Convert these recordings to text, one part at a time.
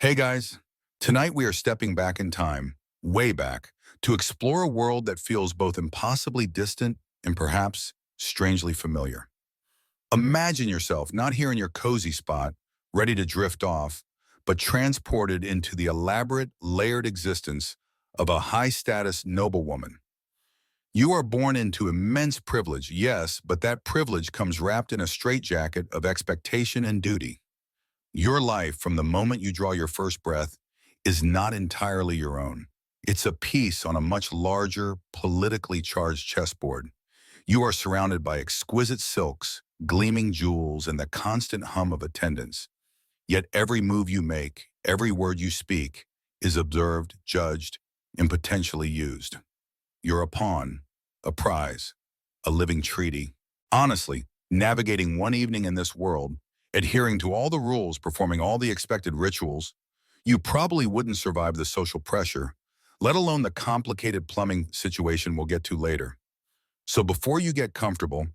Hey guys, tonight we are stepping back in time, way back, to explore a world that feels both impossibly distant and perhaps strangely familiar. Imagine yourself not here in your cozy spot, ready to drift off, but transported into the elaborate, layered existence of a high-status noblewoman. You are born into immense privilege, yes, but that privilege comes wrapped in a straitjacket of expectation and duty. Your life, from the moment you draw your first breath, is not entirely your own. It's a piece on a much larger, politically charged chessboard. You are surrounded by exquisite silks, gleaming jewels, and the constant hum of attendants. Yet every move you make, every word you speak, is observed, judged, and potentially used. You're a pawn, a prize, a living treaty. Honestly, navigating one evening in this world, adhering to all the rules, performing all the expected rituals, you probably wouldn't survive the social pressure, let alone the complicated plumbing situation we'll get to later. So before you get comfortable,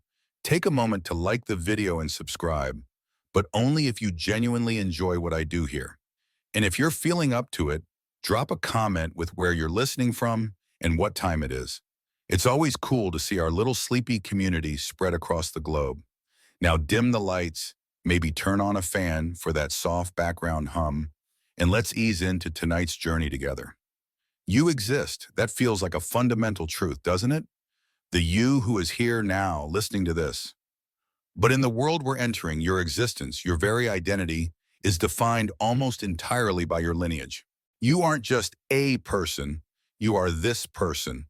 take a moment to like the video and subscribe, but only if you genuinely enjoy what I do here. And if you're feeling up to it, drop a comment with where you're listening from and what time it is. It's always cool to see our little sleepy community spread across the globe. Now dim the lights, maybe turn on a fan for that soft background hum, and let's ease into tonight's journey together. You exist. That feels like a fundamental truth, doesn't it? The you who is here now, listening to this. But in the world we're entering, your existence, your very identity, is defined almost entirely by your lineage. You aren't just a person, you are this person,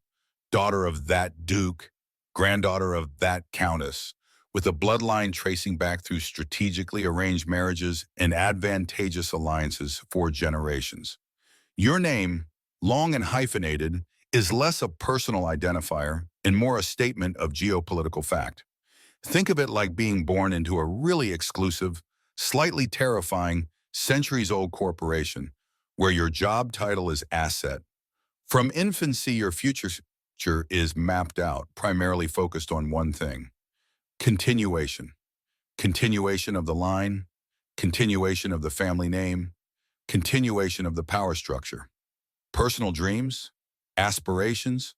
daughter of that duke, granddaughter of that countess, with a bloodline tracing back through strategically arranged marriages and advantageous alliances for generations. Your name, long and hyphenated, is less a personal identifier and more a statement of geopolitical fact. Think of it like being born into a really exclusive, slightly terrifying, centuries-old corporation where your job title is asset. From infancy, your future is mapped out, primarily focused on one thing: continuation. Continuation of the line, continuation of the family name, continuation of the power structure. Personal dreams, aspirations,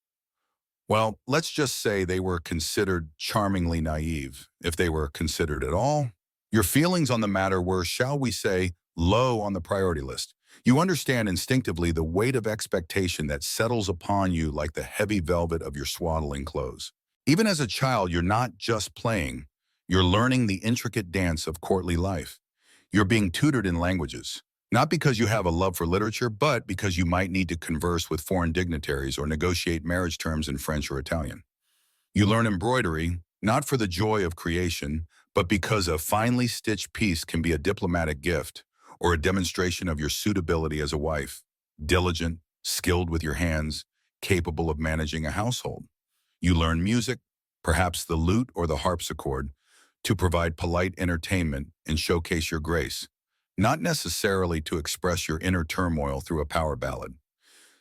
well, let's just say they were considered charmingly naive, if they were considered at all. Your feelings on the matter were, shall we say, low on the priority list. You understand instinctively the weight of expectation that settles upon you like the heavy velvet of your swaddling clothes. Even as a child, you're not just playing, you're learning the intricate dance of courtly life. You're being tutored in languages, not because you have a love for literature, but because you might need to converse with foreign dignitaries or negotiate marriage terms in French or Italian. You learn embroidery, not for the joy of creation, but because a finely stitched piece can be a diplomatic gift or a demonstration of your suitability as a wife, diligent, skilled with your hands, capable of managing a household. You learn music, perhaps the lute or the harpsichord, to provide polite entertainment and showcase your grace, not necessarily to express your inner turmoil through a power ballad.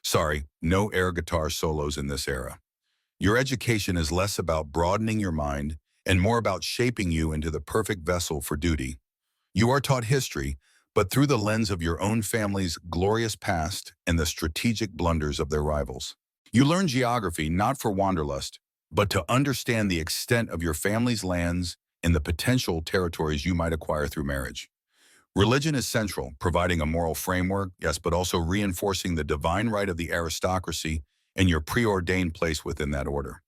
Sorry, no air guitar solos in this era. Your education is less about broadening your mind and more about shaping you into the perfect vessel for duty. You are taught history, but through the lens of your own family's glorious past and the strategic blunders of their rivals. You learn geography not for wanderlust, but to understand the extent of your family's lands and the potential territories you might acquire through marriage. Religion is central, providing a moral framework, yes, but also reinforcing the divine right of the aristocracy and your preordained place within that order.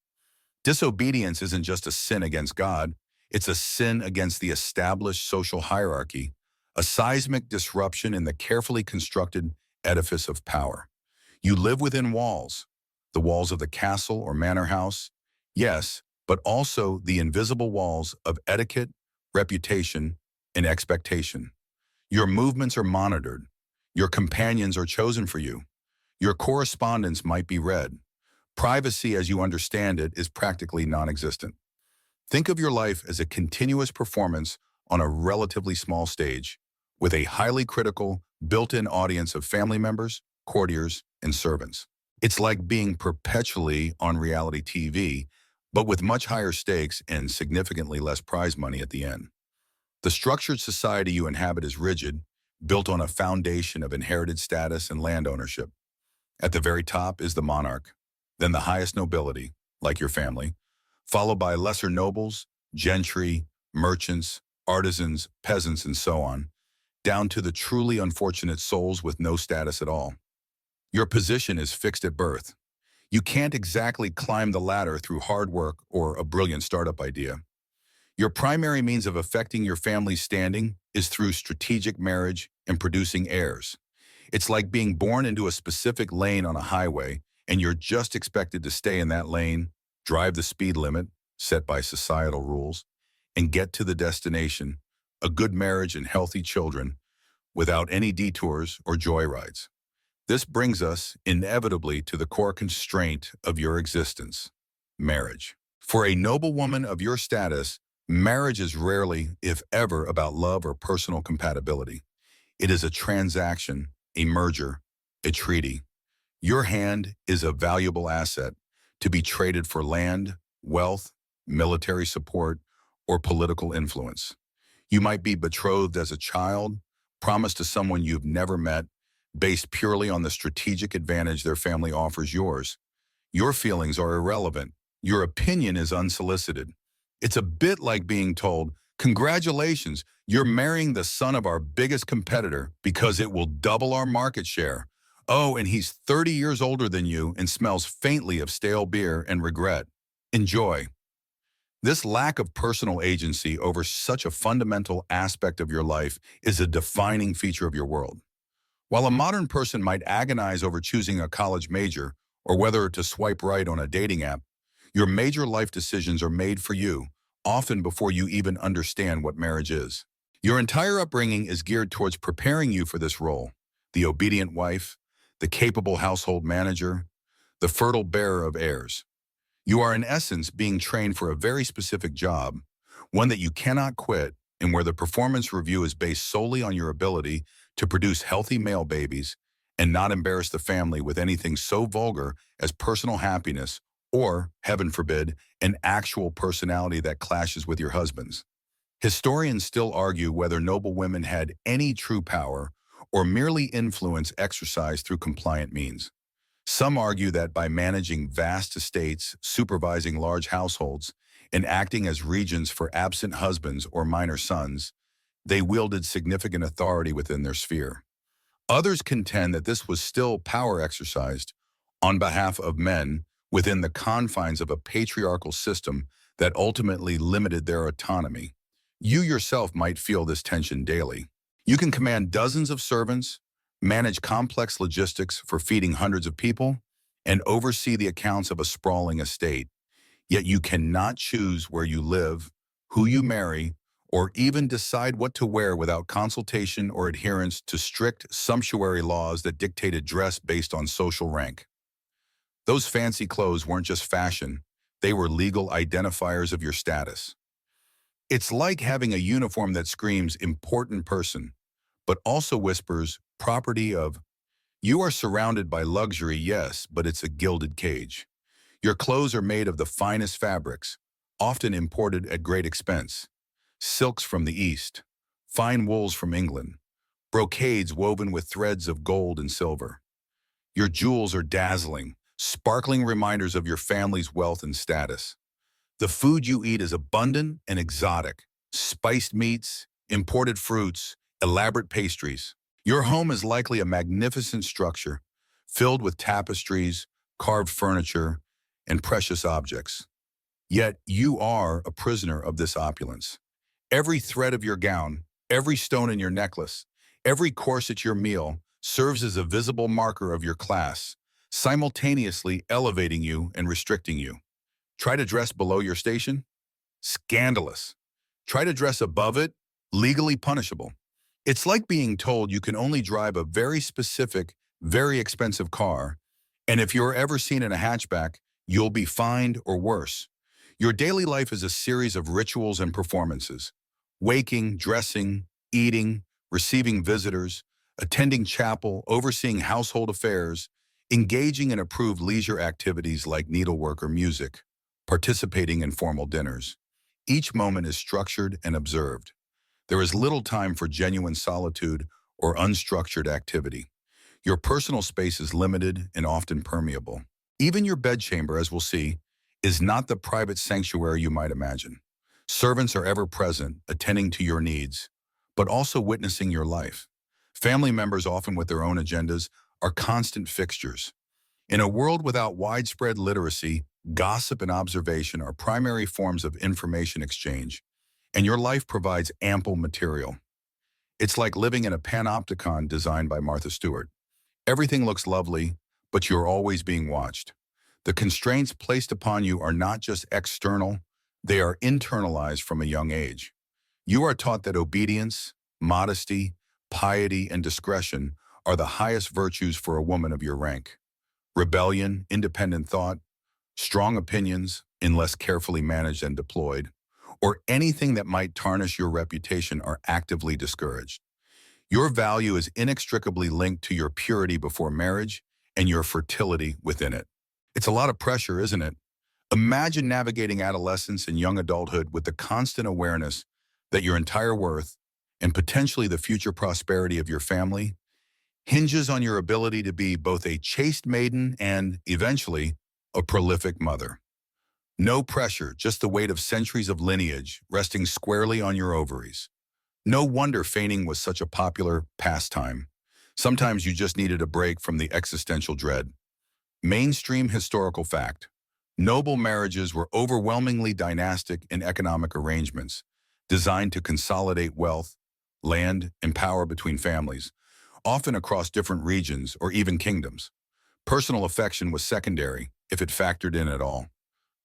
Disobedience isn't just a sin against God, it's a sin against the established social hierarchy, a seismic disruption in the carefully constructed edifice of power. You live within walls, the walls of the castle or manor house, yes, but also the invisible walls of etiquette, reputation, and expectation. Your movements are monitored. Your companions are chosen for you. Your correspondence might be read. Privacy, as you understand it, is practically non-existent. Think of your life as a continuous performance on a relatively small stage, with a highly critical, built-in audience of family members, courtiers, and servants. It's like being perpetually on reality TV, but with much higher stakes and significantly less prize money at the end. The structured society you inhabit is rigid, built on a foundation of inherited status and land ownership. At the very top is the monarch, then the highest nobility, like your family, followed by lesser nobles, gentry, merchants, artisans, peasants, and so on, down to the truly unfortunate souls with no status at all. Your position is fixed at birth. You can't exactly climb the ladder through hard work or a brilliant startup idea. Your primary means of affecting your family's standing is through strategic marriage and producing heirs. It's like being born into a specific lane on a highway, and you're just expected to stay in that lane, drive the speed limit set by societal rules, and get to the destination, a good marriage and healthy children, without any detours or joyrides. This brings us inevitably to the core constraint of your existence: marriage. For a noblewoman of your status, marriage is rarely, if ever, about love or personal compatibility. It is a transaction, a merger, a treaty. Your hand is a valuable asset to be traded for land, wealth, military support, or political influence. You might be betrothed as a child, promised to someone you've never met, based purely on the strategic advantage their family offers yours. Your feelings are irrelevant. Your opinion is unsolicited. It's a bit like being told, "Congratulations, you're marrying the son of our biggest competitor because it will double our market share. Oh, and he's 30 years older than you and smells faintly of stale beer and regret. Enjoy." This lack of personal agency over such a fundamental aspect of your life is a defining feature of your world. While a modern person might agonize over choosing a college major or whether to swipe right on a dating app, your major life decisions are made for you, often before you even understand what marriage is. Your entire upbringing is geared towards preparing you for this role: the obedient wife, the capable household manager, the fertile bearer of heirs. You are in essence being trained for a very specific job, one that you cannot quit, and where the performance review is based solely on your ability to produce healthy male babies and not embarrass the family with anything so vulgar as personal happiness or, heaven forbid, an actual personality that clashes with your husband's. Historians still argue whether noble women had any true power or merely influence exercised through compliant means. Some argue that by managing vast estates, supervising large households, and acting as regents for absent husbands or minor sons, they wielded significant authority within their sphere. Others contend that this was still power exercised on behalf of men within the confines of a patriarchal system that ultimately limited their autonomy. You yourself might feel this tension daily. You can command dozens of servants, manage complex logistics for feeding hundreds of people, and oversee the accounts of a sprawling estate. Yet you cannot choose where you live, who you marry, or even decide what to wear without consultation or adherence to strict sumptuary laws that dictated dress based on social rank. Those fancy clothes weren't just fashion, they were legal identifiers of your status. It's like having a uniform that screams "important person," but also whispers "property of." You are surrounded by luxury, yes, but it's a gilded cage. Your clothes are made of the finest fabrics, often imported at great expense. Silks from the East, fine wools from England, brocades woven with threads of gold and silver. Your jewels are dazzling, sparkling reminders of your family's wealth and status. The food you eat is abundant and exotic: spiced meats, imported fruits, elaborate pastries. Your home is likely a magnificent structure, filled with tapestries, carved furniture, and precious objects. Yet you are a prisoner of this opulence. Every thread of your gown, every stone in your necklace, every course at your meal serves as a visible marker of your class, simultaneously elevating you and restricting you. Try to dress below your station? Scandalous. Try to dress above it? Legally punishable. It's like being told you can only drive a very specific, very expensive car, and if you're ever seen in a hatchback, you'll be fined or worse. Your daily life is a series of rituals and performances: waking, dressing, eating, receiving visitors, attending chapel, overseeing household affairs, engaging in approved leisure activities like needlework or music, participating in formal dinners. Each moment is structured and observed. There is little time for genuine solitude or unstructured activity. Your personal space is limited and often permeable. Even your bedchamber, as we'll see, is not the private sanctuary you might imagine. Servants are ever present, attending to your needs, but also witnessing your life. Family members, often with their own agendas, are constant fixtures. In a world without widespread literacy, gossip and observation are primary forms of information exchange, and your life provides ample material. It's like living in a panopticon designed by Martha Stewart. Everything looks lovely, but you're always being watched. The constraints placed upon you are not just external, they are internalized from a young age. You are taught that obedience, modesty, piety, and discretion are the highest virtues for a woman of your rank. Rebellion, independent thought, strong opinions, unless carefully managed and deployed, or anything that might tarnish your reputation are actively discouraged. Your value is inextricably linked to your purity before marriage and your fertility within it. It's a lot of pressure, isn't it? Imagine navigating adolescence and young adulthood with the constant awareness that your entire worth and potentially the future prosperity of your family hinges on your ability to be both a chaste maiden and, eventually, a prolific mother. No pressure, just the weight of centuries of lineage resting squarely on your ovaries. No wonder feigning was such a popular pastime. Sometimes you just needed a break from the existential dread. Mainstream historical fact. Noble marriages were overwhelmingly dynastic and economic arrangements designed to consolidate wealth, land, and power between families, often across different regions or even kingdoms. Personal affection was secondary, if it factored in at all.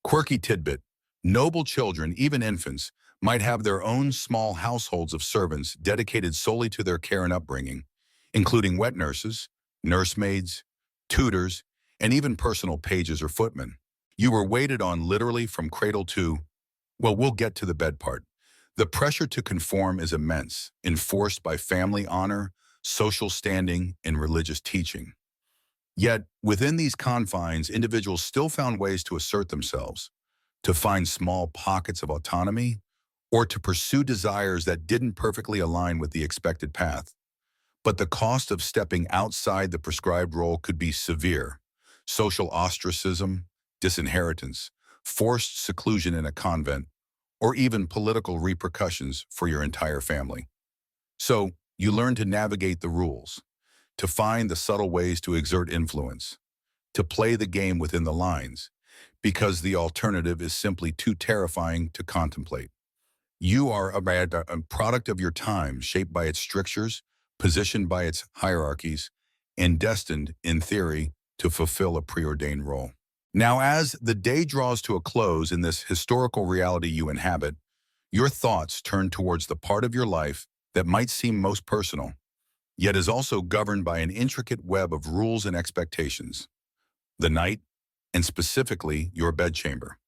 Quirky tidbit. Noble children, even infants, might have their own small households of servants dedicated solely to their care and upbringing, including wet nurses, nursemaids, tutors, and even personal pages or footmen. You were waited on literally from cradle to, well, we'll get to the bed part. The pressure to conform is immense, enforced by family honor, social standing, and religious teaching. Yet, within these confines, individuals still found ways to assert themselves, to find small pockets of autonomy, or to pursue desires that didn't perfectly align with the expected path. But the cost of stepping outside the prescribed role could be severe. Social ostracism, disinheritance, forced seclusion in a convent, or even political repercussions for your entire family. So, you learn to navigate the rules, to find the subtle ways to exert influence, to play the game within the lines, because the alternative is simply too terrifying to contemplate. You are a product of your time, shaped by its strictures, positioned by its hierarchies, and destined, in theory, to fulfill a preordained role. Now, as the day draws to a close in this historical reality you inhabit, your thoughts turn towards the part of your life that might seem most personal, yet is also governed by an intricate web of rules and expectations. The night, and specifically your bedchamber.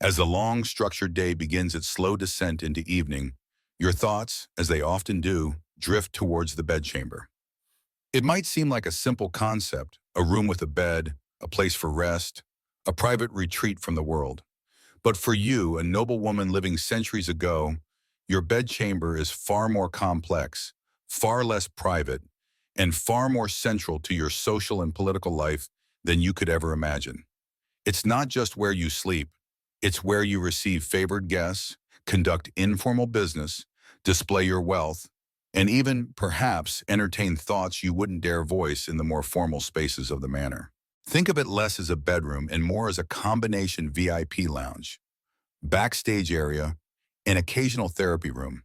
As the long, structured day begins its slow descent into evening, your thoughts, as they often do, drift towards the bedchamber. It might seem like a simple concept, a room with a bed, a place for rest, a private retreat from the world. But for you, a noble woman living centuries ago, your bedchamber is far more complex, far less private, and far more central to your social and political life than you could ever imagine. It's not just where you sleep, it's where you receive favored guests, conduct informal business, display your wealth, and even, perhaps, entertain thoughts you wouldn't dare voice in the more formal spaces of the manor. Think of it less as a bedroom and more as a combination VIP lounge, backstage area, and occasional therapy room,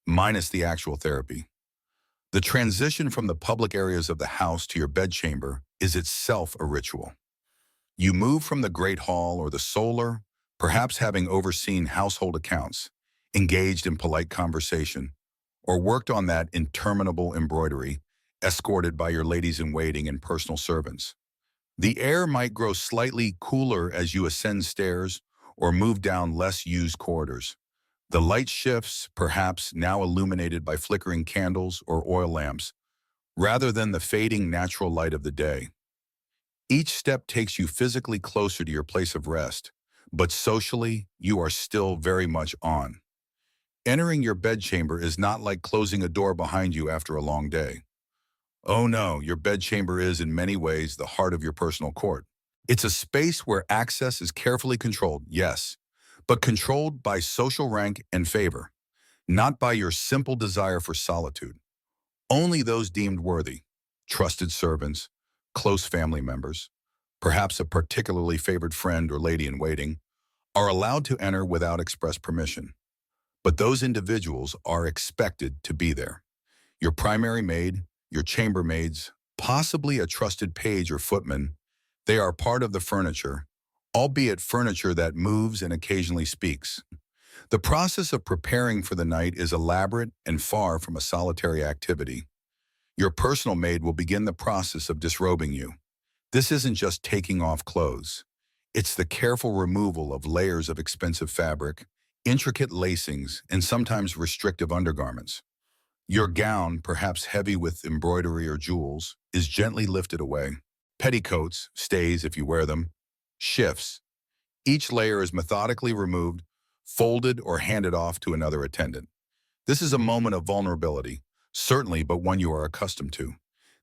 minus the actual therapy. The transition from the public areas of the house to your bedchamber is itself a ritual. You move from the great hall or the solar, perhaps having overseen household accounts, engaged in polite conversation, or worked on that interminable embroidery, escorted by your ladies-in-waiting and personal servants. The air might grow slightly cooler as you ascend stairs or move down less used corridors. The light shifts, perhaps now illuminated by flickering candles or oil lamps, rather than the fading natural light of the day. Each step takes you physically closer to your place of rest, but socially, you are still very much on. Entering your bedchamber is not like closing a door behind you after a long day. Oh no, your bedchamber is in many ways the heart of your personal court. It's a space where access is carefully controlled, yes, but controlled by social rank and favor, not by your simple desire for solitude. Only those deemed worthy, trusted servants, close family members, perhaps a particularly favored friend or lady in waiting, are allowed to enter without express permission. But those individuals are expected to be there. Your primary maid, your chambermaids, possibly a trusted page or footman, they are part of the furniture, albeit furniture that moves and occasionally speaks. The process of preparing for the night is elaborate and far from a solitary activity. Your personal maid will begin the process of disrobing you. This isn't just taking off clothes. It's the careful removal of layers of expensive fabric, intricate lacings, and sometimes restrictive undergarments. Your gown, perhaps heavy with embroidery or jewels, is gently lifted away. Petticoats, stays if you wear them, shifts. Each layer is methodically removed, folded, or handed off to another attendant. This is a moment of vulnerability, certainly, but one you are accustomed to.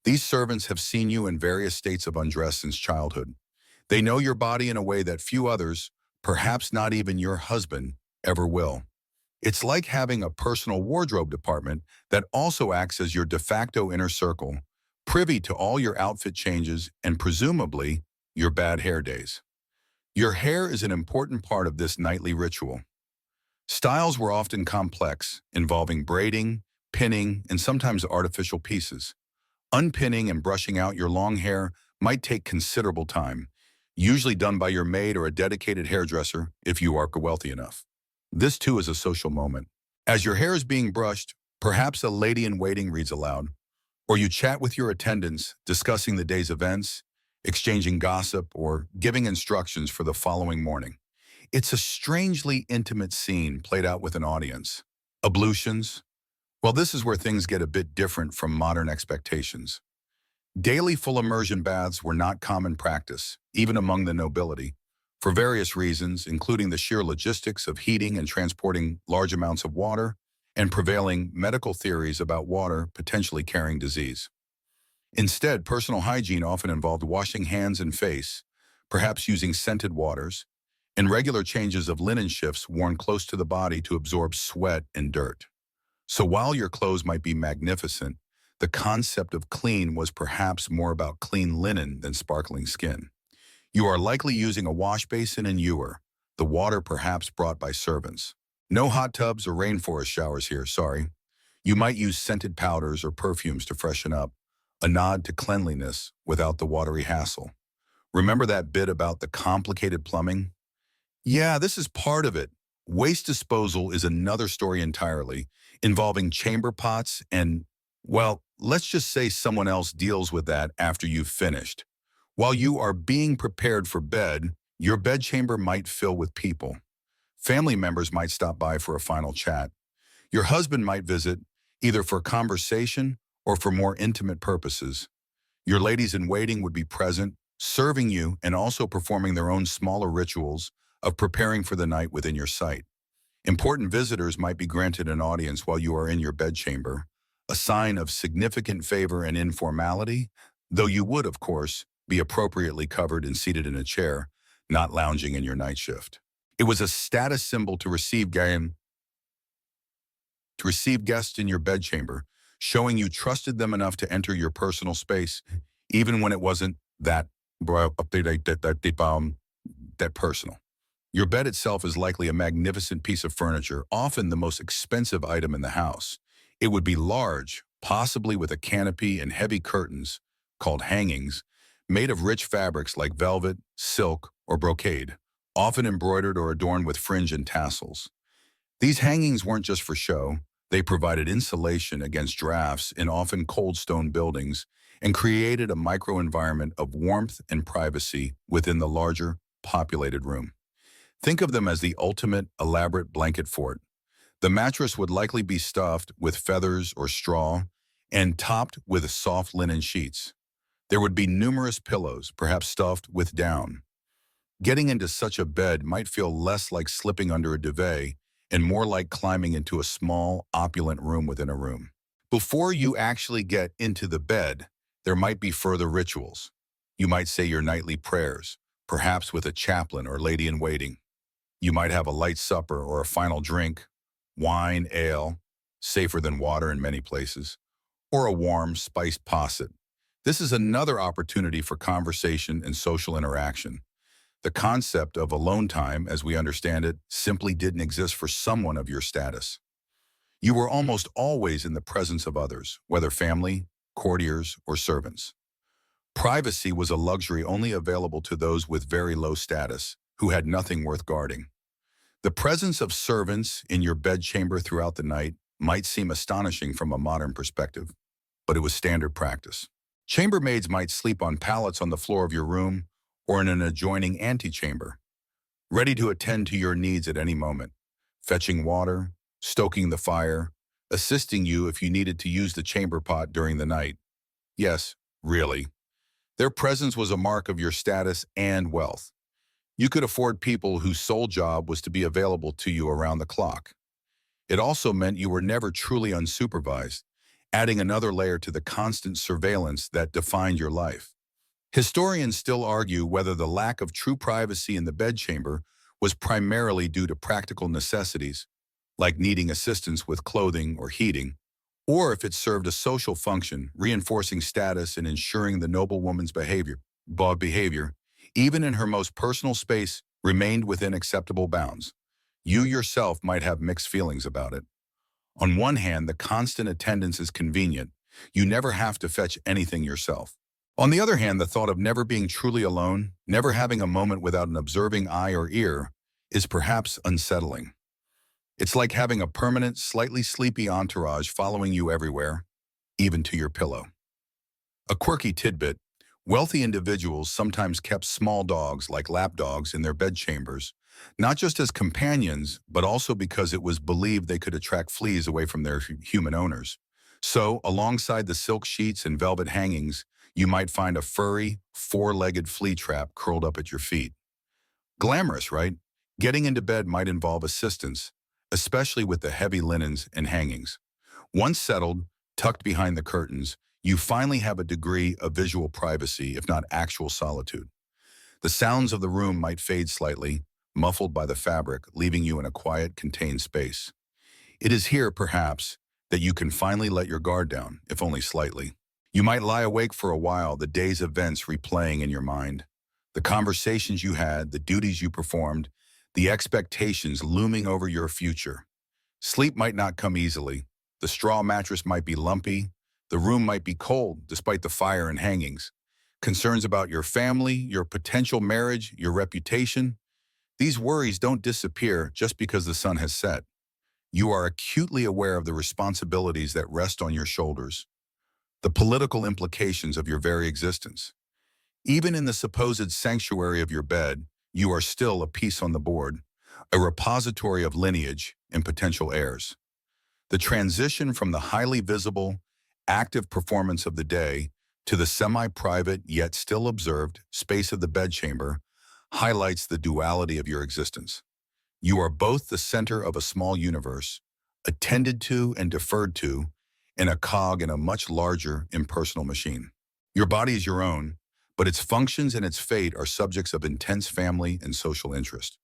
These servants have seen you in various states of undress since childhood. They know your body in a way that few others, perhaps not even your husband, ever will. It's like having a personal wardrobe department that also acts as your de facto inner circle, privy to all your outfit changes and presumably your bad hair days. Your hair is an important part of this nightly ritual. Styles were often complex, involving braiding, pinning, and sometimes artificial pieces. Unpinning and brushing out your long hair might take considerable time, usually done by your maid or a dedicated hairdresser if you are wealthy enough. This too is a social moment. As your hair is being brushed, perhaps a lady-in-waiting reads aloud, or you chat with your attendants, discussing the day's events, exchanging gossip, or giving instructions for the following morning. It's a strangely intimate scene played out with an audience. Ablutions? Well, this is where things get a bit different from modern expectations. Daily full immersion baths were not common practice, even among the nobility, for various reasons, including the sheer logistics of heating and transporting large amounts of water, and prevailing medical theories about water potentially carrying disease. Instead, personal hygiene often involved washing hands and face, perhaps using scented waters, and regular changes of linen shifts worn close to the body to absorb sweat and dirt. So while your clothes might be magnificent, the concept of clean was perhaps more about clean linen than sparkling skin. You are likely using a wash basin and ewer, the water perhaps brought by servants. No hot tubs or rainforest showers here, sorry. You might use scented powders or perfumes to freshen up, a nod to cleanliness without the watery hassle. Remember that bit about the complicated plumbing? Yeah, this is part of it. Waste disposal is another story entirely, involving chamber pots and, well, let's just say someone else deals with that after you've finished. While you are being prepared for bed, your bedchamber might fill with people. Family members might stop by for a final chat. Your husband might visit, either for conversation or for more intimate purposes. Your ladies in waiting would be present, serving you and also performing their own smaller rituals of preparing for the night within your sight. Important visitors might be granted an audience while you are in your bedchamber, a sign of significant favor and informality, though you would, of course, be appropriately covered and seated in a chair, not lounging in your night shift. It was a status symbol to receive guests in your bedchamber, showing you trusted them enough to enter your personal space, even when it wasn't that personal. Your bed itself is likely a magnificent piece of furniture, often the most expensive item in the house. It would be large, possibly with a canopy and heavy curtains, called hangings, made of rich fabrics like velvet, silk, or brocade, often embroidered or adorned with fringe and tassels. These hangings weren't just for show. They provided insulation against drafts in often cold stone buildings and created a microenvironment of warmth and privacy within the larger, populated room. Think of them as the ultimate elaborate blanket fort. The mattress would likely be stuffed with feathers or straw and topped with soft linen sheets. There would be numerous pillows, perhaps stuffed with down. Getting into such a bed might feel less like slipping under a duvet and more like climbing into a small, opulent room within a room. Before you actually get into the bed, there might be further rituals. You might say your nightly prayers, perhaps with a chaplain or lady-in-waiting. You might have a light supper or a final drink, wine, ale, safer than water in many places, or a warm, spiced posset. This is another opportunity for conversation and social interaction. The concept of alone time, as we understand it, simply didn't exist for someone of your status. You were almost always in the presence of others, whether family, courtiers, or servants. Privacy was a luxury only available to those with very low status, who had nothing worth guarding. The presence of servants in your bedchamber throughout the night might seem astonishing from a modern perspective, but it was standard practice. Chambermaids might sleep on pallets on the floor of your room or in an adjoining antechamber, ready to attend to your needs at any moment, fetching water, stoking the fire, assisting you if you needed to use the chamber pot during the night. Yes, really. Their presence was a mark of your status and wealth. You could afford people whose sole job was to be available to you around the clock. It also meant you were never truly unsupervised, adding another layer to the constant surveillance that defined your life. Historians still argue whether the lack of true privacy in the bedchamber was primarily due to practical necessities, like needing assistance with clothing or heating, or if it served a social function, reinforcing status and ensuring the noblewoman's behavior, even in her most personal space, remained within acceptable bounds. You yourself might have mixed feelings about it. On one hand, the constant attendance is convenient. You never have to fetch anything yourself. On the other hand, the thought of never being truly alone, never having a moment without an observing eye or ear, is perhaps unsettling. It's like having a permanent, slightly sleepy entourage following you everywhere, even to your pillow. A quirky tidbit: wealthy individuals sometimes kept small dogs like lapdogs in their bedchambers, not just as companions, but also because it was believed they could attract fleas away from their human owners. So, alongside the silk sheets and velvet hangings, you might find a furry, four-legged flea trap curled up at your feet. Glamorous, right? Getting into bed might involve assistance, especially with the heavy linens and hangings. Once settled, tucked behind the curtains, you finally have a degree of visual privacy, if not actual solitude. The sounds of the room might fade slightly, muffled by the fabric, leaving you in a quiet, contained space. It is here, perhaps, that you can finally let your guard down, if only slightly. You might lie awake for a while, the day's events replaying in your mind. The conversations you had, the duties you performed, the expectations looming over your future. Sleep might not come easily. The straw mattress might be lumpy. The room might be cold, despite the fire and hangings. Concerns about your family, your potential marriage, your reputation. These worries don't disappear just because the sun has set. You are acutely aware of the responsibilities that rest on your shoulders, the political implications of your very existence. Even in the supposed sanctuary of your bed, you are still a piece on the board, a repository of lineage and potential heirs. The transition from the highly visible, active performance of the day to the semi-private yet still observed space of the bedchamber highlights the duality of your existence. You are both the center of a small universe, attended to and deferred to, and a cog in a much larger, impersonal machine. Your body is your own, but its functions and its fate are subjects of intense family and social interest.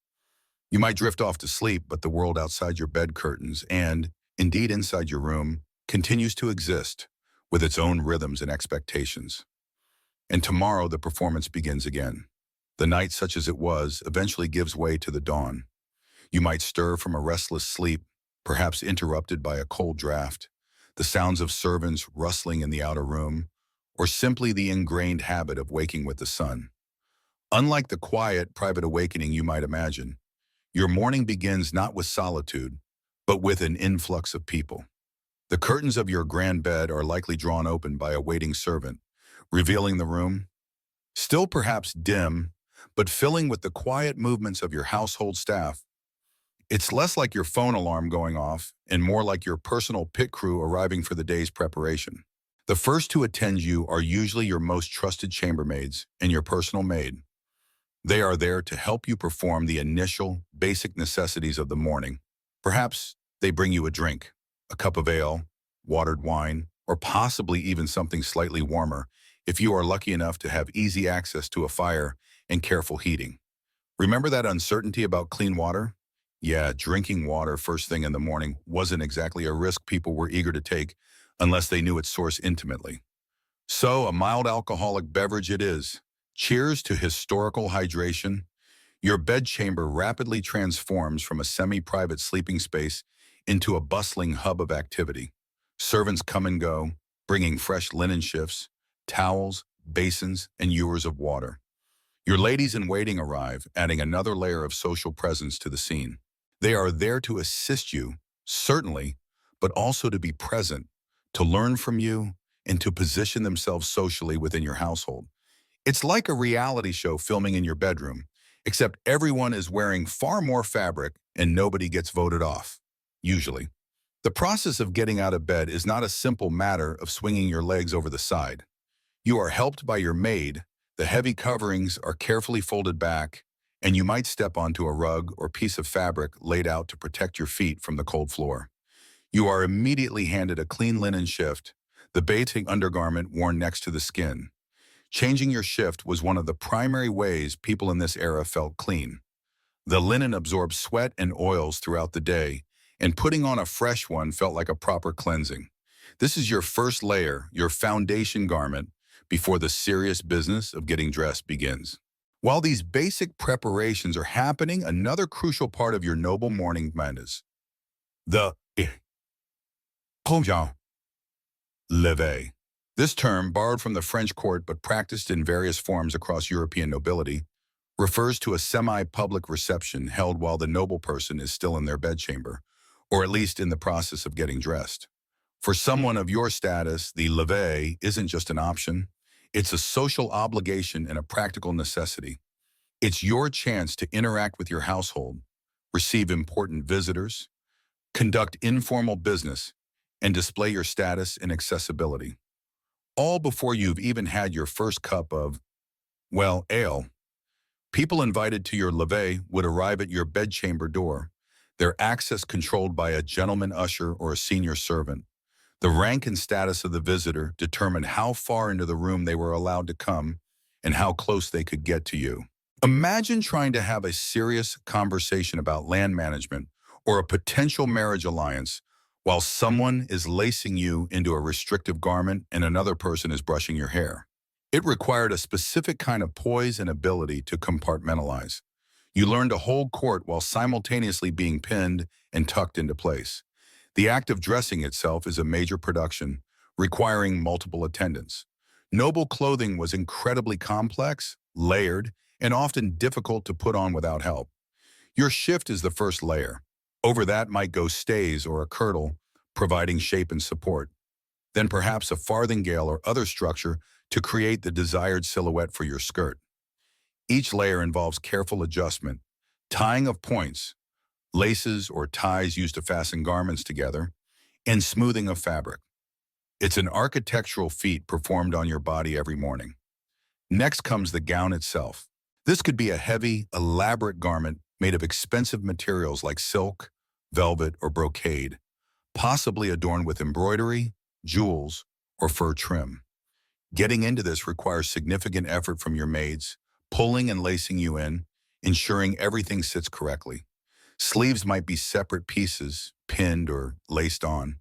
You might drift off to sleep, but the world outside your bed curtains and, indeed inside your room, continues to exist with its own rhythms and expectations. And tomorrow the performance begins again. The night, such as it was, eventually gives way to the dawn. You might stir from a restless sleep, perhaps interrupted by a cold draft, the sounds of servants rustling in the outer room, or simply the ingrained habit of waking with the sun. Unlike the quiet, private awakening you might imagine, your morning begins not with solitude, but with an influx of people. The curtains of your grand bed are likely drawn open by a waiting servant, revealing the room, still perhaps dim, but filling with the quiet movements of your household staff. It's less like your phone alarm going off and more like your personal pit crew arriving for the day's preparation. The first to attend you are usually your most trusted chambermaids and your personal maid. They are there to help you perform the initial, basic necessities of the morning: Perhaps they bring you a drink, a cup of ale, watered wine, or possibly even something slightly warmer if you are lucky enough to have easy access to a fire and careful heating. Remember that uncertainty about clean water? Yeah, drinking water first thing in the morning wasn't exactly a risk people were eager to take unless they knew its source intimately. So, a mild alcoholic beverage it is. Cheers to historical hydration. Your bedchamber rapidly transforms from a semi-private sleeping space into a bustling hub of activity. Servants come and go, bringing fresh linen shifts, towels, basins, and ewers of water. Your ladies-in-waiting arrive, adding another layer of social presence to the scene. They are there to assist you, certainly, but also to be present, to learn from you, and to position themselves socially within your household. It's like a reality show filming in your bedroom, except everyone is wearing far more fabric and nobody gets voted off, usually. The process of getting out of bed is not a simple matter of swinging your legs over the side. You are helped by your maid, the heavy coverings are carefully folded back, and you might step onto a rug or piece of fabric laid out to protect your feet from the cold floor. You are immediately handed a clean linen shift, the bathing undergarment worn next to the skin. Changing your shift was one of the primary ways people in this era felt clean. The linen absorbed sweat and oils throughout the day, and putting on a fresh one felt like a proper cleansing. This is your first layer, your foundation garment, before the serious business of getting dressed begins. While these basic preparations are happening, another crucial part of your noble morning is the lever. This term, borrowed from the French court but practiced in various forms across European nobility, refers to a semi-public reception held while the noble person is still in their bedchamber, or at least in the process of getting dressed. For someone of your status, the levee isn't just an option, it's a social obligation and a practical necessity. It's your chance to interact with your household, receive important visitors, conduct informal business, and display your status and accessibility. All before you've even had your first cup of, well, ale. People invited to your levee would arrive at your bedchamber door, their access controlled by a gentleman usher or a senior servant. The rank and status of the visitor determined how far into the room they were allowed to come and how close they could get to you. Imagine trying to have a serious conversation about land management or a potential marriage alliance while someone is lacing you into a restrictive garment and another person is brushing your hair. It required a specific kind of poise and ability to compartmentalize. You learned to hold court while simultaneously being pinned and tucked into place. The act of dressing itself is a major production, requiring multiple attendants. Noble clothing was incredibly complex, layered, and often difficult to put on without help. Your shift is the first layer. Over that might go stays or a kirtle, providing shape and support. Then perhaps a farthingale or other structure to create the desired silhouette for your skirt. Each layer involves careful adjustment, tying of points, laces or ties used to fasten garments together, and smoothing of fabric. It's an architectural feat performed on your body every morning. Next comes the gown itself. This could be a heavy, elaborate garment made of expensive materials like silk, velvet, or brocade, possibly adorned with embroidery, jewels, or fur trim. Getting into this requires significant effort from your maids, pulling and lacing you in, ensuring everything sits correctly. Sleeves might be separate pieces, pinned or laced on.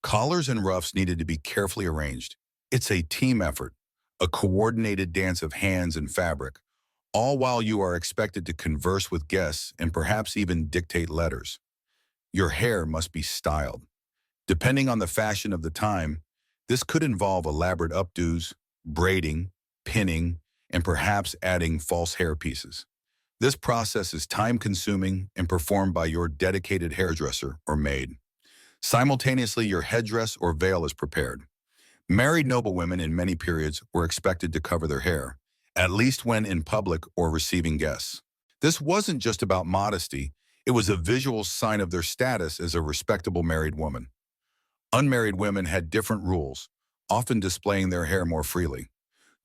Collars and ruffs needed to be carefully arranged. It's a team effort, a coordinated dance of hands and fabric, all while you are expected to converse with guests and perhaps even dictate letters. Your hair must be styled. Depending on the fashion of the time, this could involve elaborate updos, braiding, pinning, and perhaps adding false hair pieces. This process is time-consuming and performed by your dedicated hairdresser or maid. Simultaneously, your headdress or veil is prepared. Married noblewomen in many periods were expected to cover their hair, at least when in public or receiving guests. This wasn't just about modesty, it was a visual sign of their status as a respectable married woman. Unmarried women had different rules, often displaying their hair more freely.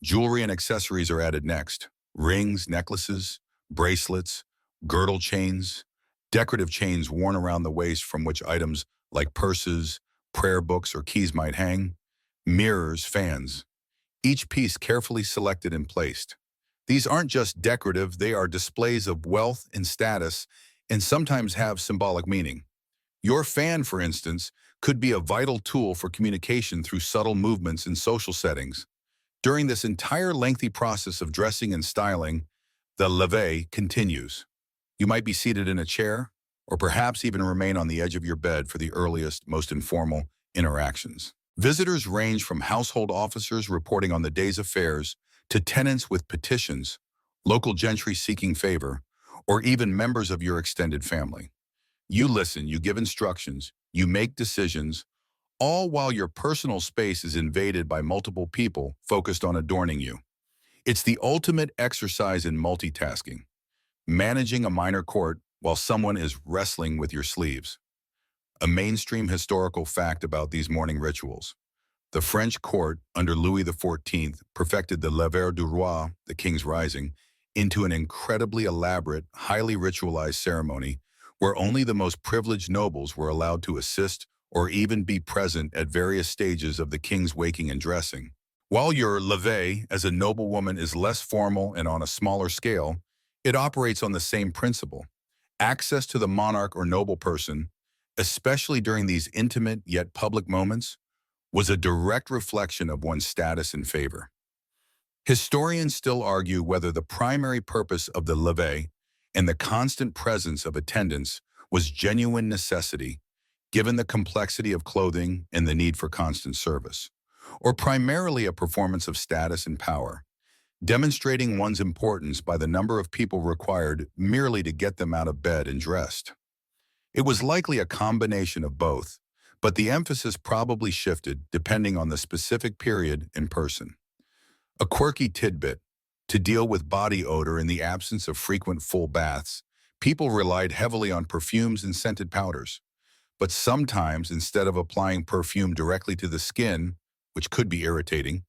Jewelry and accessories are added next. Rings, necklaces, bracelets, girdle chains, decorative chains worn around the waist from which items like purses, prayer books, or keys might hang, mirrors, fans, each piece carefully selected and placed. These aren't just decorative, they are displays of wealth and status and sometimes have symbolic meaning. Your fan, for instance, could be a vital tool for communication through subtle movements in social settings. During this entire lengthy process of dressing and styling, the levee continues. You might be seated in a chair, or perhaps even remain on the edge of your bed for the earliest, most informal interactions. Visitors range from household officers reporting on the day's affairs to tenants with petitions, local gentry seeking favor, or even members of your extended family. You listen, you give instructions, you make decisions, all while your personal space is invaded by multiple people focused on adorning you. It's the ultimate exercise in multitasking, managing a minor court while someone is wrestling with your sleeves. A mainstream historical fact about these morning rituals. The French court under Louis XIV perfected the lever du roi, the king's rising, into an incredibly elaborate, highly ritualized ceremony where only the most privileged nobles were allowed to assist or even be present at various stages of the king's waking and dressing. While your levee as a noblewoman is less formal and on a smaller scale, it operates on the same principle. Access to the monarch or noble person, especially during these intimate yet public moments, was a direct reflection of one's status and favor. Historians still argue whether the primary purpose of the levee and the constant presence of attendants was genuine necessity, given the complexity of clothing and the need for constant service, or primarily a performance of status and power, demonstrating one's importance by the number of people required merely to get them out of bed and dressed. It was likely a combination of both, but the emphasis probably shifted depending on the specific period and person. A quirky tidbit: to deal with body odor in the absence of frequent full baths, people relied heavily on perfumes and scented powders. But sometimes, instead of applying perfume directly to the skin, which could be irritating,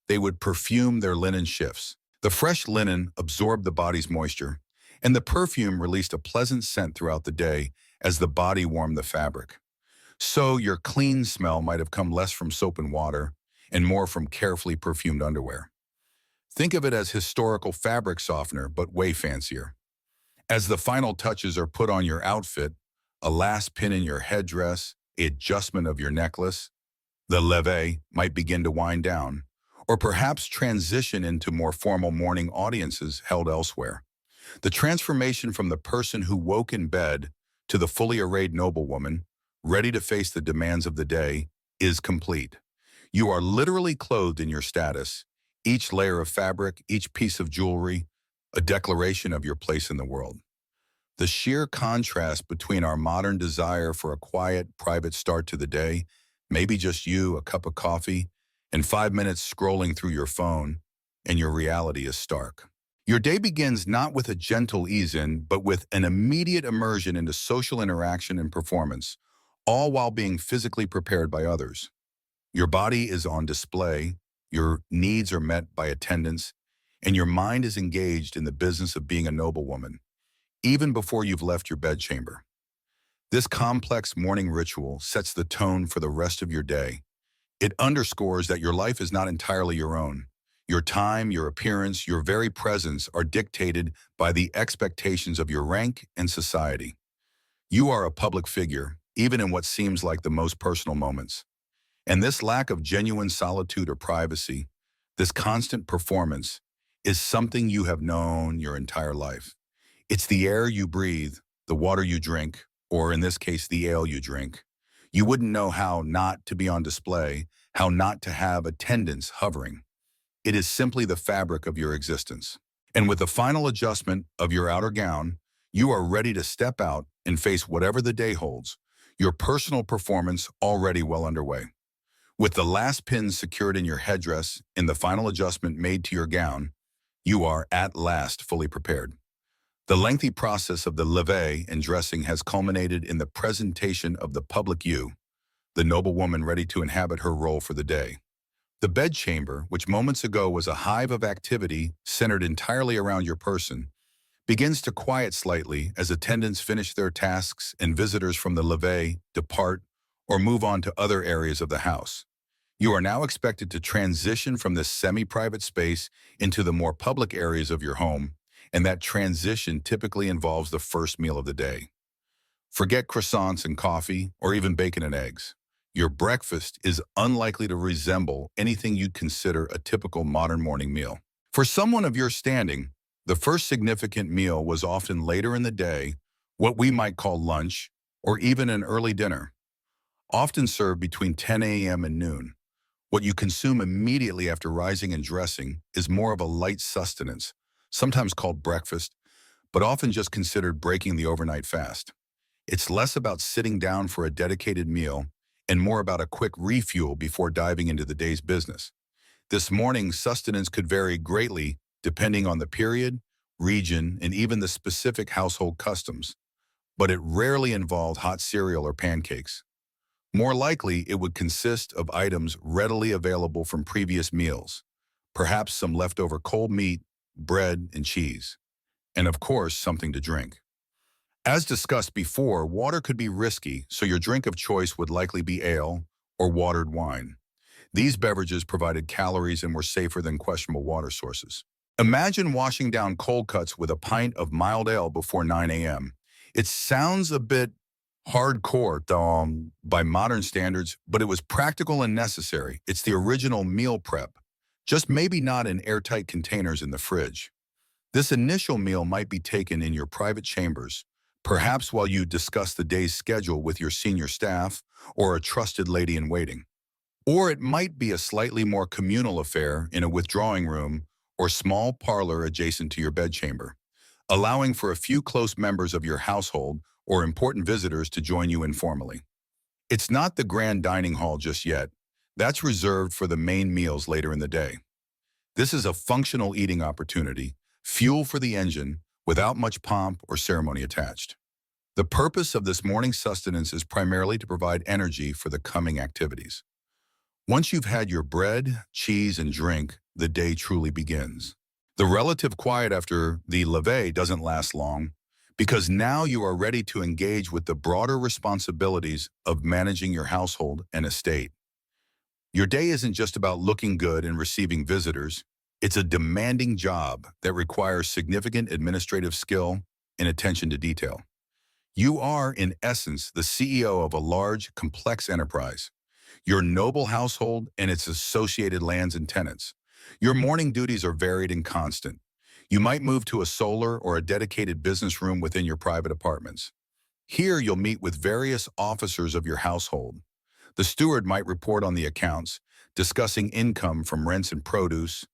they would perfume their linen shifts. The fresh linen absorbed the body's moisture, and the perfume released a pleasant scent throughout the day as the body warmed the fabric. So your clean smell might have come less from soap and water and more from carefully perfumed underwear. Think of it as historical fabric softener, but way fancier. As the final touches are put on your outfit, a last pin in your headdress, an adjustment of your necklace, the levee might begin to wind down, or perhaps transition into more formal morning audiences held elsewhere. The transformation from the person who woke in bed to the fully arrayed noblewoman, ready to face the demands of the day, is complete. You are literally clothed in your status, each layer of fabric, each piece of jewelry, a declaration of your place in the world. The sheer contrast between our modern desire for a quiet, private start to the day, maybe just you, a cup of coffee, and 5 minutes scrolling through your phone, and your reality is stark. Your day begins not with a gentle ease-in, but with an immediate immersion into social interaction and performance, all while being physically prepared by others. Your body is on display, your needs are met by attendance, and your mind is engaged in the business of being a noblewoman, even before you've left your bedchamber. This complex morning ritual sets the tone for the rest of your day. It underscores that your life is not entirely your own. Your time, your appearance, your very presence are dictated by the expectations of your rank and society. You are a public figure, even in what seems like the most personal moments. And this lack of genuine solitude or privacy, this constant performance, is something you have known your entire life. It's the air you breathe, the water you drink, or in this case, the ale you drink. You wouldn't know how not to be on display, how not to have attendance hovering. It is simply the fabric of your existence. And with the final adjustment of your outer gown, you are ready to step out and face whatever the day holds, your personal performance already well underway. With the last pins secured in your headdress and the final adjustment made to your gown, you are at last fully prepared. The lengthy process of the levee and dressing has culminated in the presentation of the public you, the noblewoman ready to inhabit her role for the day. The bedchamber, which moments ago was a hive of activity centered entirely around your person, begins to quiet slightly as attendants finish their tasks and visitors from the levee depart or move on to other areas of the house. You are now expected to transition from this semi-private space into the more public areas of your home, and that transition typically involves the first meal of the day. Forget croissants and coffee, or even bacon and eggs. Your breakfast is unlikely to resemble anything you'd consider a typical modern morning meal. For someone of your standing, the first significant meal was often later in the day, what we might call lunch, or even an early dinner, often served between 10 a.m. and noon. What you consume immediately after rising and dressing is more of a light sustenance, sometimes called breakfast, but often just considered breaking the overnight fast. It's less about sitting down for a dedicated meal and more about a quick refuel before diving into the day's business. This morning's sustenance could vary greatly depending on the period, region, and even the specific household customs, but it rarely involved hot cereal or pancakes. More likely, it would consist of items readily available from previous meals, perhaps some leftover cold meat, bread, and cheese, and of course, something to drink. As discussed before, water could be risky, so your drink of choice would likely be ale or watered wine. These beverages provided calories and were safer than questionable water sources. Imagine washing down cold cuts with a pint of mild ale before 9 a.m. It sounds a bit hardcore by modern standards, but it was practical and necessary. It's the original meal prep, just maybe not in airtight containers in the fridge. This initial meal might be taken in your private chambers, perhaps while you discuss the day's schedule with your senior staff or a trusted lady in waiting. Or it might be a slightly more communal affair in a withdrawing room or small parlor adjacent to your bedchamber, allowing for a few close members of your household or important visitors to join you informally. It's not the grand dining hall just yet. That's reserved for the main meals later in the day. This is a functional eating opportunity, fuel for the engine, without much pomp or ceremony attached. The purpose of this morning sustenance is primarily to provide energy for the coming activities. Once you've had your bread, cheese, and drink, the day truly begins. The relative quiet after the levee doesn't last long, because now you are ready to engage with the broader responsibilities of managing your household and estate. Your day isn't just about looking good and receiving visitors. It's a demanding job that requires significant administrative skill and attention to detail. You are, in essence, the CEO of a large, complex enterprise. Your noble household and its associated lands and tenants. Your morning duties are varied and constant. You might move to a solar or a dedicated business room within your private apartments. Here you'll meet with various officers of your household. The steward might report on the accounts, discussing income from rents and produce,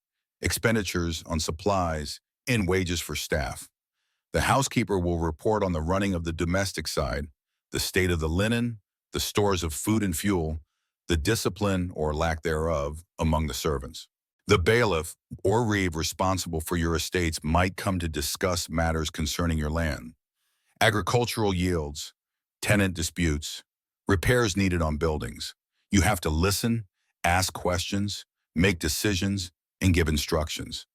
expenditures on supplies, and wages for staff. The housekeeper will report on the running of the domestic side, the state of the linen, the stores of food and fuel, the discipline or lack thereof among the servants. The bailiff or reeve responsible for your estates might come to discuss matters concerning your land, agricultural yields, tenant disputes, repairs needed on buildings. You have to listen, ask questions, make decisions, and give instructions.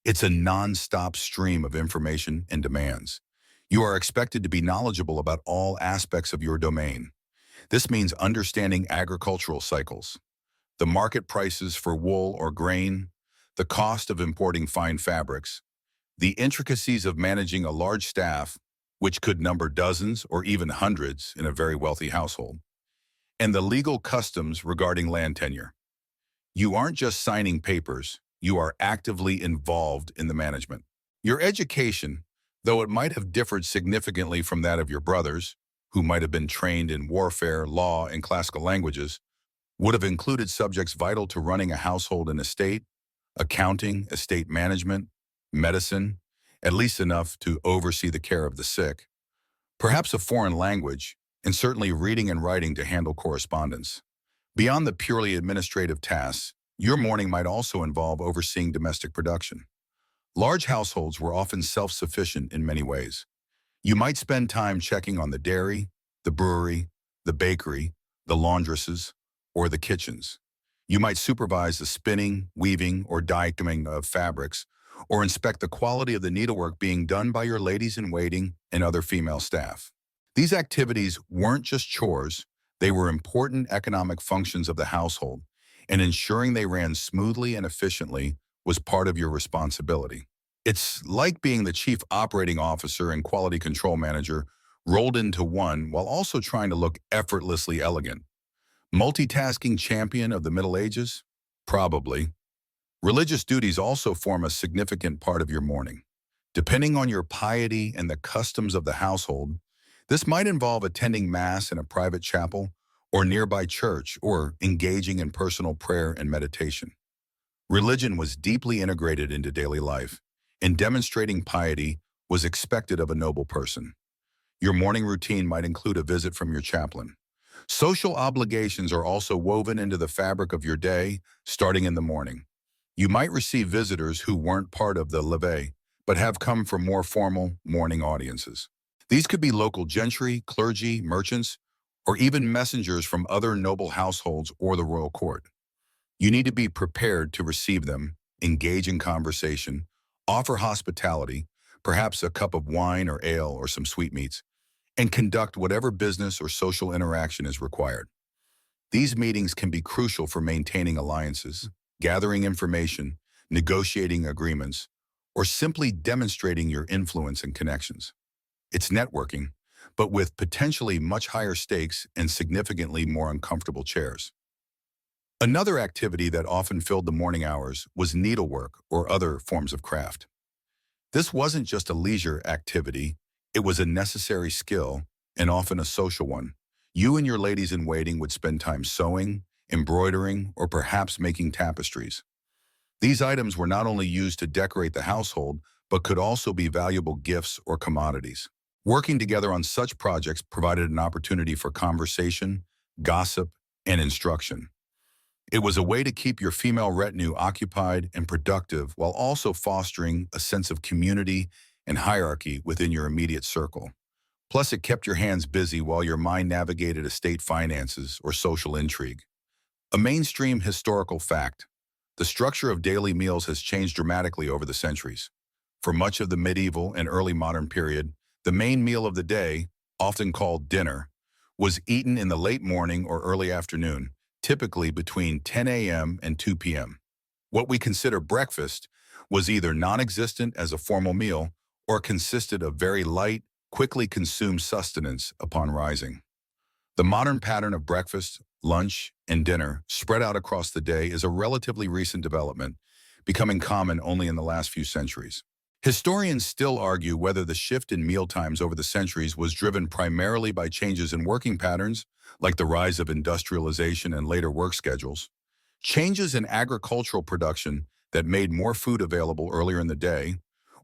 It's a non-stop stream of information and demands. You are expected to be knowledgeable about all aspects of your domain. This means understanding agricultural cycles, the market prices for wool or grain, the cost of importing fine fabrics, the intricacies of managing a large staff, which could number dozens or even hundreds in a very wealthy household, and the legal customs regarding land tenure. You aren't just signing papers, you are actively involved in the management. Your education, though it might have differed significantly from that of your brothers, who might have been trained in warfare, law, and classical languages, would have included subjects vital to running a household and estate, accounting, estate management, medicine, at least enough to oversee the care of the sick, perhaps a foreign language, and certainly reading and writing to handle correspondence. Beyond the purely administrative tasks, your morning might also involve overseeing domestic production. Large households were often self-sufficient in many ways. You might spend time checking on the dairy, the brewery, the bakery, the laundresses, or the kitchens. You might supervise the spinning, weaving, or dyeing of fabrics, or inspect the quality of the needlework being done by your ladies-in-waiting and other female staff. These activities weren't just chores, they were important economic functions of the household, and ensuring they ran smoothly and efficiently was part of your responsibility. It's like being the chief operating officer and quality control manager rolled into one while also trying to look effortlessly elegant. Multitasking champion of the Middle Ages? Probably. Religious duties also form a significant part of your morning. Depending on your piety and the customs of the household, this might involve attending Mass in a private chapel or nearby church or engaging in personal prayer and meditation. Religion was deeply integrated into daily life, and demonstrating piety was expected of a noble person. Your morning routine might include a visit from your chaplain. Social obligations are also woven into the fabric of your day, starting in the morning. You might receive visitors who weren't part of the levee, but have come from more formal morning audiences. These could be local gentry, clergy, merchants, or even messengers from other noble households or the royal court. You need to be prepared to receive them, engage in conversation, offer hospitality, perhaps a cup of wine or ale or some sweetmeats, and conduct whatever business or social interaction is required. These meetings can be crucial for maintaining alliances, gathering information, negotiating agreements, or simply demonstrating your influence and connections. It's networking, but with potentially much higher stakes and significantly more uncomfortable chairs. Another activity that often filled the morning hours was needlework or other forms of craft. This wasn't just a leisure activity, it was a necessary skill, and often a social one. You and your ladies-in-waiting would spend time sewing, embroidering, or perhaps making tapestries. These items were not only used to decorate the household, but could also be valuable gifts or commodities. Working together on such projects provided an opportunity for conversation, gossip, and instruction. It was a way to keep your female retinue occupied and productive while also fostering a sense of community and hierarchy within your immediate circle. Plus, it kept your hands busy while your mind navigated estate finances or social intrigue. A mainstream historical fact: the structure of daily meals has changed dramatically over the centuries. For much of the medieval and early modern period, the main meal of the day, often called dinner, was eaten in the late morning or early afternoon, typically between 10 a.m. and 2 p.m. What we consider breakfast was either non-existent as a formal meal or consisted of very light, quickly consumed sustenance upon rising. The modern pattern of breakfast, lunch, and dinner spread out across the day is a relatively recent development, becoming common only in the last few centuries. Historians still argue whether the shift in mealtimes over the centuries was driven primarily by changes in working patterns, like the rise of industrialization and later work schedules, changes in agricultural production that made more food available earlier in the day,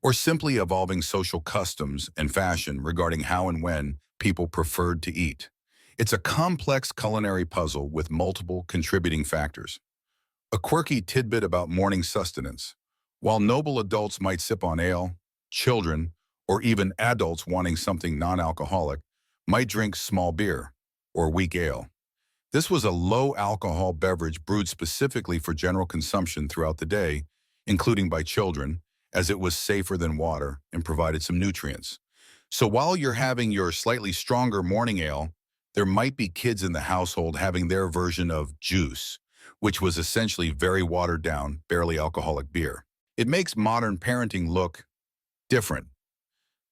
or simply evolving social customs and fashion regarding how and when people preferred to eat. It's a complex culinary puzzle with multiple contributing factors. A quirky tidbit about morning sustenance: while noble adults might sip on ale, children, or even adults wanting something non-alcoholic, might drink small beer or weak ale. This was a low-alcohol beverage brewed specifically for general consumption throughout the day, including by children, as it was safer than water and provided some nutrients. So while you're having your slightly stronger morning ale, there might be kids in the household having their version of juice, which was essentially very watered-down, barely alcoholic beer. It makes modern parenting look different.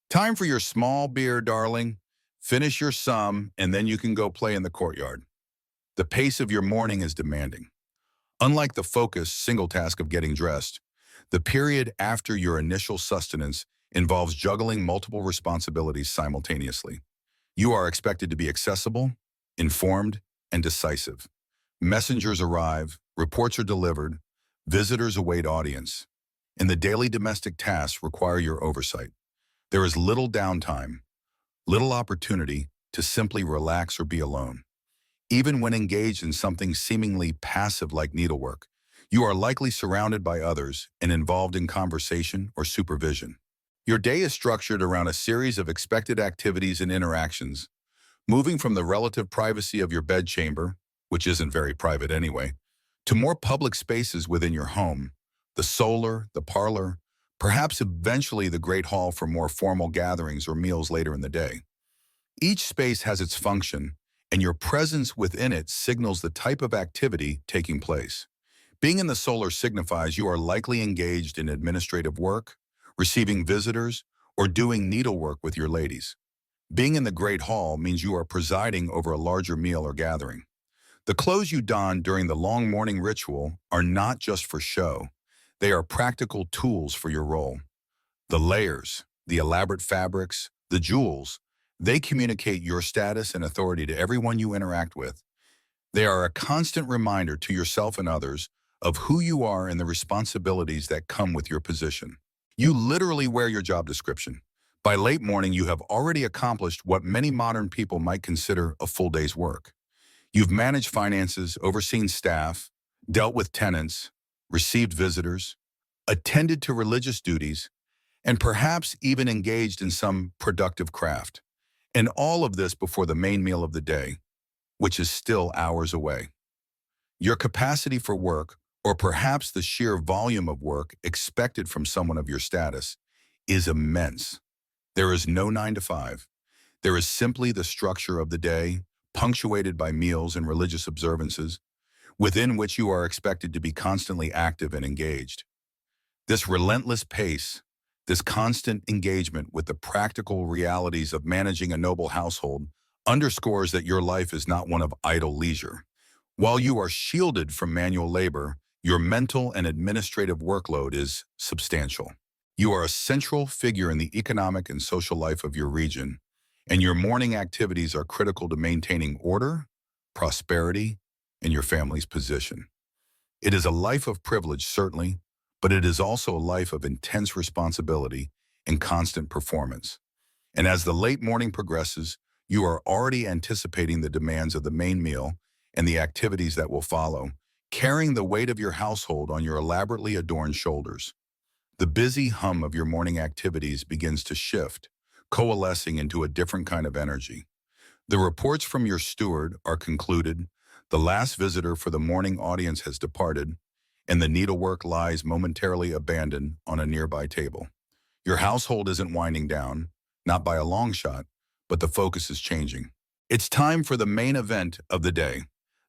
Time for your small beer, darling. Finish your sum, and then you can go play in the courtyard. The pace of your morning is demanding. Unlike the focused, single task of getting dressed, the period after your initial sustenance involves juggling multiple responsibilities simultaneously. You are expected to be accessible, informed, and decisive. Messengers arrive, reports are delivered, visitors await audience, and the daily domestic tasks require your oversight. There is little downtime, little opportunity to simply relax or be alone. Even when engaged in something seemingly passive like needlework, you are likely surrounded by others and involved in conversation or supervision. Your day is structured around a series of expected activities and interactions, moving from the relative privacy of your bedchamber, which isn't very private anyway, to more public spaces within your home: the solar, the parlor, perhaps eventually the Great Hall for more formal gatherings or meals later in the day. Each space has its function, and your presence within it signals the type of activity taking place. Being in the solar signifies you are likely engaged in administrative work, receiving visitors, or doing needlework with your ladies. Being in the Great Hall means you are presiding over a larger meal or gathering. The clothes you don during the long morning ritual are not just for show. They are practical tools for your role. The layers, the elaborate fabrics, the jewels, they communicate your status and authority to everyone you interact with. They are a constant reminder to yourself and others of who you are and the responsibilities that come with your position. You literally wear your job description. By late morning, you have already accomplished what many modern people might consider a full day's work. You've managed finances, overseen staff, dealt with tenants, received visitors, attended to religious duties, and perhaps even engaged in some productive craft. And all of this before the main meal of the day, which is still hours away. Your capacity for work, or perhaps the sheer volume of work expected from someone of your status, is immense. There is no 9 to 5. There is simply the structure of the day, punctuated by meals and religious observances, within which you are expected to be constantly active and engaged. This relentless pace, this constant engagement with the practical realities of managing a noble household underscores that your life is not one of idle leisure. While you are shielded from manual labor, your mental and administrative workload is substantial. You are a central figure in the economic and social life of your region, and your morning activities are critical to maintaining order, prosperity, and your family's position. It is a life of privilege, certainly, but it is also a life of intense responsibility and constant performance. And as the late morning progresses, you are already anticipating the demands of the main meal and the activities that will follow, carrying the weight of your household on your elaborately adorned shoulders. The busy hum of your morning activities begins to shift, coalescing into a different kind of energy. The reports from your steward are concluded, the last visitor for the morning audience has departed, and the needlework lies momentarily abandoned on a nearby table. Your household isn't winding down, not by a long shot, but the focus is changing. It's time for the main event of the day,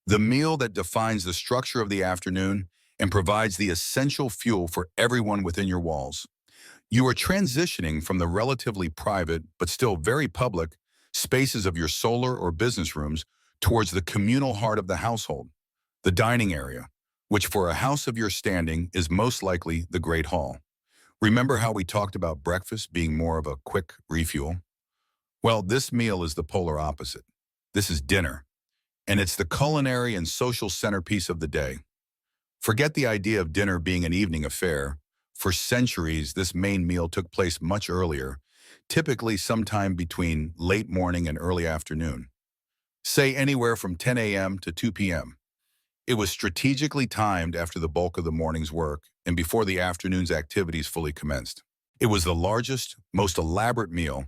the meal that defines the structure of the afternoon and provides the essential fuel for everyone within your walls. You are transitioning from the relatively private, but still very public, spaces of your solar or business rooms towards the communal heart of the household, the dining area, which for a house of your standing is most likely the Great Hall. Remember how we talked about breakfast being more of a quick refuel? Well, this meal is the polar opposite. This is dinner, and it's the culinary and social centerpiece of the day. Forget the idea of dinner being an evening affair. For centuries, this main meal took place much earlier, typically sometime between late morning and early afternoon. Say anywhere from 10 a.m. to 2 p.m. It was strategically timed after the bulk of the morning's work and before the afternoon's activities fully commenced. It was the largest, most elaborate meal,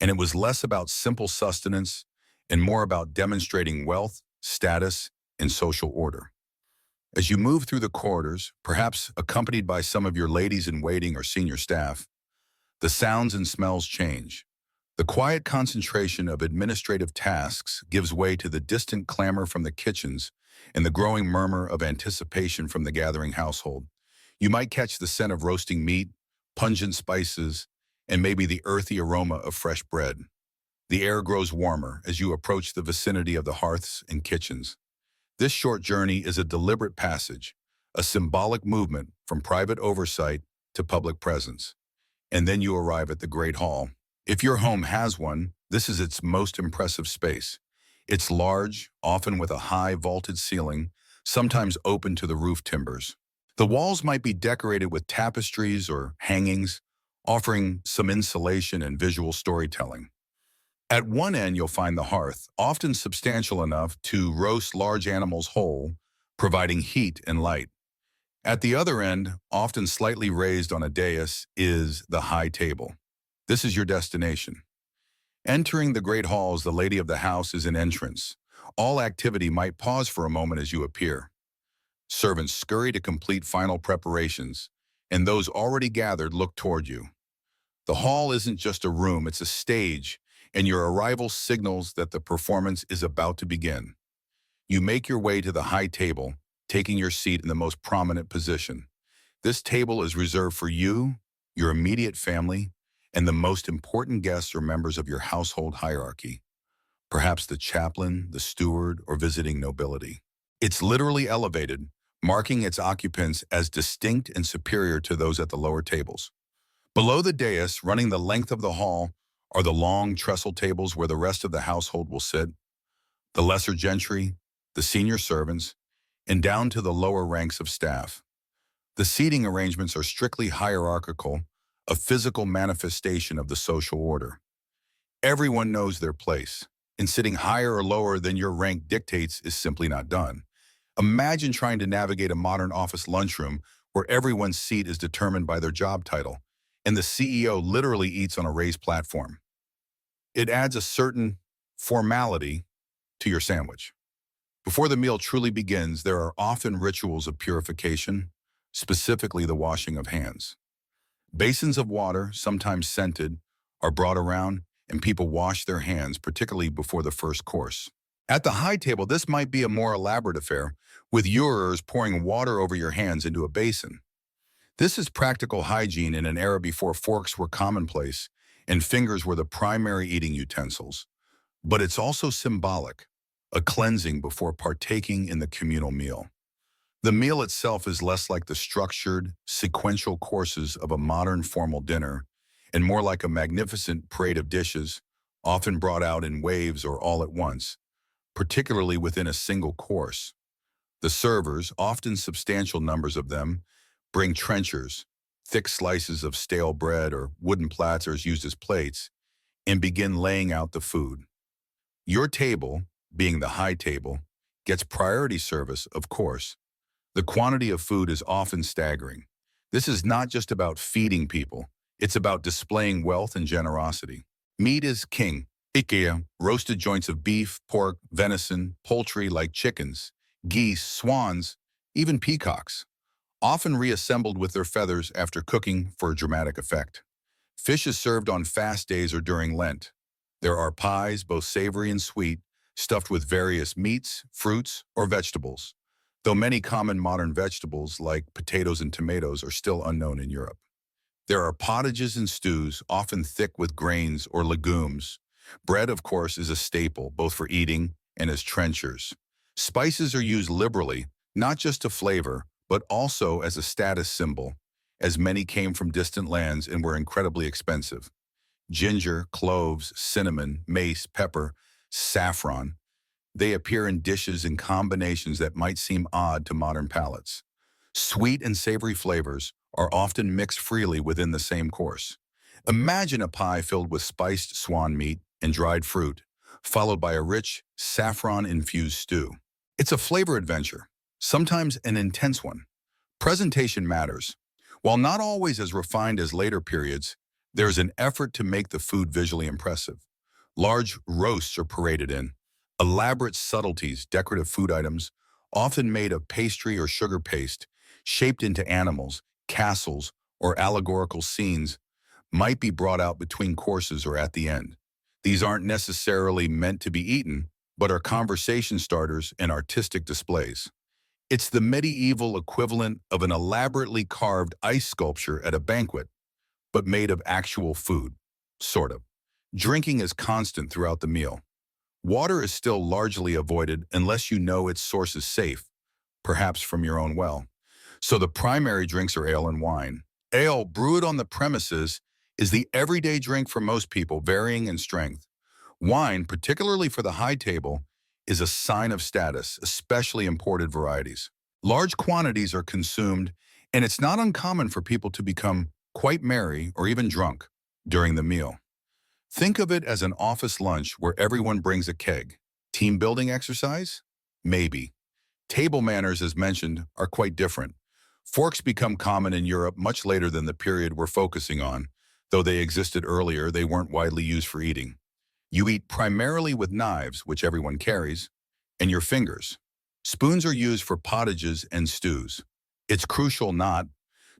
and it was less about simple sustenance and more about demonstrating wealth, status, and social order. As you move through the corridors, perhaps accompanied by some of your ladies-in-waiting or senior staff, the sounds and smells change. The quiet concentration of administrative tasks gives way to the distant clamor from the kitchens and the growing murmur of anticipation from the gathering household. You might catch the scent of roasting meat, pungent spices, and maybe the earthy aroma of fresh bread. The air grows warmer as you approach the vicinity of the hearths and kitchens. This short journey is a deliberate passage, a symbolic movement from private oversight to public presence. And then you arrive at the Great Hall. If your home has one, this is its most impressive space. It's large, often with a high vaulted ceiling, sometimes open to the roof timbers. The walls might be decorated with tapestries or hangings, offering some insulation and visual storytelling. At one end, you'll find the hearth, often substantial enough to roast large animals whole, providing heat and light. At the other end, often slightly raised on a dais, is the high table. This is your destination. Entering the Great Hall as the lady of the house is an entrance. All activity might pause for a moment as you appear. Servants scurry to complete final preparations, and those already gathered look toward you. The hall isn't just a room, it's a stage, and your arrival signals that the performance is about to begin. You make your way to the high table, taking your seat in the most prominent position. This table is reserved for you, your immediate family, and the most important guests or members of your household hierarchy, perhaps the chaplain, the steward, or visiting nobility. It's literally elevated, marking its occupants as distinct and superior to those at the lower tables. Below the dais, running the length of the hall, are the long trestle tables where the rest of the household will sit, the lesser gentry, the senior servants, and down to the lower ranks of staff. The seating arrangements are strictly hierarchical, a physical manifestation of the social order. Everyone knows their place, and sitting higher or lower than your rank dictates is simply not done. Imagine trying to navigate a modern office lunchroom where everyone's seat is determined by their job title, and the CEO literally eats on a raised platform. It adds a certain formality to your sandwich. Before the meal truly begins, there are often rituals of purification, specifically the washing of hands. Basins of water, sometimes scented, are brought around, and people wash their hands, particularly before the first course. At the high table, this might be a more elaborate affair, with jurors pouring water over your hands into a basin. This is practical hygiene in an era before forks were commonplace and fingers were the primary eating utensils. But it's also symbolic, a cleansing before partaking in the communal meal. The meal itself is less like the structured, sequential courses of a modern formal dinner and more like a magnificent parade of dishes, often brought out in waves or all at once, particularly within a single course. The servers, often substantial numbers of them, bring trenchers, thick slices of stale bread or wooden platters used as plates, and begin laying out the food. Your table, being the high table, gets priority service, of course. The quantity of food is often staggering. This is not just about feeding people, it's about displaying wealth and generosity. Meat is king. IKEA, roasted joints of beef, pork, venison, poultry like chickens, geese, swans, even peacocks, often reassembled with their feathers after cooking for dramatic effect. Fish is served on fast days or during Lent. There are pies, both savory and sweet, stuffed with various meats, fruits, or vegetables, though many common modern vegetables like potatoes and tomatoes are still unknown in Europe. There are pottages and stews, often thick with grains or legumes. Bread, of course, is a staple, both for eating and as trenchers. Spices are used liberally, not just to flavor, but also as a status symbol, as many came from distant lands and were incredibly expensive. Ginger, cloves, cinnamon, mace, pepper, saffron. They appear in dishes in combinations that might seem odd to modern palates. Sweet and savory flavors are often mixed freely within the same course. Imagine a pie filled with spiced swan meat and dried fruit, followed by a rich, saffron-infused stew. It's a flavor adventure, sometimes an intense one. Presentation matters. While not always as refined as later periods, there's an effort to make the food visually impressive. Large roasts are paraded in, elaborate subtleties, decorative food items, often made of pastry or sugar paste, shaped into animals, castles, or allegorical scenes, might be brought out between courses or at the end. These aren't necessarily meant to be eaten, but are conversation starters and artistic displays. It's the medieval equivalent of an elaborately carved ice sculpture at a banquet, but made of actual food, sort of. Drinking is constant throughout the meal. Water is still largely avoided unless you know its source is safe, perhaps from your own well. So the primary drinks are ale and wine. Ale, brewed on the premises, is the everyday drink for most people, varying in strength. Wine, particularly for the high table, is a sign of status, especially imported varieties. Large quantities are consumed, and it's not uncommon for people to become quite merry or even drunk during the meal. Think of it as an office lunch where everyone brings a keg. Team building exercise? Maybe. Table manners, as mentioned, are quite different. Forks become common in Europe much later than the period we're focusing on. Though they existed earlier, they weren't widely used for eating. You eat primarily with knives, which everyone carries, and your fingers. Spoons are used for pottages and stews. It's crucial not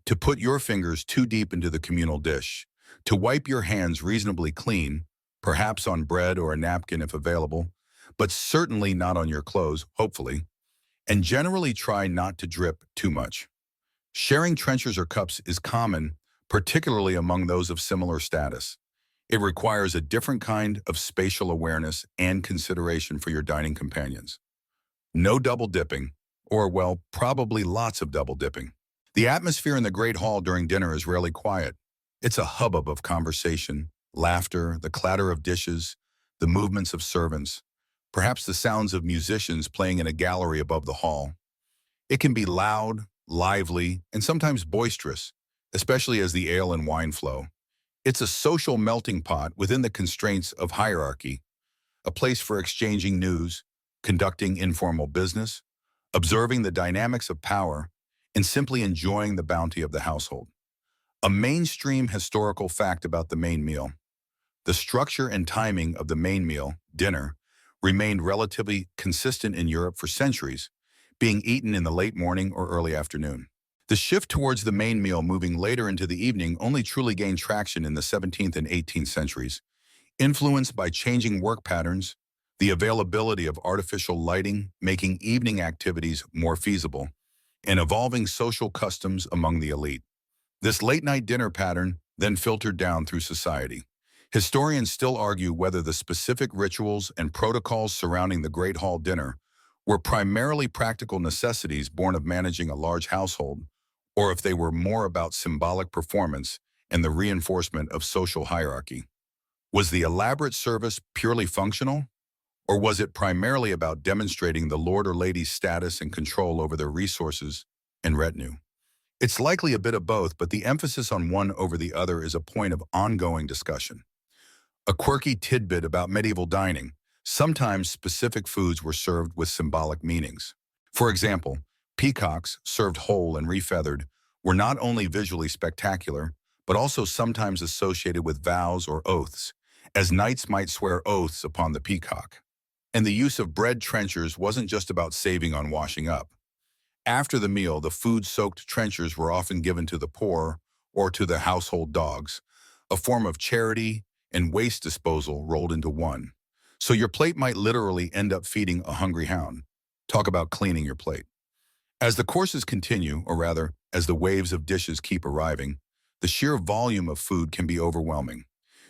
to put your fingers too deep into the communal dish, to wipe your hands reasonably clean, perhaps on bread or a napkin if available, but certainly not on your clothes, hopefully, and generally try not to drip too much. Sharing trenchers or cups is common, particularly among those of similar status. It requires a different kind of spatial awareness and consideration for your dining companions. No double dipping, or well, probably lots of double dipping. The atmosphere in the Great Hall during dinner is rarely quiet. It's a hubbub of conversation, laughter, the clatter of dishes, the movements of servants, perhaps the sounds of musicians playing in a gallery above the hall. It can be loud, lively, and sometimes boisterous, especially as the ale and wine flow. It's a social melting pot within the constraints of hierarchy, a place for exchanging news, conducting informal business, observing the dynamics of power, and simply enjoying the bounty of the household. A mainstream historical fact about the main meal. The structure and timing of the main meal, dinner, remained relatively consistent in Europe for centuries, being eaten in the late morning or early afternoon. The shift towards the main meal moving later into the evening only truly gained traction in the 17th and 18th centuries, influenced by changing work patterns, the availability of artificial lighting making evening activities more feasible, and evolving social customs among the elite. This late-night dinner pattern then filtered down through society. Historians still argue whether the specific rituals and protocols surrounding the Great Hall dinner were primarily practical necessities born of managing a large household, or if they were more about symbolic performance and the reinforcement of social hierarchy. Was the elaborate service purely functional, or was it primarily about demonstrating the lord or lady's status and control over their resources and retinue? It's likely a bit of both, but the emphasis on one over the other is a point of ongoing discussion. A quirky tidbit about medieval dining: sometimes specific foods were served with symbolic meanings. For example, peacocks, served whole and refeathered, were not only visually spectacular, but also sometimes associated with vows or oaths, as knights might swear oaths upon the peacock. And the use of bread trenchers wasn't just about saving on washing up. After the meal, the food-soaked trenchers were often given to the poor or to the household dogs, a form of charity and waste disposal rolled into one. So your plate might literally end up feeding a hungry hound. Talk about cleaning your plate. As the courses continue, or rather, as the waves of dishes keep arriving, the sheer volume of food can be overwhelming.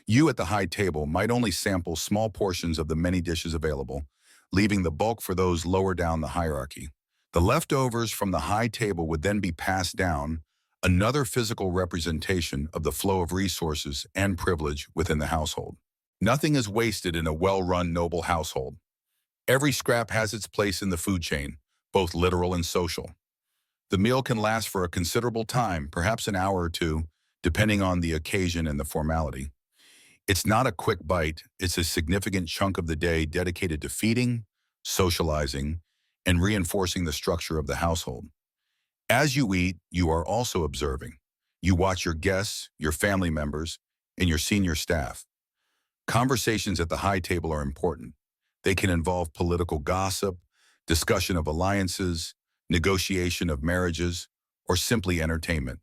You at the high table might only sample small portions of the many dishes available, leaving the bulk for those lower down the hierarchy. The leftovers from the high table would then be passed down, another physical representation of the flow of resources and privilege within the household. Nothing is wasted in a well-run noble household. Every scrap has its place in the food chain, both literal and social. The meal can last for a considerable time, perhaps an hour or two, depending on the occasion and the formality. It's not a quick bite, it's a significant chunk of the day dedicated to feeding, socializing, and reinforcing the structure of the household. As you eat, you are also observing. You watch your guests, your family members, and your senior staff. Conversations at the high table are important. They can involve political gossip, discussion of alliances, negotiation of marriages, or simply entertainment.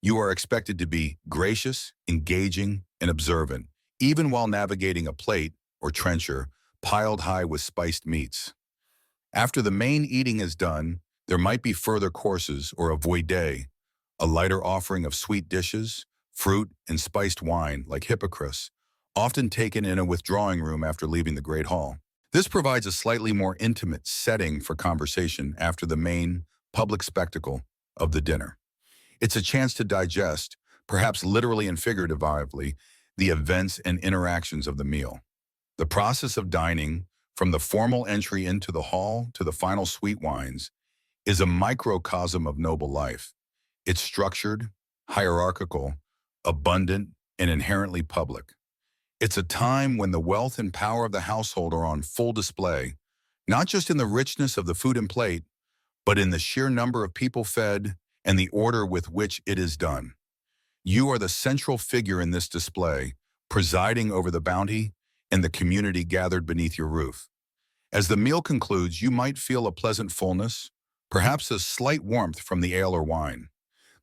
You are expected to be gracious, engaging, and observant, even while navigating a plate, or trencher, piled high with spiced meats. After the main eating is done, there might be further courses or a voide, a lighter offering of sweet dishes, fruit, and spiced wine like hippocras, often taken in a withdrawing room after leaving the Great Hall. This provides a slightly more intimate setting for conversation after the main, public spectacle of the dinner. It's a chance to digest, perhaps literally and figuratively, the events and interactions of the meal. The process of dining, from the formal entry into the hall to the final sweet wines, is a microcosm of noble life. It's structured, hierarchical, abundant, and inherently public. It's a time when the wealth and power of the household are on full display, not just in the richness of the food and plate, but in the sheer number of people fed and the order with which it is done. You are the central figure in this display, presiding over the bounty and the community gathered beneath your roof. As the meal concludes, you might feel a pleasant fullness, perhaps a slight warmth from the ale or wine.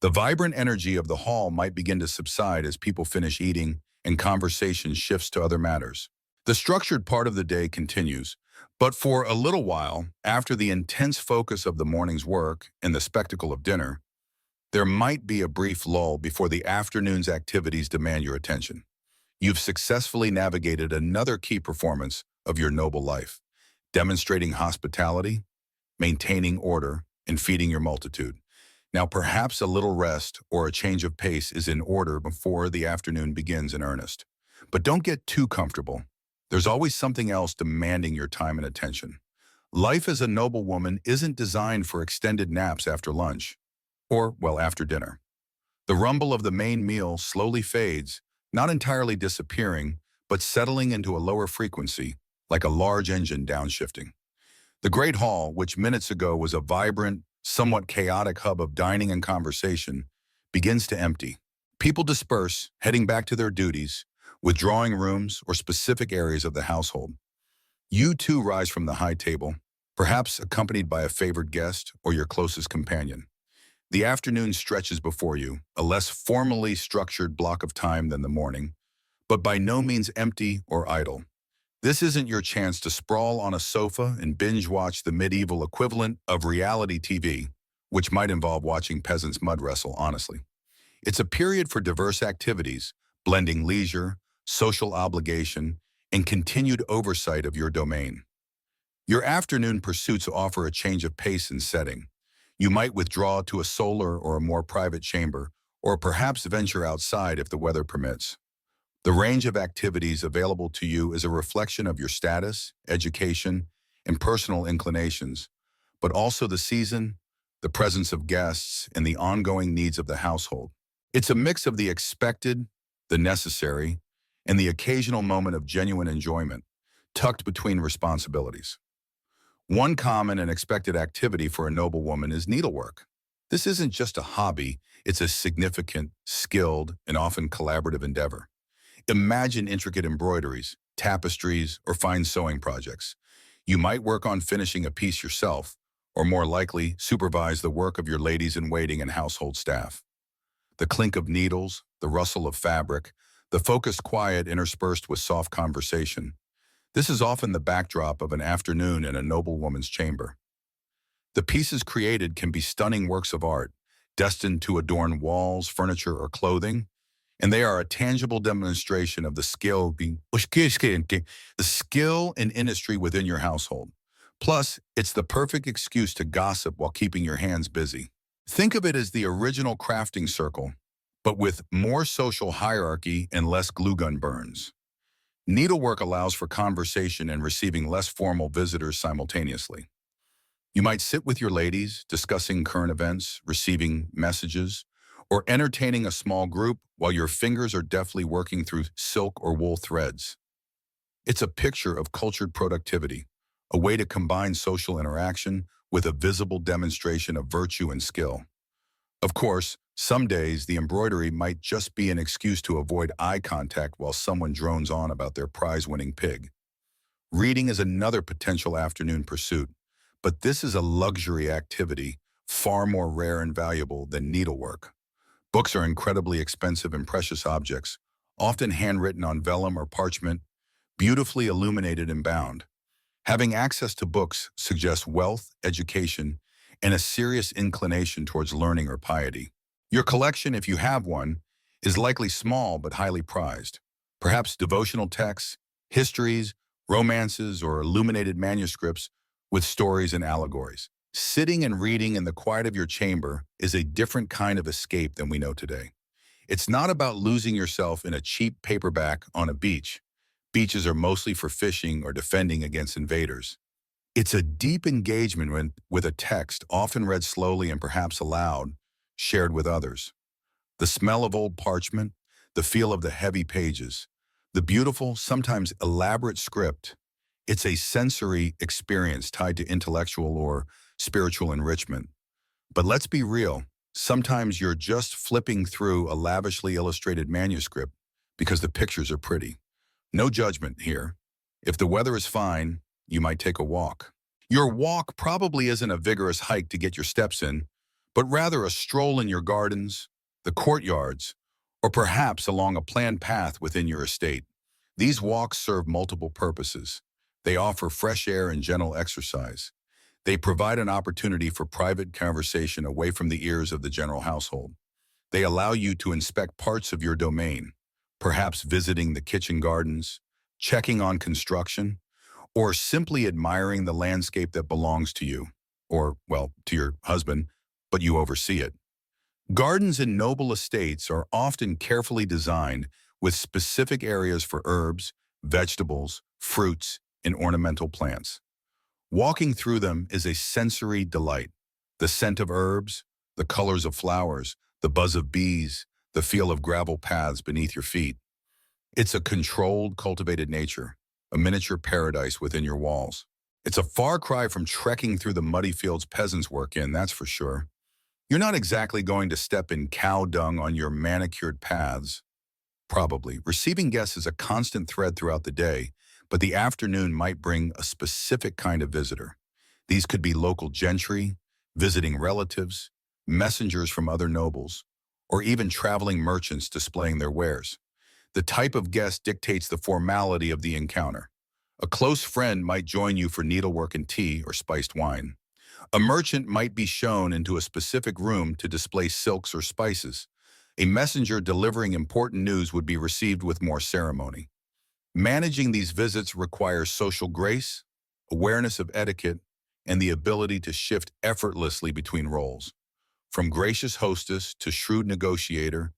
The vibrant energy of the hall might begin to subside as people finish eating and conversation shifts to other matters. The structured part of the day continues, but for a little while, after the intense focus of the morning's work and the spectacle of dinner, there might be a brief lull before the afternoon's activities demand your attention. You've successfully navigated another key performance of your noble life, demonstrating hospitality, maintaining order, and feeding your multitude. Now, perhaps a little rest or a change of pace is in order before the afternoon begins in earnest. But don't get too comfortable. There's always something else demanding your time and attention. Life as a noblewoman isn't designed for extended naps after lunch, or, well, after dinner. The rumble of the main meal slowly fades, not entirely disappearing, but settling into a lower frequency, like a large engine downshifting. The Great Hall, which minutes ago was a vibrant, somewhat chaotic hub of dining and conversation, begins to empty. People disperse, heading back to their duties, withdrawing rooms or specific areas of the household. You too rise from the high table, perhaps accompanied by a favored guest or your closest companion. The afternoon stretches before you, a less formally structured block of time than the morning, but by no means empty or idle. This isn't your chance to sprawl on a sofa and binge-watch the medieval equivalent of reality TV, which might involve watching peasants mud wrestle, honestly. It's a period for diverse activities, blending leisure, social obligation, and continued oversight of your domain. Your afternoon pursuits offer a change of pace and setting. You might withdraw to a solar or a more private chamber, or perhaps venture outside if the weather permits. The range of activities available to you is a reflection of your status, education, and personal inclinations, but also the season, the presence of guests, and the ongoing needs of the household. It's a mix of the expected, the necessary, and the occasional moment of genuine enjoyment, tucked between responsibilities. One common and expected activity for a noblewoman is needlework. This isn't just a hobby, it's a significant, skilled, and often collaborative endeavor. Imagine intricate embroideries, tapestries, or fine sewing projects. You might work on finishing a piece yourself, or more likely, supervise the work of your ladies-in-waiting and household staff. The clink of needles, the rustle of fabric, the focused quiet interspersed with soft conversation. This is often the backdrop of an afternoon in a noblewoman's chamber. The pieces created can be stunning works of art, destined to adorn walls, furniture, or clothing, and they are a tangible demonstration of the skill and industry within your household. Plus, it's the perfect excuse to gossip while keeping your hands busy. Think of it as the original crafting circle, but with more social hierarchy and less glue gun burns. Needlework allows for conversation and receiving less formal visitors simultaneously. You might sit with your ladies, discussing current events, receiving messages, or entertaining a small group while your fingers are deftly working through silk or wool threads. It's a picture of cultured productivity, a way to combine social interaction with a visible demonstration of virtue and skill. Of course, some days the embroidery might just be an excuse to avoid eye contact while someone drones on about their prize-winning pig. Reading is another potential afternoon pursuit, but this is a luxury activity far more rare and valuable than needlework. Books are incredibly expensive and precious objects, often handwritten on vellum or parchment, beautifully illuminated and bound. Having access to books suggests wealth, education, and a serious inclination towards learning or piety. Your collection, if you have one, is likely small but highly prized. Perhaps devotional texts, histories, romances, or illuminated manuscripts with stories and allegories. Sitting and reading in the quiet of your chamber is a different kind of escape than we know today. It's not about losing yourself in a cheap paperback on a beach. Beaches are mostly for fishing or defending against invaders. It's a deep engagement with a text, often read slowly and perhaps aloud, shared with others. The smell of old parchment, the feel of the heavy pages, the beautiful, sometimes elaborate script. It's a sensory experience tied to intellectual or spiritual enrichment. But let's be real, sometimes you're just flipping through a lavishly illustrated manuscript because the pictures are pretty. No judgment here. If the weather is fine, you might take a walk. Your walk probably isn't a vigorous hike to get your steps in, but rather a stroll in your gardens, the courtyards, or perhaps along a planned path within your estate. These walks serve multiple purposes. They offer fresh air and gentle exercise. They provide an opportunity for private conversation away from the ears of the general household. They allow you to inspect parts of your domain, perhaps visiting the kitchen gardens, checking on construction, or simply admiring the landscape that belongs to you, or, well, to your husband, but you oversee it. Gardens in noble estates are often carefully designed with specific areas for herbs, vegetables, fruits, and ornamental plants. Walking through them is a sensory delight. The scent of herbs, the colors of flowers, the buzz of bees, the feel of gravel paths beneath your feet. It's a controlled, cultivated nature, a miniature paradise within your walls. It's a far cry from trekking through the muddy fields peasants work in, that's for sure. You're not exactly going to step in cow dung on your manicured paths. Probably. Receiving guests is a constant thread throughout the day, but the afternoon might bring a specific kind of visitor. These could be local gentry, visiting relatives, messengers from other nobles, or even traveling merchants displaying their wares. The type of guest dictates the formality of the encounter. A close friend might join you for needlework and tea or spiced wine. A merchant might be shown into a specific room to display silks or spices. A messenger delivering important news would be received with more ceremony. Managing these visits requires social grace, awareness of etiquette, and the ability to shift effortlessly between roles. From gracious hostess to shrewd negotiator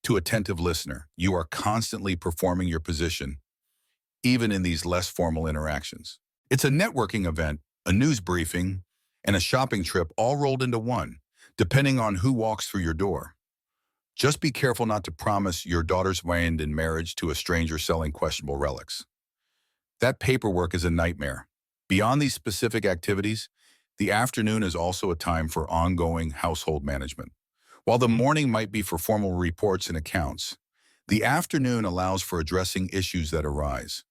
to attentive listener, you are constantly performing your position, even in these less formal interactions. It's a networking event, a news briefing, and a shopping trip all rolled into one, depending on who walks through your door. Just be careful not to promise your daughter's hand in marriage to a stranger selling questionable relics. That paperwork is a nightmare. Beyond these specific activities, the afternoon is also a time for ongoing household management. While the morning might be for formal reports and accounts, the afternoon allows for addressing issues that arise.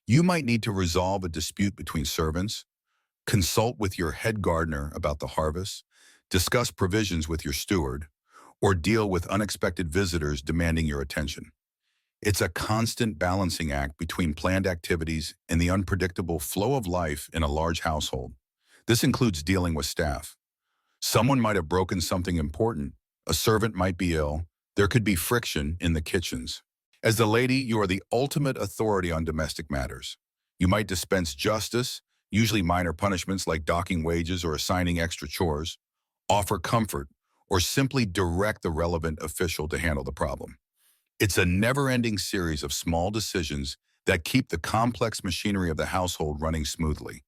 You might need to resolve a dispute between servants, consult with your head gardener about the harvest, discuss provisions with your steward, or deal with unexpected visitors demanding your attention. It's a constant balancing act between planned activities and the unpredictable flow of life in a large household. This includes dealing with staff. Someone might have broken something important. A servant might be ill. There could be friction in the kitchens. As the lady, you are the ultimate authority on domestic matters. You might dispense justice, usually minor punishments like docking wages or assigning extra chores, offer comfort, or simply direct the relevant official to handle the problem. It's a never-ending series of small decisions that keep the complex machinery of the household running smoothly.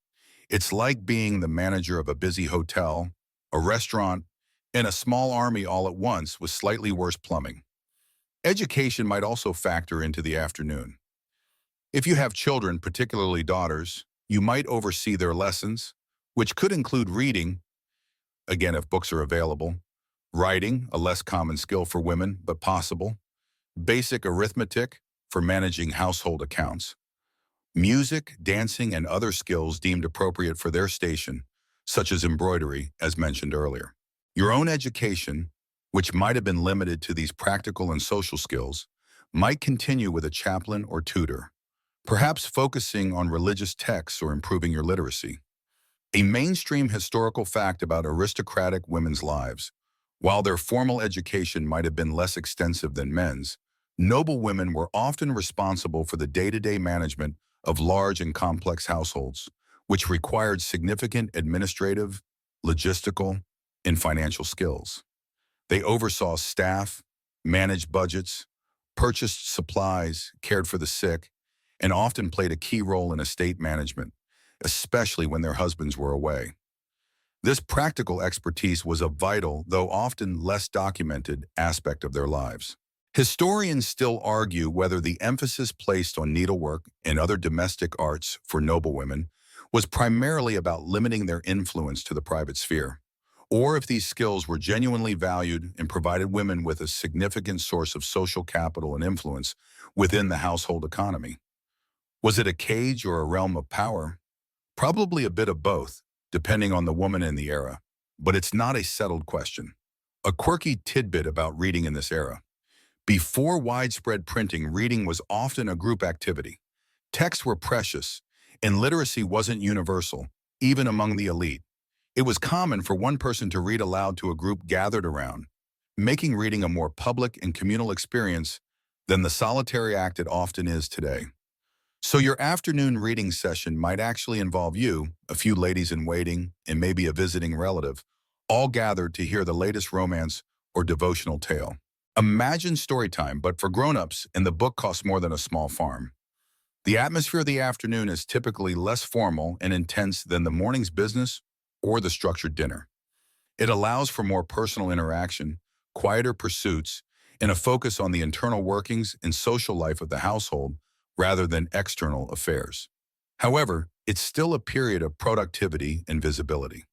It's like being the manager of a busy hotel, a restaurant, and a small army all at once with slightly worse plumbing. Education might also factor into the afternoon. If you have children, particularly daughters, you might oversee their lessons, which could include reading, again if books are available, writing, a less common skill for women, but possible, basic arithmetic for managing household accounts, music, dancing, and other skills deemed appropriate for their station, such as embroidery, as mentioned earlier. Your own education, which might have been limited to these practical and social skills, might continue with a chaplain or tutor, perhaps focusing on religious texts or improving your literacy. A mainstream historical fact about aristocratic women's lives: while their formal education might have been less extensive than men's, noblewomen were often responsible for the day-to-day management of large and complex households, which required significant administrative, logistical, and financial skills. They oversaw staff, managed budgets, purchased supplies, cared for the sick, and often played a key role in estate management, especially when their husbands were away. This practical expertise was a vital, though often less documented, aspect of their lives. Historians still argue whether the emphasis placed on needlework and other domestic arts for noblewomen was primarily about limiting their influence to the private sphere, or if these skills were genuinely valued and provided women with a significant source of social capital and influence within the household economy. Was it a cage or a realm of power? Probably a bit of both, depending on the woman and the era. but it's not a settled question. A quirky tidbit about reading in this era. Before widespread printing, reading was often a group activity. Texts were precious, and literacy wasn't universal, even among the elite. It was common for one person to read aloud to a group gathered around, making reading a more public and communal experience than the solitary act it often is today. So your afternoon reading session might actually involve you, a few ladies in waiting, and maybe a visiting relative, all gathered to hear the latest romance or devotional tale. Imagine story time, but for grown-ups, and the book costs more than a small farm. The atmosphere of the afternoon is typically less formal and intense than the morning's business or the structured dinner. It allows for more personal interaction, quieter pursuits, and a focus on the internal workings and social life of the household rather than external affairs. However, it's still a period of productivity and visibility.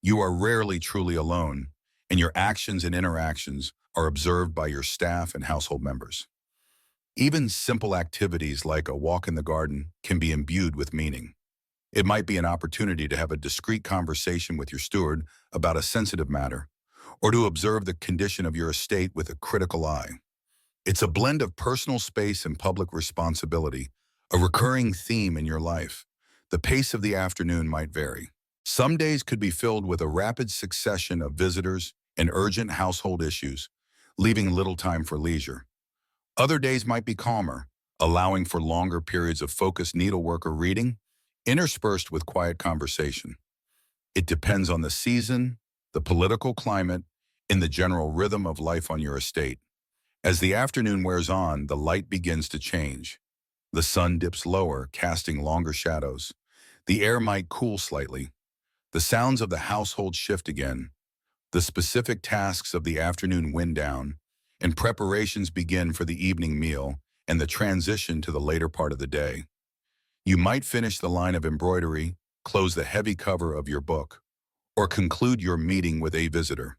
You are rarely truly alone, and your actions and interactions are observed by your staff and household members. Even simple activities like a walk in the garden can be imbued with meaning. It might be an opportunity to have a discreet conversation with your steward about a sensitive matter, or to observe the condition of your estate with a critical eye. It's a blend of personal space and public responsibility, a recurring theme in your life. The pace of the afternoon might vary. Some days could be filled with a rapid succession of visitors and urgent household issues, leaving little time for leisure. Other days might be calmer, allowing for longer periods of focused needlework or reading, interspersed with quiet conversation. It depends on the season, the political climate, and the general rhythm of life on your estate. As the afternoon wears on, the light begins to change. The sun dips lower, casting longer shadows. The air might cool slightly. The sounds of the household shift again. The specific tasks of the afternoon wind down, and preparations begin for the evening meal and the transition to the later part of the day. You might finish the line of embroidery, close the heavy cover of your book, or conclude your meeting with a visitor.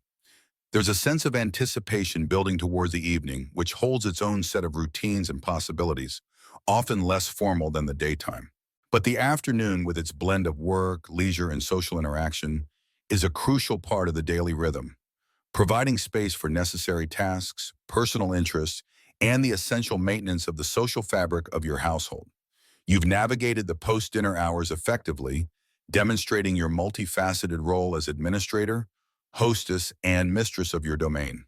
There's a sense of anticipation building towards the evening, which holds its own set of routines and possibilities, often less formal than the daytime. But the afternoon, with its blend of work, leisure, and social interaction, is a crucial part of the daily rhythm, providing space for necessary tasks, personal interests, and the essential maintenance of the social fabric of your household. You've navigated the post-dinner hours effectively, demonstrating your multifaceted role as administrator, hostess, and mistress of your domain.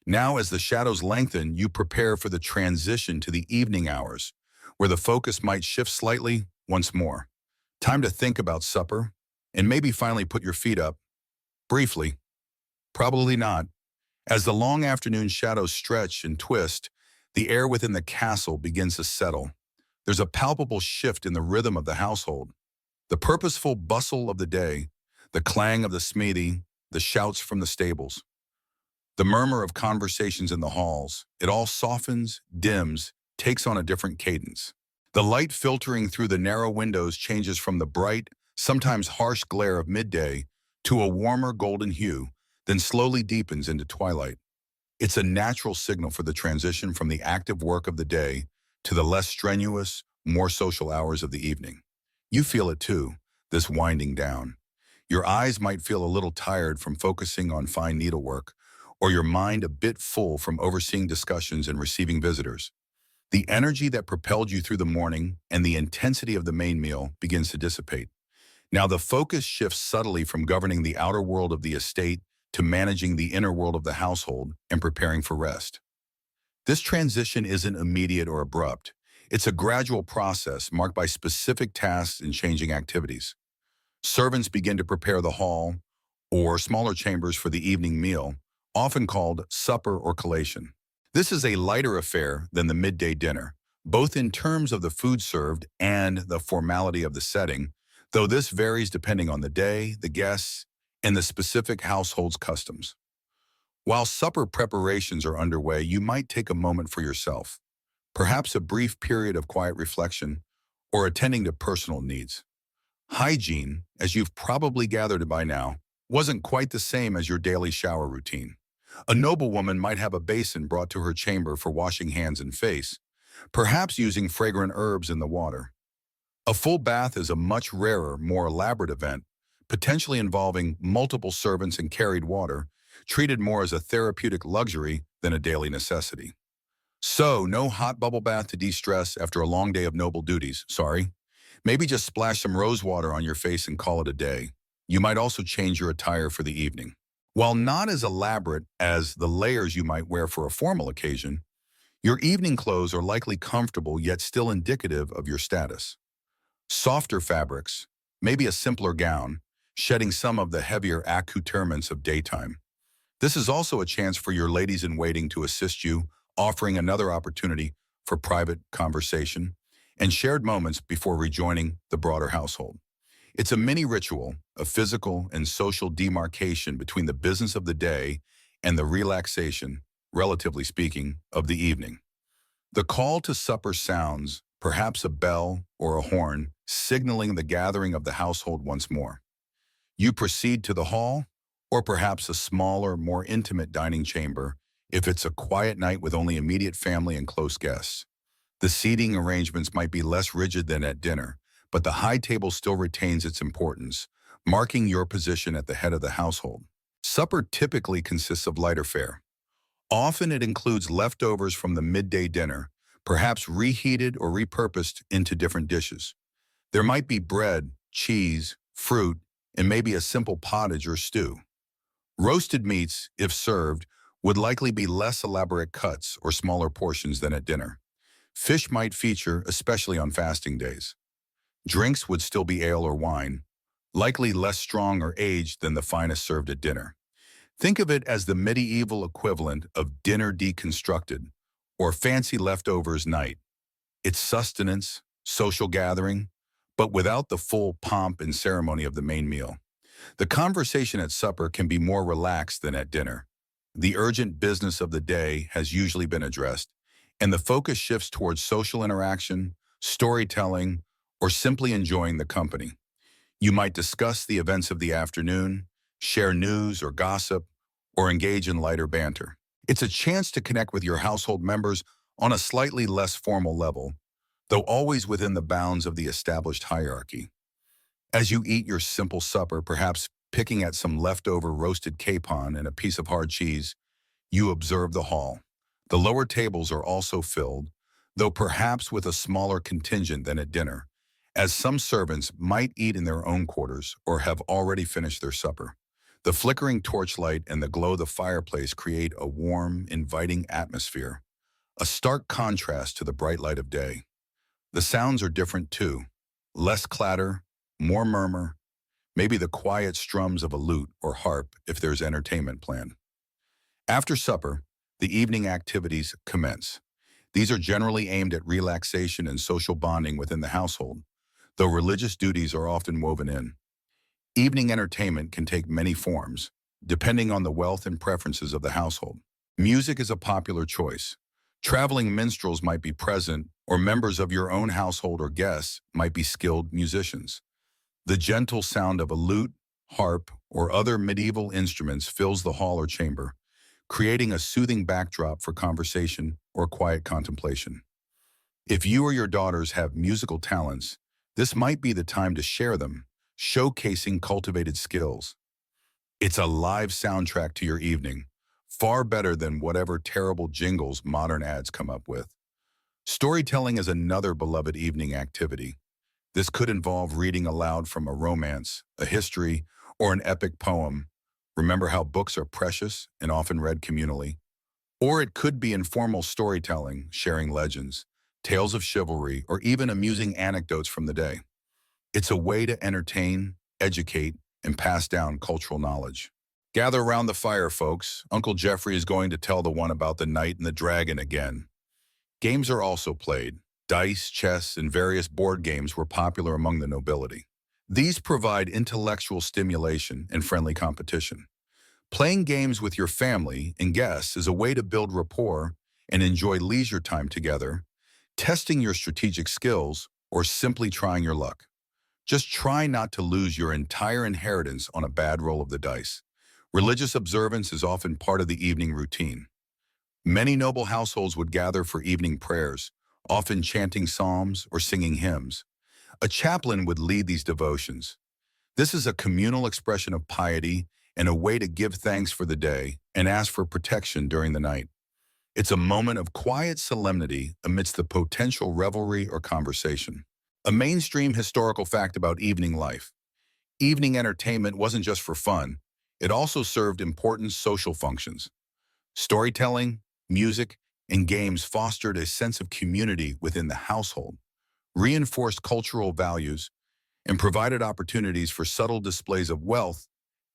Now, as the shadows lengthen, you prepare for the transition to the evening hours, where the focus might shift slightly once more. Time to think about supper, and maybe finally put your feet up. Briefly. Probably not. As the long afternoon shadows stretch and twist, the air within the castle begins to settle. There's a palpable shift in the rhythm of the household. The purposeful bustle of the day, the clang of the smithy, the shouts from the stables, the murmur of conversations in the halls, it all softens, dims, takes on a different cadence. The light filtering through the narrow windows changes from the bright, sometimes harsh glare of midday to a warmer golden hue, then slowly deepens into twilight. It's a natural signal for the transition from the active work of the day to the less strenuous, more social hours of the evening. You feel it too, this winding down. Your eyes might feel a little tired from focusing on fine needlework, or your mind a bit full from overseeing discussions and receiving visitors. The energy that propelled you through the morning and the intensity of the main meal begins to dissipate. Now the focus shifts subtly from governing the outer world of the estate to managing the inner world of the household and preparing for rest. This transition isn't immediate or abrupt. It's a gradual process marked by specific tasks and changing activities. Servants begin to prepare the hall or smaller chambers for the evening meal, often called supper or collation. This is a lighter affair than the midday dinner, both in terms of the food served and the formality of the setting, though this varies depending on the day, the guests, and the specific household's customs. While supper preparations are underway, you might take a moment for yourself, perhaps a brief period of quiet reflection or attending to personal needs. Hygiene, as you've probably gathered by now, wasn't quite the same as your daily shower routine. A noblewoman might have a basin brought to her chamber for washing hands and face, perhaps using fragrant herbs in the water. A full bath is a much rarer, more elaborate event, potentially involving multiple servants and carried water, treated more as a therapeutic luxury than a daily necessity. So, no hot bubble bath to de-stress after a long day of noble duties, sorry. Maybe just splash some rose water on your face and call it a day. You might also change your attire for the evening. While not as elaborate as the layers you might wear for a formal occasion, your evening clothes are likely comfortable yet still indicative of your status. Softer fabrics, maybe a simpler gown, shedding some of the heavier accoutrements of daytime. This is also a chance for your ladies-in-waiting to assist you, offering another opportunity for private conversation and shared moments before rejoining the broader household. It's a mini ritual, a physical and social demarcation between the business of the day and the relaxation, relatively speaking, of the evening. The call to supper sounds, perhaps a bell or a horn, signaling the gathering of the household once more. You proceed to the hall, or perhaps a smaller, more intimate dining chamber if it's a quiet night with only immediate family and close guests. The seating arrangements might be less rigid than at dinner, but the high table still retains its importance, marking your position at the head of the household. Supper typically consists of lighter fare. Often it includes leftovers from the midday dinner, perhaps reheated or repurposed into different dishes. There might be bread, cheese, fruit, and maybe a simple pottage or stew. Roasted meats, if served, would likely be less elaborate cuts or smaller portions than at dinner. Fish might feature, especially on fasting days. Drinks would still be ale or wine, likely less strong or aged than the finest served at dinner. Think of it as the medieval equivalent of dinner deconstructed, or fancy leftovers night. It's sustenance, social gathering, but without the full pomp and ceremony of the main meal. The conversation at supper can be more relaxed than at dinner. The urgent business of the day has usually been addressed, and the focus shifts towards social interaction, storytelling, or simply enjoying the company. You might discuss the events of the afternoon, share news or gossip, or engage in lighter banter. It's a chance to connect with your household members on a slightly less formal level, though always within the bounds of the established hierarchy. As you eat your simple supper, perhaps picking at some leftover roasted capon and a piece of hard cheese, you observe the hall. The lower tables are also filled, though perhaps with a smaller contingent than at dinner, as some servants might eat in their own quarters or have already finished their supper. The flickering torchlight and the glow of the fireplace create a warm, inviting atmosphere, a stark contrast to the bright light of day. The sounds are different too. Less clatter, more murmur, maybe the quiet strums of a lute or harp if there's entertainment planned. After supper, the evening activities commence. These are generally aimed at relaxation and social bonding within the household, though religious duties are often woven in. Evening entertainment can take many forms, depending on the wealth and preferences of the household. Music is a popular choice. Traveling minstrels might be present, or members of your own household or guests might be skilled musicians. The gentle sound of a lute, harp, or other medieval instruments fills the hall or chamber, creating a soothing backdrop for conversation or quiet contemplation. If you or your daughters have musical talents, this might be the time to share them, showcasing cultivated skills. It's a live soundtrack to your evening, far better than whatever terrible jingles modern ads come up with. Storytelling is another beloved evening activity. This could involve reading aloud from a romance, a history, or an epic poem. Remember how books are precious and often read communally. Or it could be informal storytelling, sharing legends, tales of chivalry, or even amusing anecdotes from the day. It's a way to entertain, educate, and pass down cultural knowledge. Gather around the fire, folks. Uncle Jeffrey is going to tell the one about the knight and the dragon again. Games are also played. Dice, chess, and various board games were popular among the nobility. These provide intellectual stimulation and friendly competition. Playing games with your family and guests is a way to build rapport and enjoy leisure time together, testing your strategic skills, or simply trying your luck. Just try not to lose your entire inheritance on a bad roll of the dice. Religious observance is often part of the evening routine. Many noble households would gather for evening prayers, often chanting psalms or singing hymns. A chaplain would lead these devotions. This is a communal expression of piety and a way to give thanks for the day and ask for protection during the night. It's a moment of quiet solemnity amidst the potential revelry or conversation. A mainstream historical fact about evening life. Evening entertainment wasn't just for fun. It also served important social functions. Storytelling, music, and games fostered a sense of community within the household, reinforced cultural values, and provided opportunities for subtle displays of wealth,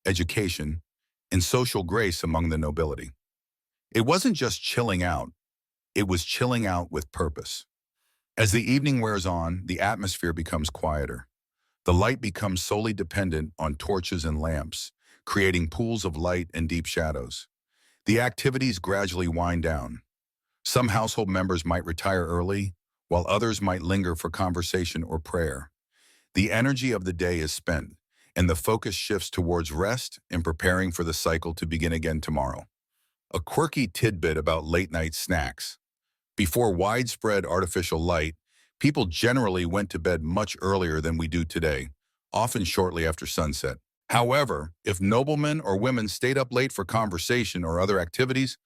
education, and social grace among the nobility. It wasn't just chilling out, it was chilling out with purpose. As the evening wears on, the atmosphere becomes quieter. The light becomes solely dependent on torches and lamps, creating pools of light and deep shadows. The activities gradually wind down. Some household members might retire early, while others might linger for conversation or prayer. The energy of the day is spent, and the focus shifts towards rest and preparing for the cycle to begin again tomorrow. A quirky tidbit about late-night snacks. Before widespread artificial light, people generally went to bed much earlier than we do today, often shortly after sunset. However, if noblemen or women stayed up late for conversation or other activities,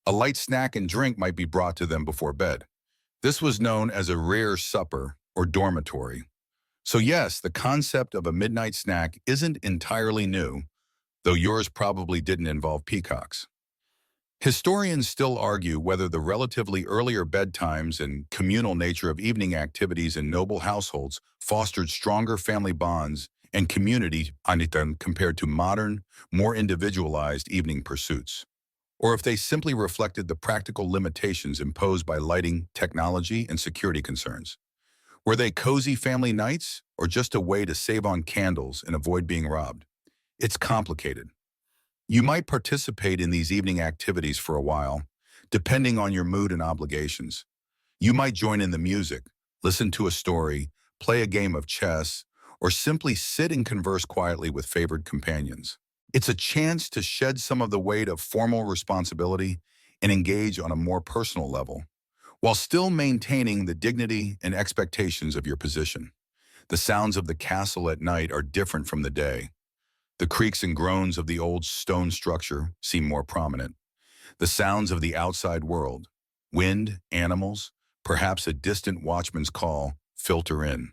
a light snack and drink might be brought to them before bed. This was known as a rare supper or dormitory. So yes, the concept of a midnight snack isn't entirely new, though yours probably didn't involve peacocks. Historians still argue whether the relatively earlier bedtimes and communal nature of evening activities in noble households fostered stronger family bonds and community compared to modern, more individualized evening pursuits, or if they simply reflected the practical limitations imposed by lighting, technology, and security concerns. Were they cozy family nights, or just a way to save on candles and avoid being robbed? It's complicated. You might participate in these evening activities for a while, depending on your mood and obligations. You might join in the music, listen to a story, play a game of chess, or simply sit and converse quietly with favored companions. It's a chance to shed some of the weight of formal responsibility and engage on a more personal level, while still maintaining the dignity and expectations of your position. The sounds of the castle at night are different from the day. The creaks and groans of the old stone structure seem more prominent. The sounds of the outside world, wind, animals, perhaps a distant watchman's call, filter in.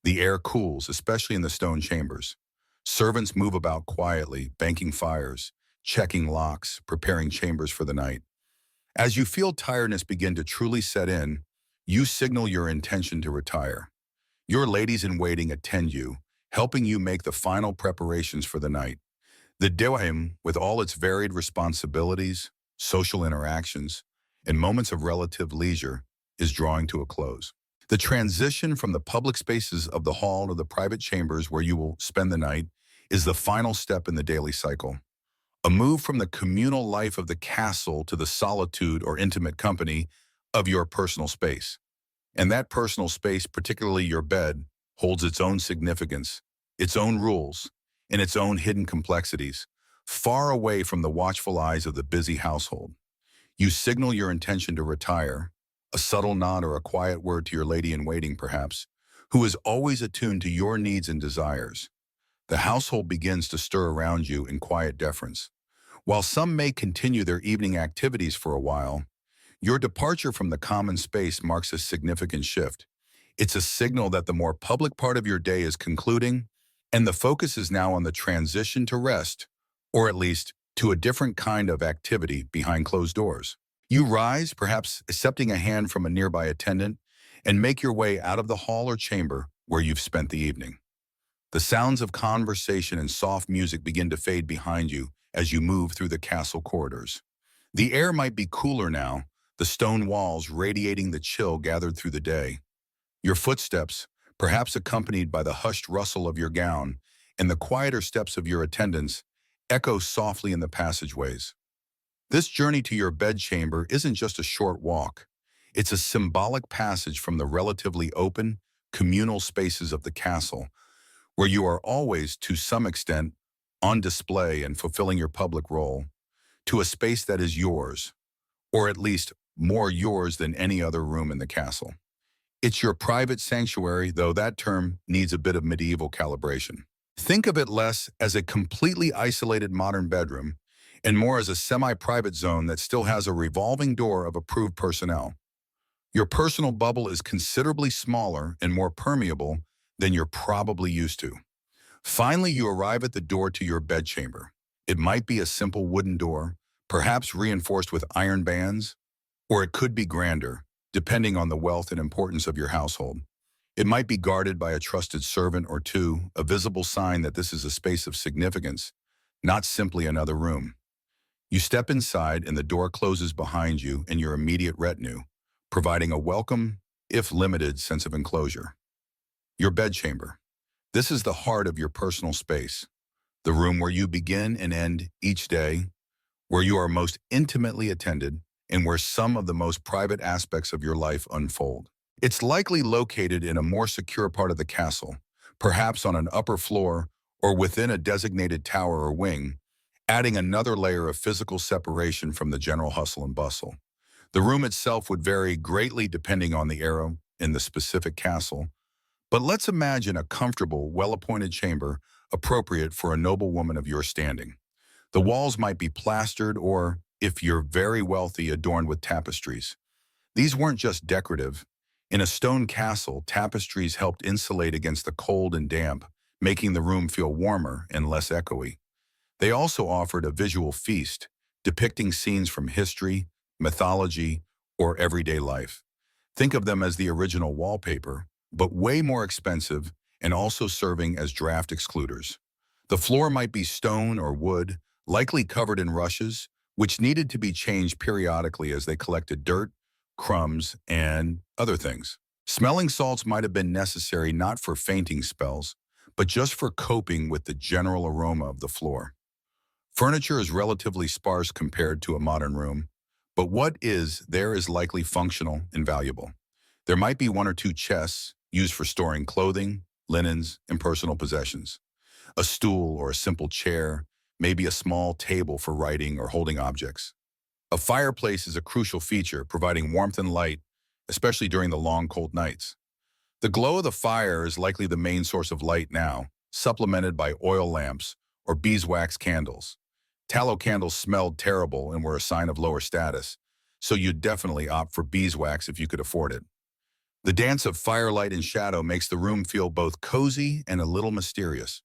The air cools, especially in the stone chambers. Servants move about quietly, banking fires, checking locks, preparing chambers for the night. As you feel tiredness begin to truly set in, you signal your intention to retire. Your ladies-in-waiting attend you, helping you make the final preparations for the night. The Dewahim, with all its varied responsibilities, social interactions, and moments of relative leisure, is drawing to a close. The transition from the public spaces of the hall to the private chambers where you will spend the night is the final step in the daily cycle. A move from the communal life of the castle to the solitude or intimate company of your personal space. And that personal space, particularly your bed, holds its own significance, its own rules, and its own hidden complexities, far away from the watchful eyes of the busy household. You signal your intention to retire, a subtle nod or a quiet word to your lady-in-waiting perhaps, who is always attuned to your needs and desires. The household begins to stir around you in quiet deference. While some may continue their evening activities for a while, your departure from the common space marks a significant shift. It's a signal that the more public part of your day is concluding, and the focus is now on the transition to rest, or at least to a different kind of activity behind closed doors. You rise, perhaps accepting a hand from a nearby attendant, and make your way out of the hall or chamber where you've spent the evening. The sounds of conversation and soft music begin to fade behind you as you move through the castle corridors. The air might be cooler now, the stone walls radiating the chill gathered through the day. Your footsteps, perhaps accompanied by the hushed rustle of your gown and the quieter steps of your attendants, echo softly in the passageways. This journey to your bedchamber isn't just a short walk. It's a symbolic passage from the relatively open, communal spaces of the castle, where you are always, to some extent, on display and fulfilling your public role, to a space that is yours, or at least more yours than any other room in the castle. It's your private sanctuary, though that term needs a bit of medieval calibration. Think of it less as a completely isolated modern bedroom and more as a semi-private zone that still has a revolving door of approved personnel. Your personal bubble is considerably smaller and more permeable than you're probably used to. Finally, you arrive at the door to your bedchamber. It might be a simple wooden door, perhaps reinforced with iron bands, or it could be grander, depending on the wealth and importance of your household. It might be guarded by a trusted servant or two, a visible sign that this is a space of significance, not simply another room. You step inside and the door closes behind you and your immediate retinue, providing a welcome, if limited, sense of enclosure. Your bedchamber. This is the heart of your personal space, the room where you begin and end each day, where you are most intimately attended, and where some of the most private aspects of your life unfold. It's likely located in a more secure part of the castle, perhaps on an upper floor or within a designated tower or wing, adding another layer of physical separation from the general hustle and bustle. The room itself would vary greatly depending on the era in the specific castle, but let's imagine a comfortable, well-appointed chamber appropriate for a noblewoman of your standing. The walls might be plastered or, if you're very wealthy, adorned with tapestries. These weren't just decorative. In a stone castle, tapestries helped insulate against the cold and damp, making the room feel warmer and less echoey. They also offered a visual feast, depicting scenes from history, mythology, or everyday life. Think of them as the original wallpaper, but way more expensive and also serving as draft excluders. The floor might be stone or wood, likely covered in rushes, which needed to be changed periodically as they collected dirt, crumbs, and other things. Smelling salts might have been necessary not for fainting spells, but just for coping with the general aroma of the floor. Furniture is relatively sparse compared to a modern room, but what is there is likely functional and valuable. There might be one or two chests used for storing clothing, linens, and personal possessions. A stool or a simple chair, maybe a small table for writing or holding objects. A fireplace is a crucial feature, providing warmth and light, especially during the long, cold nights. The glow of the fire is likely the main source of light now, supplemented by oil lamps or beeswax candles. Tallow candles smelled terrible and were a sign of lower status, so you'd definitely opt for beeswax if you could afford it. The dance of firelight and shadow makes the room feel both cozy and a little mysterious.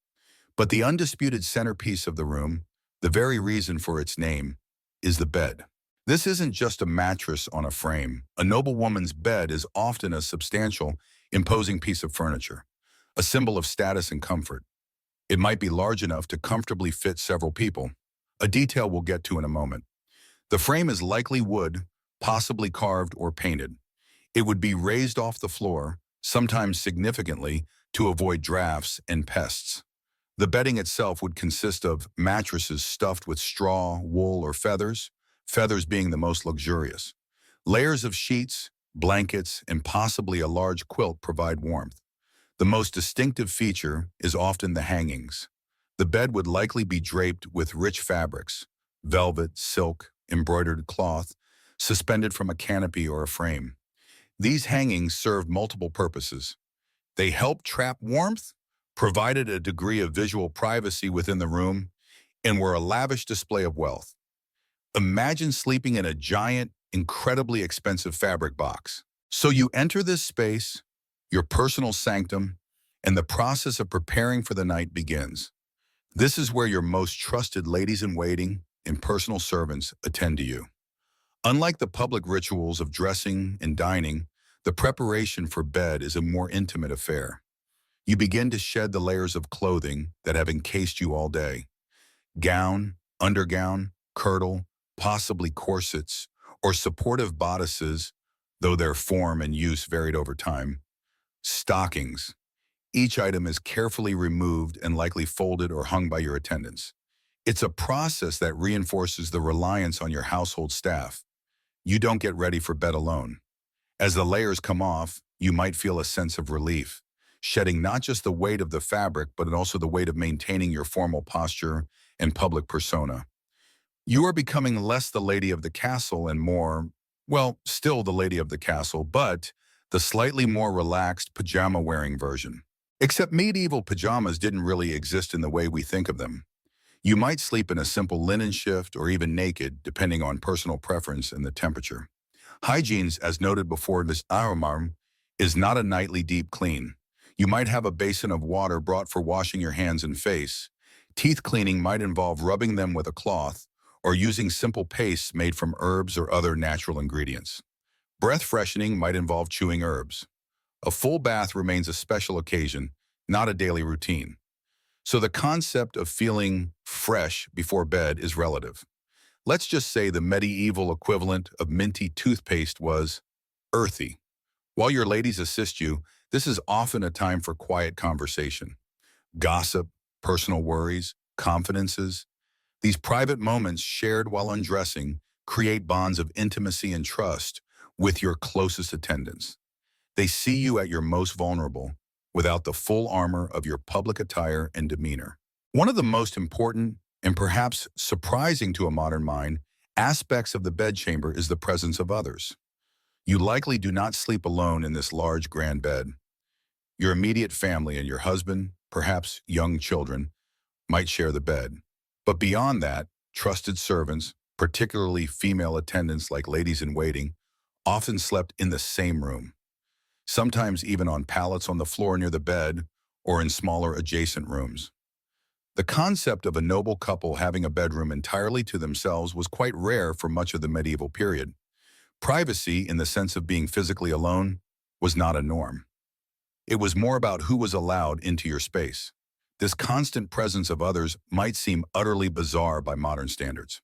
But the undisputed centerpiece of the room, the very reason for its name, is the bed. This isn't just a mattress on a frame. A noblewoman's bed is often a substantial, imposing piece of furniture, a symbol of status and comfort. It might be large enough to comfortably fit several people, a detail we'll get to in a moment. The frame is likely wood, possibly carved or painted. It would be raised off the floor, sometimes significantly, to avoid drafts and pests. The bedding itself would consist of mattresses stuffed with straw, wool, or feathers, feathers being the most luxurious. Layers of sheets, blankets, and possibly a large quilt provide warmth. The most distinctive feature is often the hangings. The bed would likely be draped with rich fabrics, velvet, silk, embroidered cloth, suspended from a canopy or a frame. These hangings served multiple purposes. They helped trap warmth, provided a degree of visual privacy within the room, and were a lavish display of wealth. Imagine sleeping in a giant, incredibly expensive fabric box. So you enter this space, your personal sanctum, and the process of preparing for the night begins. This is where your most trusted ladies-in-waiting and personal servants attend to you. Unlike the public rituals of dressing and dining, the preparation for bed is a more intimate affair. You begin to shed the layers of clothing that have encased you all day. Gown, undergown, kirtle, possibly corsets, or supportive bodices, though their form and use varied over time. Stockings. Each item is carefully removed and likely folded or hung by your attendants. It's a process that reinforces the reliance on your household staff. You don't get ready for bed alone. As the layers come off, you might feel a sense of relief, shedding not just the weight of the fabric, but also the weight of maintaining your formal posture and public persona. You are becoming less the lady of the castle and more, well, still the lady of the castle, but the slightly more relaxed pajama-wearing version. Except medieval pajamas didn't really exist in the way we think of them. You might sleep in a simple linen shift or even naked, depending on personal preference and the temperature. Hygienes, as noted before, this aromarm is not a nightly deep clean. You might have a basin of water brought for washing your hands and face. Teeth cleaning might involve rubbing them with a cloth or using simple pastes made from herbs or other natural ingredients. Breath freshening might involve chewing herbs. A full bath remains a special occasion, not a daily routine. So the concept of feeling fresh before bed is relative. Let's just say the medieval equivalent of minty toothpaste was earthy. While your ladies assist you, this is often a time for quiet conversation. Gossip, personal worries, confidences. These private moments shared while undressing create bonds of intimacy and trust with your closest attendants. They see you at your most vulnerable without the full armor of your public attire and demeanor. One of the most important and perhaps surprising to a modern mind aspects of the bedchamber is the presence of others. You likely do not sleep alone in this large, grand bed. Your immediate family and your husband, perhaps young children, might share the bed. But beyond that, trusted servants, particularly female attendants like ladies in waiting, often slept in the same room, sometimes even on pallets on the floor near the bed or in smaller adjacent rooms. The concept of a noble couple having a bedroom entirely to themselves was quite rare for much of the medieval period. Privacy, in the sense of being physically alone, was not a norm. It was more about who was allowed into your space. This constant presence of others might seem utterly bizarre by modern standards.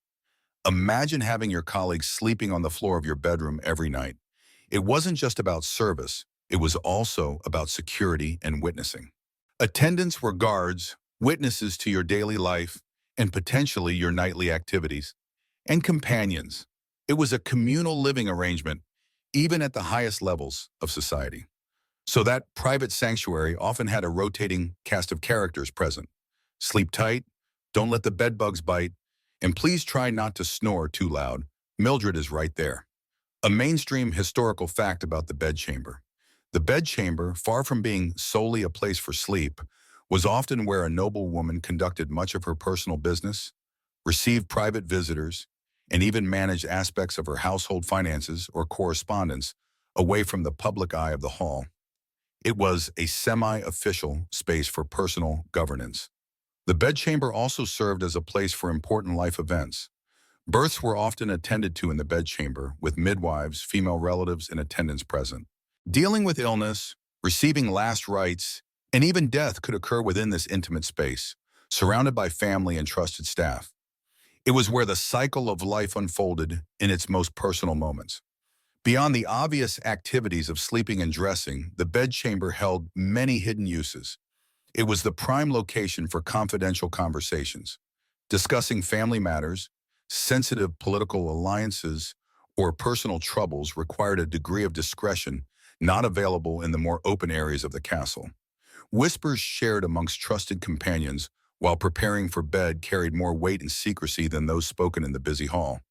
Imagine having your colleagues sleeping on the floor of your bedroom every night. It wasn't just about service, it was also about security and witnessing. Attendants were guards, witnesses to your daily life, and potentially your nightly activities, and companions. It was a communal living arrangement, even at the highest levels of society. So that private sanctuary often had a rotating cast of characters present. Sleep tight, don't let the bedbugs bite, and please try not to snore too loud. Mildred is right there. A mainstream historical fact about the bedchamber. The bedchamber, far from being solely a place for sleep, was often where a noblewoman conducted much of her personal business, received private visitors, and even managed aspects of her household finances or correspondence away from the public eye of the hall. It was a semi-official space for personal governance. The bedchamber also served as a place for important life events. Births were often attended to in the bedchamber, with midwives, female relatives, and attendants present. Dealing with illness, receiving last rites, and even death could occur within this intimate space, surrounded by family and trusted staff. It was where the cycle of life unfolded in its most personal moments. Beyond the obvious activities of sleeping and dressing, the bedchamber held many hidden uses. It was the prime location for confidential conversations, discussing family matters, sensitive political alliances, or personal troubles required a degree of discretion not available in the more open areas of the castle. Whispers shared amongst trusted companions while preparing for bed carried more weight and secrecy than those spoken in the busy hall.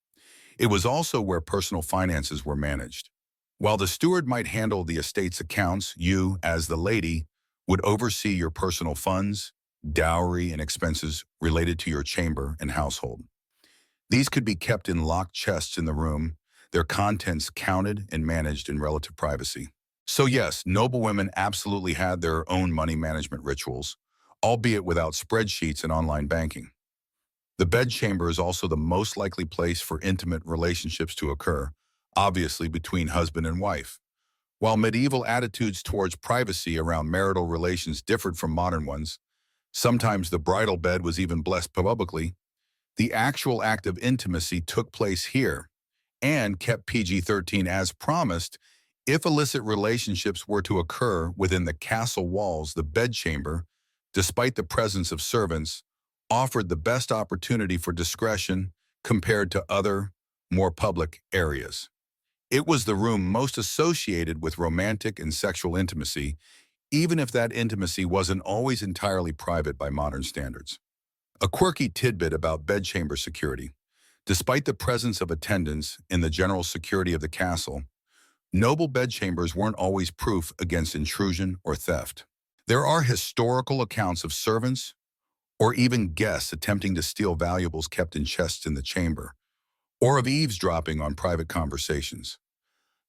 It was also where personal finances were managed. While the steward might handle the estate's accounts, you, as the lady, would oversee your personal funds, dowry, and expenses related to your chamber and household. These could be kept in locked chests in the room, their contents counted and managed in relative privacy. So yes, noblewomen absolutely had their own money management rituals, albeit without spreadsheets and online banking. The bedchamber is also the most likely place for intimate relationships to occur, obviously between husband and wife. While medieval attitudes towards privacy around marital relations differed from modern ones, sometimes the bridal bed was even blessed publicly, the actual act of intimacy took place here and kept PG-13 as promised. If illicit relationships were to occur within the castle walls, the bedchamber, despite the presence of servants, offered the best opportunity for discretion compared to other, more public areas. It was the room most associated with romantic and sexual intimacy, even if that intimacy wasn't always entirely private by modern standards. A quirky tidbit about bedchamber security. Despite the presence of attendants in the general security of the castle, noble bedchambers weren't always proof against intrusion or theft. There are historical accounts of servants or even guests attempting to steal valuables kept in chests in the chamber, or of eavesdropping on private conversations.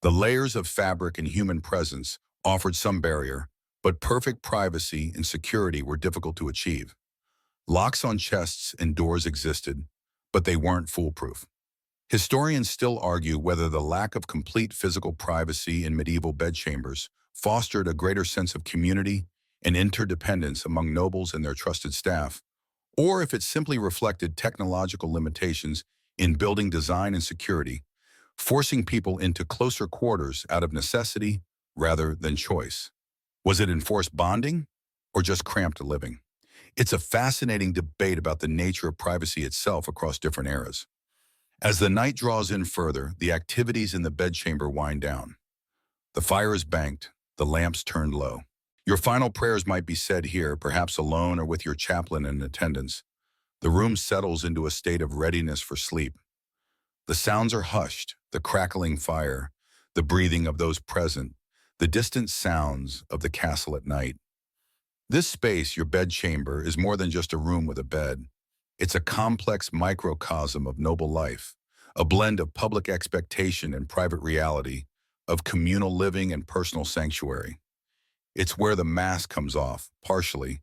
The layers of fabric and human presence offered some barrier, but perfect privacy and security were difficult to achieve. Locks on chests and doors existed, but they weren't foolproof. Historians still argue whether the lack of complete physical privacy in medieval bedchambers fostered a greater sense of community and interdependence among nobles and their trusted staff, or if it simply reflected technological limitations in building design and security, forcing people into closer quarters out of necessity rather than choice. Was it enforced bonding or just cramped living? It's a fascinating debate about the nature of privacy itself across different eras. As the night draws in further, the activities in the bedchamber wind down. The fire is banked, the lamps turned low. Your final prayers might be said here, perhaps alone or with your chaplain in attendance. The room settles into a state of readiness for sleep. The sounds are hushed, the crackling fire, the breathing of those present, the distant sounds of the castle at night. This space, your bedchamber, is more than just a room with a bed. It's a complex microcosm of noble life, a blend of public expectation and private reality, of communal living and personal sanctuary. It's where the mask comes off, partially,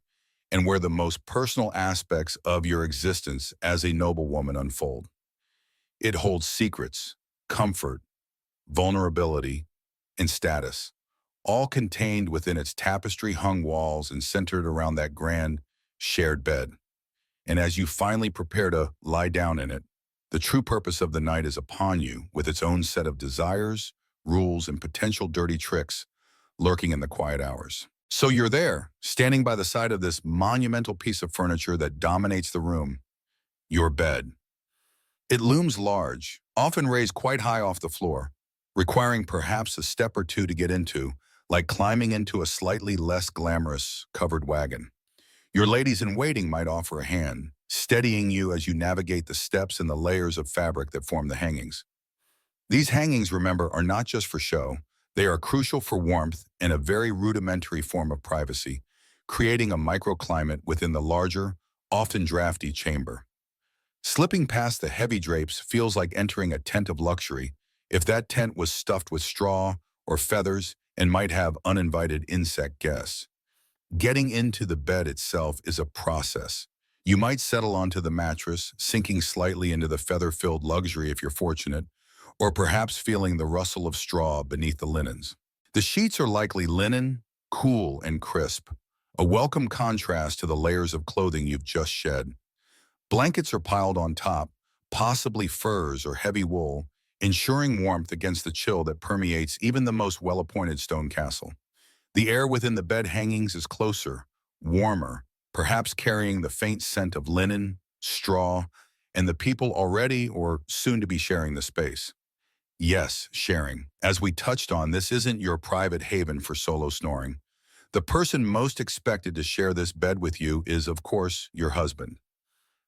and where the most personal aspects of your existence as a noblewoman unfold. It holds secrets, comfort, vulnerability, and status, all contained within its tapestry-hung walls and centered around that grand, shared bed. And as you finally prepare to lie down in it, the true purpose of the night is upon you with its own set of desires, rules, and potential dirty tricks lurking in the quiet hours. So you're there, standing by the side of this monumental piece of furniture that dominates the room, your bed. It looms large, often raised quite high off the floor, requiring perhaps a step or two to get into, like climbing into a slightly less glamorous covered wagon. Your ladies-in-waiting might offer a hand, steadying you as you navigate the steps and the layers of fabric that form the hangings. These hangings, remember, are not just for show. They are crucial for warmth and a very rudimentary form of privacy, creating a microclimate within the larger, often drafty chamber. Slipping past the heavy drapes feels like entering a tent of luxury, if that tent was stuffed with straw or feathers and might have uninvited insect guests. Getting into the bed itself is a process. You might settle onto the mattress, sinking slightly into the feather-filled luxury if you're fortunate, or perhaps feeling the rustle of straw beneath the linens. The sheets are likely linen, cool and crisp, a welcome contrast to the layers of clothing you've just shed. Blankets are piled on top, possibly furs or heavy wool, ensuring warmth against the chill that permeates even the most well-appointed stone castle. The air within the bed hangings is closer, warmer, perhaps carrying the faint scent of linen, straw, and the people already or soon to be sharing the space. Yes, sharing. As we touched on, this isn't your private haven for solo snoring. The person most expected to share this bed with you is, of course, your husband.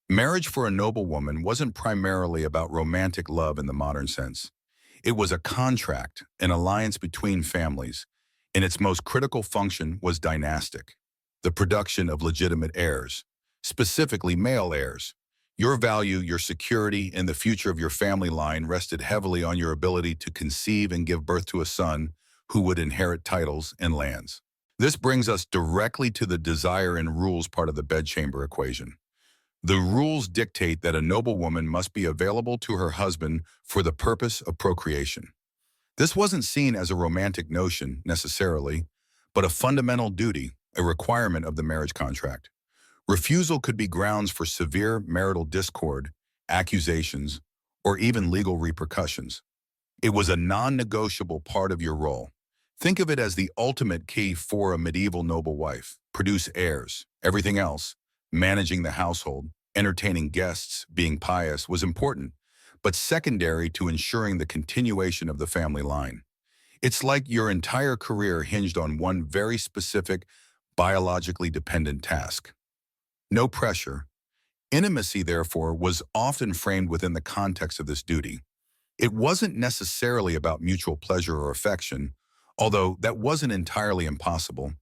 Marriage for a noblewoman wasn't primarily about romantic love in the modern sense. It was a contract, an alliance between families, and its most critical function was dynastic, the production of legitimate heirs, specifically male heirs. Your value, your security, and the future of your family line rested heavily on your ability to conceive and give birth to a son who would inherit titles and lands. This brings us directly to the desire and rules part of the bedchamber equation. The rules dictate that a noblewoman must be available to her husband for the purpose of procreation. This wasn't seen as a romantic notion, necessarily, but a fundamental duty, a requirement of the marriage contract. Refusal could be grounds for severe marital discord, accusations, or even legal repercussions. It was a non-negotiable part of your role. Think of it as the ultimate key for a medieval noble wife. Produce heirs. Everything else, managing the household, entertaining guests, being pious, was important, but secondary to ensuring the continuation of the family line. It's like your entire career hinged on one very specific, biologically dependent task. No pressure. Intimacy, therefore, was often framed within the context of this duty. It wasn't necessarily about mutual pleasure or affection, although that wasn't entirely impossible.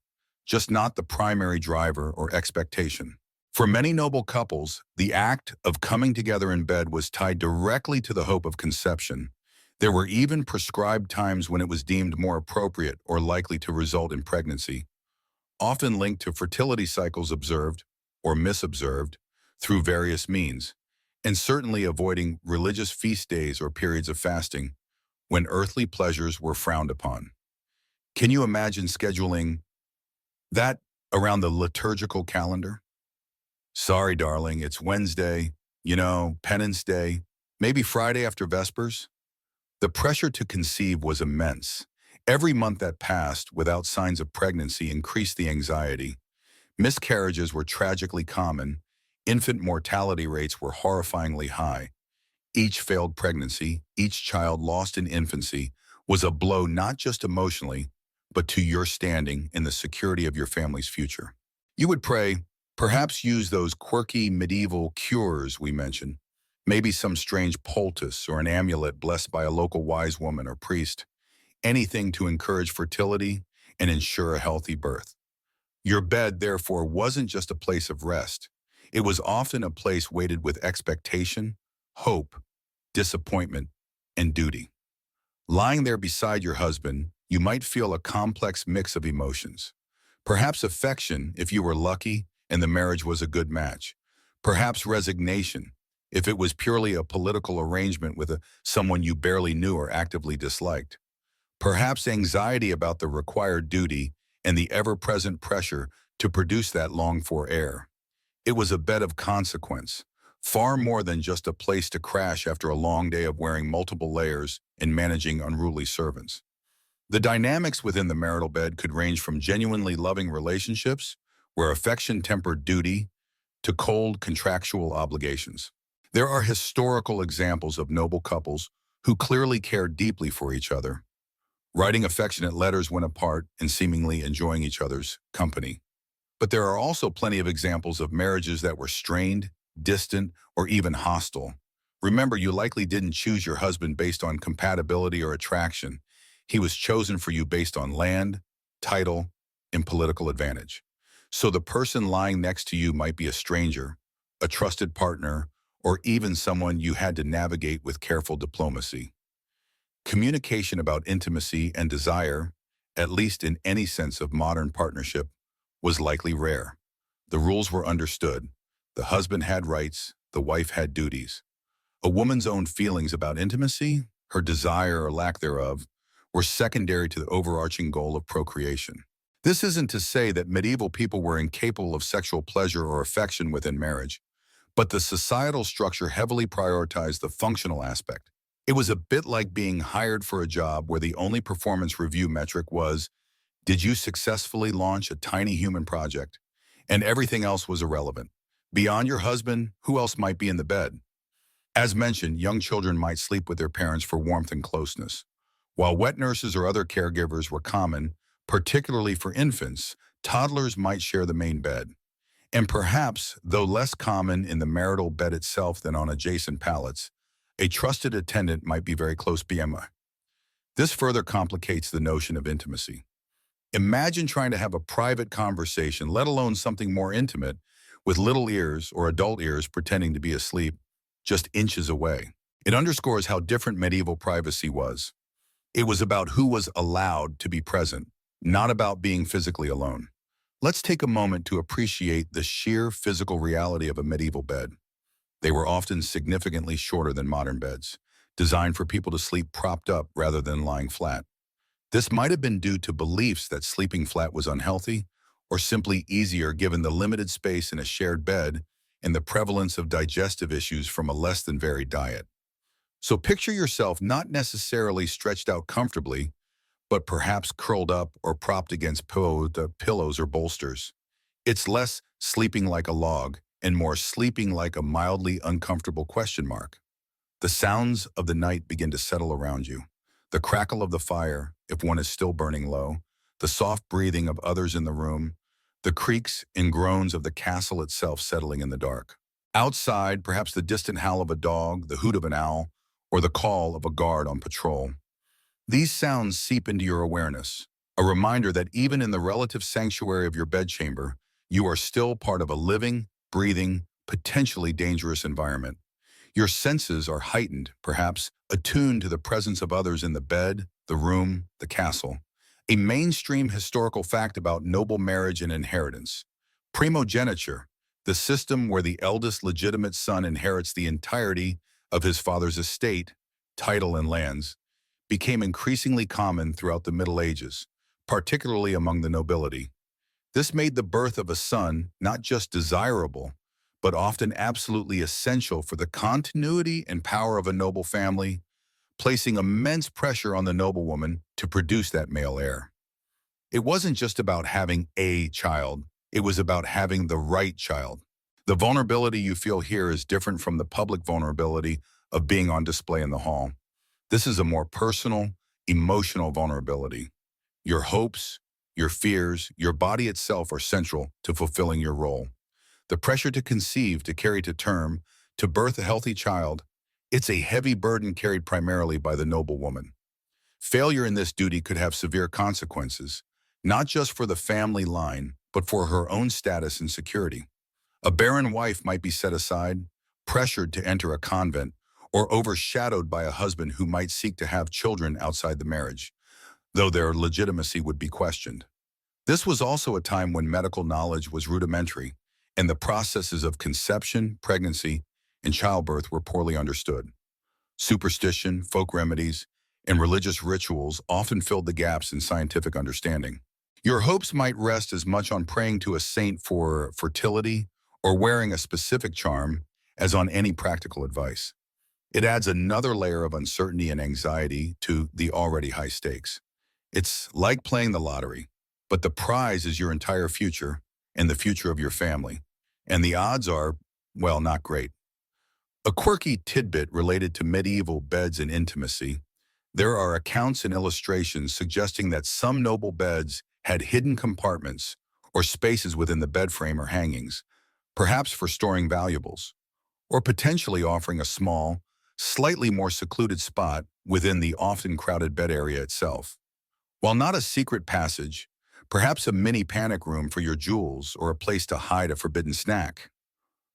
just not the primary driver or expectation. For many noble couples, the act of coming together in bed was tied directly to the hope of conception. There were even prescribed times when it was deemed more appropriate or likely to result in pregnancy, often linked to fertility cycles observed or misobserved through various means, and certainly avoiding religious feast days or periods of fasting when earthly pleasures were frowned upon. Can you imagine scheduling that around the liturgical calendar? Sorry, darling, it's Wednesday, Penance Day, maybe Friday after Vespers. The pressure to conceive was immense. Every month that passed without signs of pregnancy increased the anxiety. Miscarriages were tragically common. Infant mortality rates were horrifyingly high. Each failed pregnancy, each child lost in infancy, was a blow not just emotionally, but to your standing in the security of your family's future. You would pray, perhaps use those quirky medieval cures we mentioned, maybe some strange poultice or an amulet blessed by a local wise woman or priest, anything to encourage fertility and ensure a healthy birth. Your bed, therefore, wasn't just a place of rest. It was often a place weighted with expectation, hope, disappointment, and duty. Lying there beside your husband, you might feel a complex mix of emotions. Perhaps affection, if you were lucky and the marriage was a good match. Perhaps resignation, if it was purely a political arrangement with someone you barely knew or actively disliked. Perhaps anxiety about the required duty and the ever-present pressure to produce that longed-for heir. It was a bed of consequence, far more than just a place to crash after a long day of wearing multiple layers and managing unruly servants. The dynamics within the marital bed could range from genuinely loving relationships, where affection tempered duty, to cold contractual obligations. There are historical examples of noble couples who clearly cared deeply for each other, writing affectionate letters when apart and seemingly enjoying each other's company. But there are also plenty of examples of marriages that were strained, distant, or even hostile. Remember, you likely didn't choose your husband based on compatibility or attraction. He was chosen for you based on land, title, and political advantage. So the person lying next to you might be a stranger, a trusted partner, or even someone you had to navigate with careful diplomacy. Communication about intimacy and desire, at least in any sense of modern partnership, was likely rare. The rules were understood. The husband had rights, the wife had duties. A woman's own feelings about intimacy, her desire or lack thereof, were secondary to the overarching goal of procreation. This isn't to say that medieval people were incapable of sexual pleasure or affection within marriage, but the societal structure heavily prioritized the functional aspect. It was a bit like being hired for a job where the only performance review metric was, did you successfully launch a tiny human project? And everything else was irrelevant. Beyond your husband, who else might be in the bed? As mentioned, young children might sleep with their parents for warmth and closeness. While wet nurses or other caregivers were common, particularly for infants, toddlers might share the main bed. And perhaps, though less common in the marital bed itself than on adjacent pallets, a trusted attendant might be very close BMI. This further complicates the notion of intimacy. Imagine trying to have a private conversation, let alone something more intimate, with little ears or adult ears pretending to be asleep just inches away. It underscores how different medieval privacy was. It was about who was allowed to be present, not about being physically alone. Let's take a moment to appreciate the sheer physical reality of a medieval bed. They were often significantly shorter than modern beds, designed for people to sleep propped up rather than lying flat. This might have been due to beliefs that sleeping flat was unhealthy, or simply easier given the limited space in a shared bed and the prevalence of digestive issues from a less than varied diet. So picture yourself not necessarily stretched out comfortably, but perhaps curled up or propped against pillows or bolsters. It's less sleeping like a log and more sleeping like a mildly uncomfortable question mark. The sounds of the night begin to settle around you. The crackle of the fire, if one is still burning low, the soft breathing of others in the room, the creaks and groans of the castle itself settling in the dark. Outside, perhaps the distant howl of a dog, the hoot of an owl, or the call of a guard on patrol. These sounds seep into your awareness. A reminder that even in the relative sanctuary of your bedchamber, you are still part of a living, breathing, potentially dangerous environment. Your senses are heightened, perhaps attuned to the presence of others in the bed, the room, the castle. A mainstream historical fact about noble marriage and inheritance. Primogeniture, the system where the eldest legitimate son inherits the entirety of his father's estate, title, and lands, became increasingly common throughout the Middle Ages, particularly among the nobility. This made the birth of a son not just desirable, but often absolutely essential for the continuity and power of a noble family, placing immense pressure on the noblewoman to produce that male heir. It wasn't just about having a child, it was about having the right child. The vulnerability you feel here is different from the public vulnerability of being on display in the hall. This is a more personal, emotional vulnerability. Your hopes, your fears, your body itself are central to fulfilling your role. The pressure to conceive, to carry to term, to birth a healthy child, it's a heavy burden carried primarily by the noblewoman. Failure in this duty could have severe consequences, not just for the family line, but for her own status and security. A barren wife might be set aside, pressured to enter a convent, or overshadowed by a husband who might seek to have children outside the marriage, though their legitimacy would be questioned. This was also a time when medical knowledge was rudimentary, and the processes of conception, pregnancy, and childbirth were poorly understood. Superstition, folk remedies, and religious rituals often filled the gaps in scientific understanding. Your hopes might rest as much on praying to a saint for fertility or wearing a specific charm as on any practical advice. It adds another layer of uncertainty and anxiety to the already high stakes. It's like playing the lottery, but the prize is your entire future and the future of your family. And the odds are, well, not great. A quirky tidbit related to medieval beds and intimacy. There are accounts and illustrations suggesting that some noble beds had hidden compartments or spaces within the bed frame or hangings, perhaps for storing valuables, or potentially offering a small, slightly more secluded spot within the often crowded bed area itself. While not a secret passage, perhaps a mini panic room for your jewels or a place to hide a forbidden snack.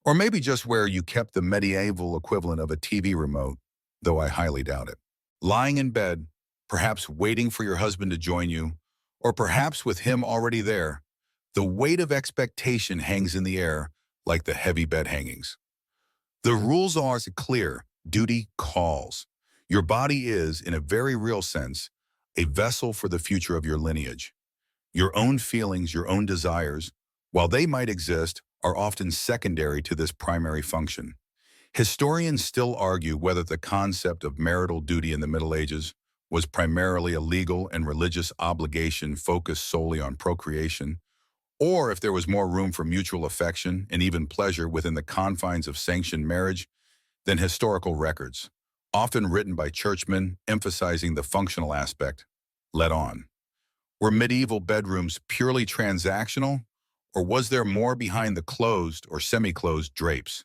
Or maybe just where you kept the medieval equivalent of a TV remote, though I highly doubt it. Lying in bed, perhaps waiting for your husband to join you, or perhaps with him already there, the weight of expectation hangs in the air like the heavy bed hangings. The rules are clear. Duty calls. Your body is, in a very real sense, a vessel for the future of your lineage. Your own feelings, your own desires, while they might exist, are often secondary to this primary function. Historians still argue whether the concept of marital duty in the Middle Ages was primarily a legal and religious obligation focused solely on procreation, or if there was more room for mutual affection and even pleasure within the confines of sanctioned marriage than historical records, often written by churchmen emphasizing the functional aspect, let on. Were medieval bedrooms purely transactional, or was there more behind the closed or semi-closed drapes?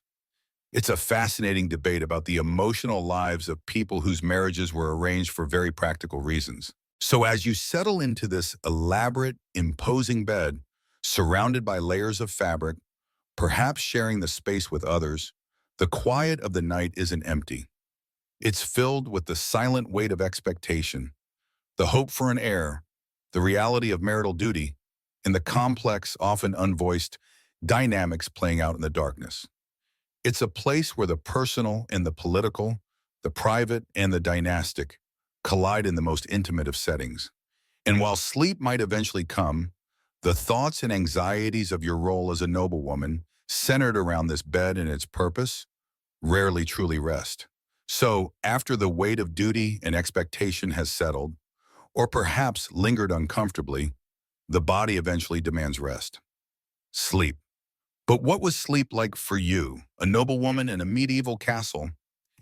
It's a fascinating debate about the emotional lives of people whose marriages were arranged for very practical reasons. So as you settle into this elaborate, imposing bed, surrounded by layers of fabric, perhaps sharing the space with others, the quiet of the night isn't empty. It's filled with the silent weight of expectation, the hope for an heir, the reality of marital duty, and the complex, often unvoiced, dynamics playing out in the darkness. It's a place where the personal and the political, the private and the dynastic, collide in the most intimate of settings. And while sleep might eventually come, the thoughts and anxieties of your role as a noblewoman, centered around this bed and its purpose, rarely truly rest. So, after the weight of duty and expectation has settled, or perhaps lingered uncomfortably, the body eventually demands rest. Sleep. But what was sleep like for you, a noblewoman in a medieval castle?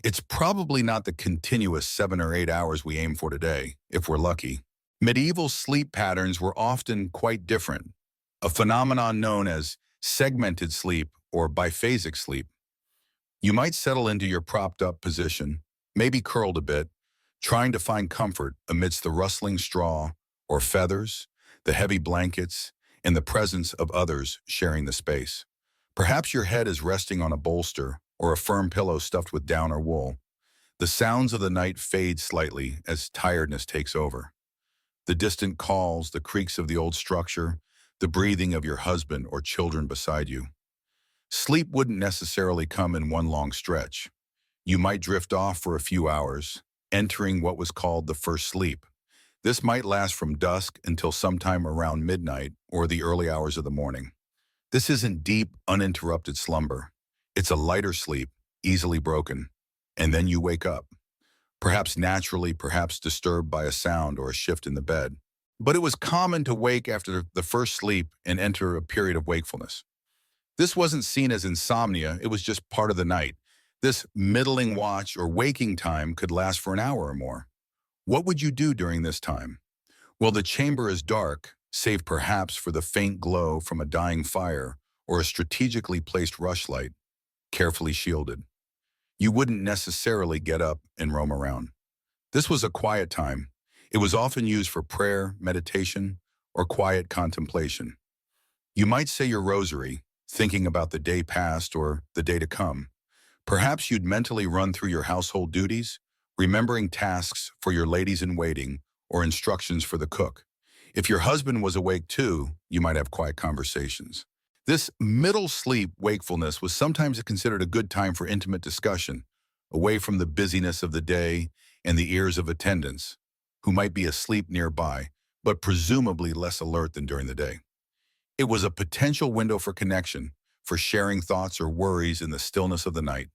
It's probably not the continuous 7 or 8 hours we aim for today, if we're lucky. Medieval sleep patterns were often quite different, a phenomenon known as segmented sleep or biphasic sleep. You might settle into your propped-up position, maybe curled a bit, trying to find comfort amidst the rustling straw or feathers, the heavy blankets, and the presence of others sharing the space. Perhaps your head is resting on a bolster or a firm pillow stuffed with down or wool. The sounds of the night fade slightly as tiredness takes over. The distant calls, the creaks of the old structure, the breathing of your husband or children beside you. Sleep wouldn't necessarily come in one long stretch. You might drift off for a few hours, entering what was called the first sleep. This might last from dusk until sometime around midnight or the early hours of the morning. This isn't deep, uninterrupted slumber. It's a lighter sleep, easily broken. And then you wake up. Perhaps naturally, perhaps disturbed by a sound or a shift in the bed. But it was common to wake after the first sleep and enter a period of wakefulness. This wasn't seen as insomnia, it was just part of the night. This middling watch or waking time could last for an hour or more. What would you do during this time? Well, the chamber is dark, save perhaps for the faint glow from a dying fire or a strategically placed rushlight, carefully shielded. You wouldn't necessarily get up and roam around. This was a quiet time. It was often used for prayer, meditation, or quiet contemplation. You might say your rosary, thinking about the day past or the day to come. Perhaps you'd mentally run through your household duties, remembering tasks for your ladies-in-waiting or instructions for the cook. If your husband was awake too, you might have quiet conversations. This middle sleep wakefulness was sometimes considered a good time for intimate discussion, away from the busyness of the day and the ears of attendants, who might be asleep nearby, but presumably less alert than during the day. It was a potential window for connection, for sharing thoughts or worries in the stillness of the night.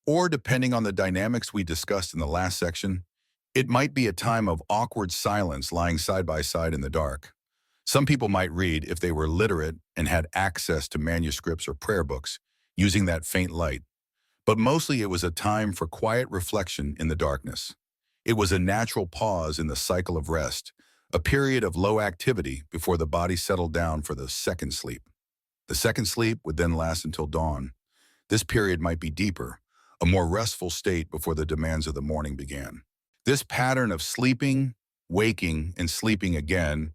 Or, depending on the dynamics we discussed in the last section, it might be a time of awkward silence lying side by side in the dark. Some people might read, if they were literate and had access to manuscripts or prayer books, using that faint light. But mostly it was a time for quiet reflection in the darkness. It was a natural pause in the cycle of rest, a period of low activity before the body settled down for the second sleep. The second sleep would then last until dawn. This period might be deeper, a more restful state before the demands of the morning began. This pattern of sleeping, waking, and sleeping again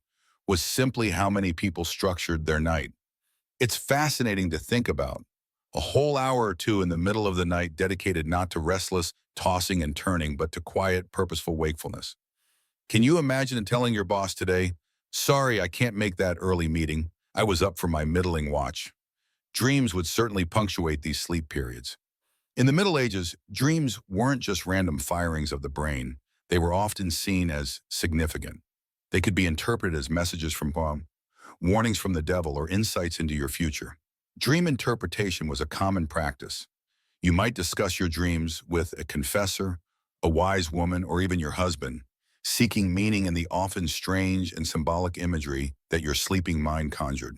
was simply how many people structured their night. It's fascinating to think about. A whole hour or two in the middle of the night dedicated not to restless tossing and turning, but to quiet, purposeful wakefulness. Can you imagine telling your boss today, "Sorry, I can't make that early meeting. I was up for my middling watch." Dreams would certainly punctuate these sleep periods. In the Middle Ages, dreams weren't just random firings of the brain. They were often seen as significant. They could be interpreted as messages from God, warnings from the devil, or insights into your future. Dream interpretation was a common practice. You might discuss your dreams with a confessor, a wise woman, or even your husband, seeking meaning in the often strange and symbolic imagery that your sleeping mind conjured.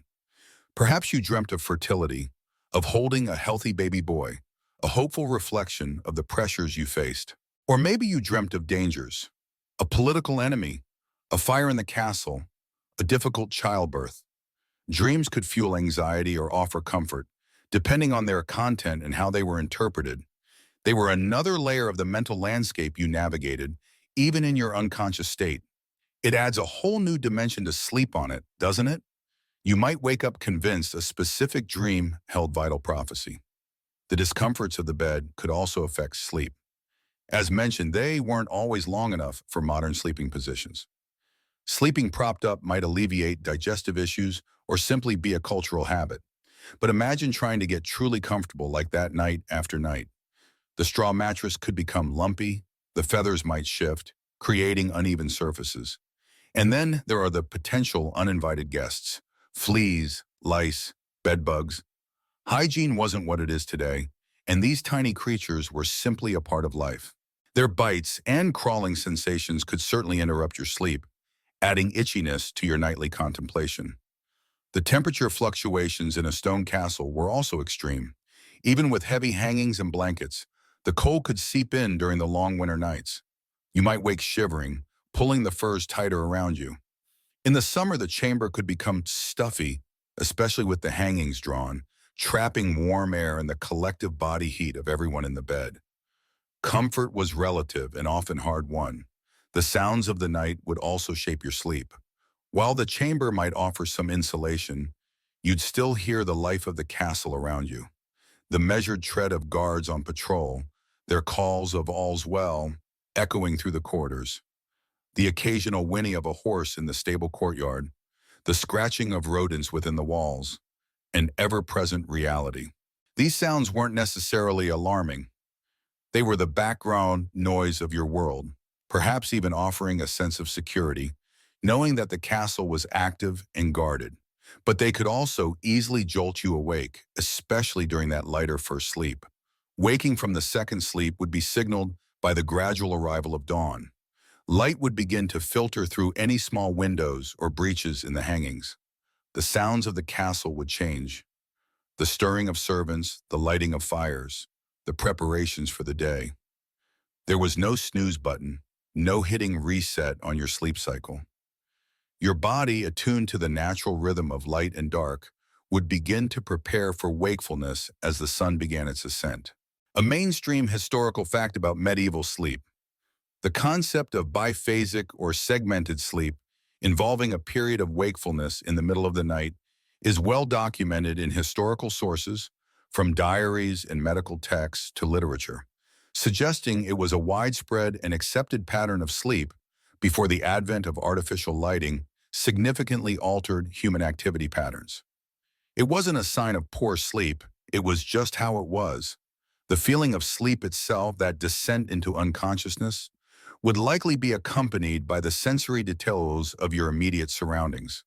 Perhaps you dreamt of fertility, of holding a healthy baby boy, a hopeful reflection of the pressures you faced. Or maybe you dreamt of dangers, a political enemy, a fire in the castle, a difficult childbirth. Dreams could fuel anxiety or offer comfort, depending on their content and how they were interpreted. They were another layer of the mental landscape you navigated, even in your unconscious state. It adds a whole new dimension to sleep on it, doesn't it? You might wake up convinced a specific dream held vital prophecy. The discomforts of the bed could also affect sleep. As mentioned, they weren't always long enough for modern sleeping positions. Sleeping propped up might alleviate digestive issues or simply be a cultural habit. But imagine trying to get truly comfortable like that night after night. The straw mattress could become lumpy, the feathers might shift, creating uneven surfaces. And then there are the potential uninvited guests: fleas, lice, bedbugs. Hygiene wasn't what it is today, and these tiny creatures were simply a part of life. Their bites and crawling sensations could certainly interrupt your sleep, adding itchiness to your nightly contemplation. The temperature fluctuations in a stone castle were also extreme. Even with heavy hangings and blankets, the cold could seep in during the long winter nights. You might wake shivering, pulling the furs tighter around you. In the summer, the chamber could become stuffy, especially with the hangings drawn, trapping warm air and the collective body heat of everyone in the bed. Comfort was relative and often hard-won. The sounds of the night would also shape your sleep. While the chamber might offer some insulation, you'd still hear the life of the castle around you. The measured tread of guards on patrol, their calls of all's well, echoing through the corridors. The occasional whinny of a horse in the stable courtyard, the scratching of rodents within the walls, an ever-present reality. These sounds weren't necessarily alarming. They were the background noise of your world, perhaps even offering a sense of security, knowing that the castle was active and guarded. But they could also easily jolt you awake, especially during that lighter first sleep. Waking from the second sleep would be signaled by the gradual arrival of dawn. Light would begin to filter through any small windows or breaches in the hangings. The sounds of the castle would change. The stirring of servants, the lighting of fires, the preparations for the day. There was no snooze button, no hitting reset on your sleep cycle. Your body, attuned to the natural rhythm of light and dark, would begin to prepare for wakefulness as the sun began its ascent. A mainstream historical fact about medieval sleep: the concept of biphasic or segmented sleep, involving a period of wakefulness in the middle of the night, is well documented in historical sources, from diaries and medical texts to literature, suggesting it was a widespread and accepted pattern of sleep before the advent of artificial lighting significantly altered human activity patterns. It wasn't a sign of poor sleep, it was just how it was. The feeling of sleep itself, that descent into unconsciousness, would likely be accompanied by the sensory details of your immediate surroundings.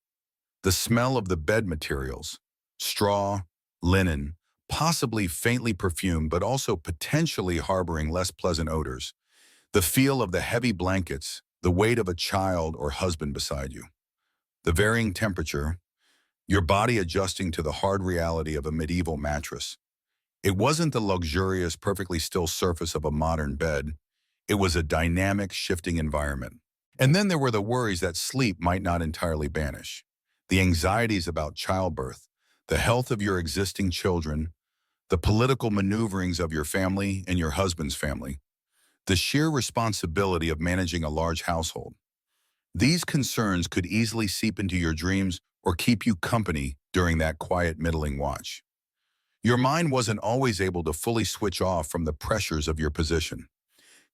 The smell of the bed materials, straw, linen, possibly faintly perfumed but also potentially harboring less pleasant odors. The feel of the heavy blankets, the weight of a child or husband beside you. The varying temperature, your body adjusting to the hard reality of a medieval mattress. It wasn't the luxurious, perfectly still surface of a modern bed. It was a dynamic, shifting environment. And then there were the worries that sleep might not entirely banish. The anxieties about childbirth, the health of your existing children, the political maneuverings of your family and your husband's family, the sheer responsibility of managing a large household. These concerns could easily seep into your dreams or keep you company during that quiet middling watch. Your mind wasn't always able to fully switch off from the pressures of your position.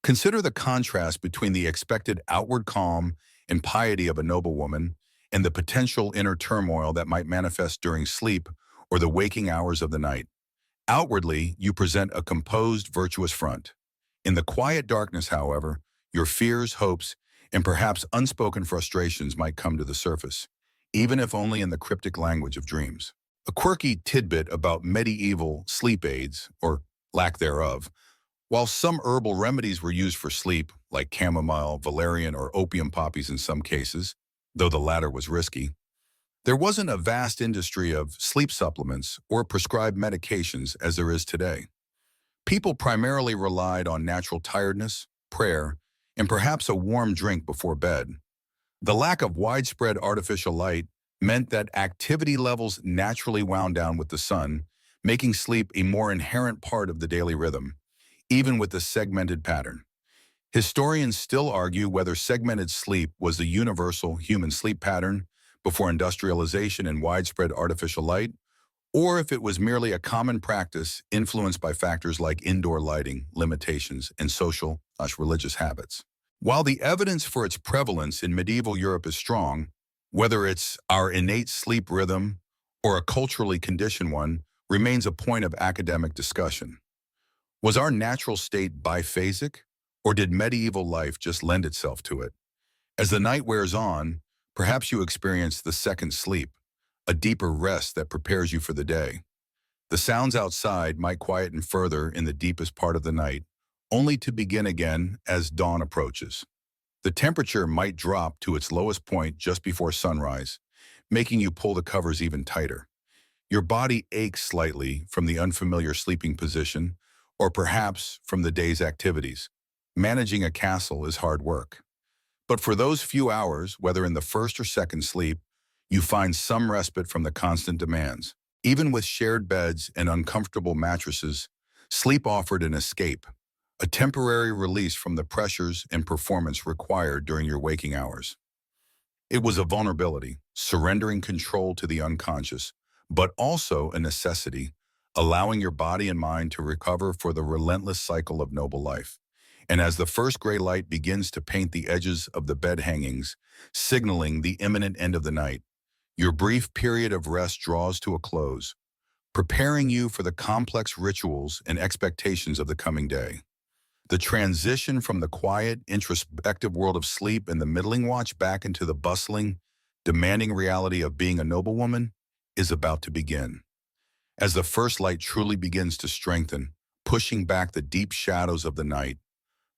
Consider the contrast between the expected outward calm and piety of a noblewoman and the potential inner turmoil that might manifest during sleep or the waking hours of the night. Outwardly, you present a composed, virtuous front. In the quiet darkness, however, your fears, hopes, and perhaps unspoken frustrations might come to the surface, even if only in the cryptic language of dreams. A quirky tidbit about medieval sleep aids, or lack thereof: while some herbal remedies were used for sleep, like chamomile, valerian, or opium poppies in some cases, though the latter was risky, there wasn't a vast industry of sleep supplements or prescribed medications as there is today. People primarily relied on natural tiredness, prayer, and perhaps a warm drink before bed. The lack of widespread artificial light meant that activity levels naturally wound down with the sun, making sleep a more inherent part of the daily rhythm, even with the segmented pattern. Historians still argue whether segmented sleep was the universal human sleep pattern before industrialization and widespread artificial light, or if it was merely a common practice influenced by factors like indoor lighting, limitations, and social/religious habits. While the evidence for its prevalence in medieval Europe is strong, whether it's our innate sleep rhythm or a culturally conditioned one remains a point of academic discussion. Was our natural state biphasic, or did medieval life just lend itself to it? As the night wears on, perhaps you experience the second sleep, a deeper rest that prepares you for the day. The sounds outside might quieten further in the deepest part of the night, only to begin again as dawn approaches. The temperature might drop to its lowest point just before sunrise, making you pull the covers even tighter. Your body aches slightly from the unfamiliar sleeping position, or perhaps from the day's activities. Managing a castle is hard work. But for those few hours, whether in the first or second sleep, you find some respite from the constant demands. Even with shared beds and uncomfortable mattresses, sleep offered an escape, a temporary release from the pressures and performance required during your waking hours. It was a vulnerability, surrendering control to the unconscious, but also a necessity, allowing your body and mind to recover for the relentless cycle of noble life. And as the first gray light begins to paint the edges of the bed hangings, signaling the imminent end of the night, your brief period of rest draws to a close, preparing you for the complex rituals and expectations of the coming day. The transition from the quiet, introspective world of sleep and the middling watch back into the bustling, demanding reality of being a noblewoman is about to begin. As the first light truly begins to strengthen, pushing back the deep shadows of the night,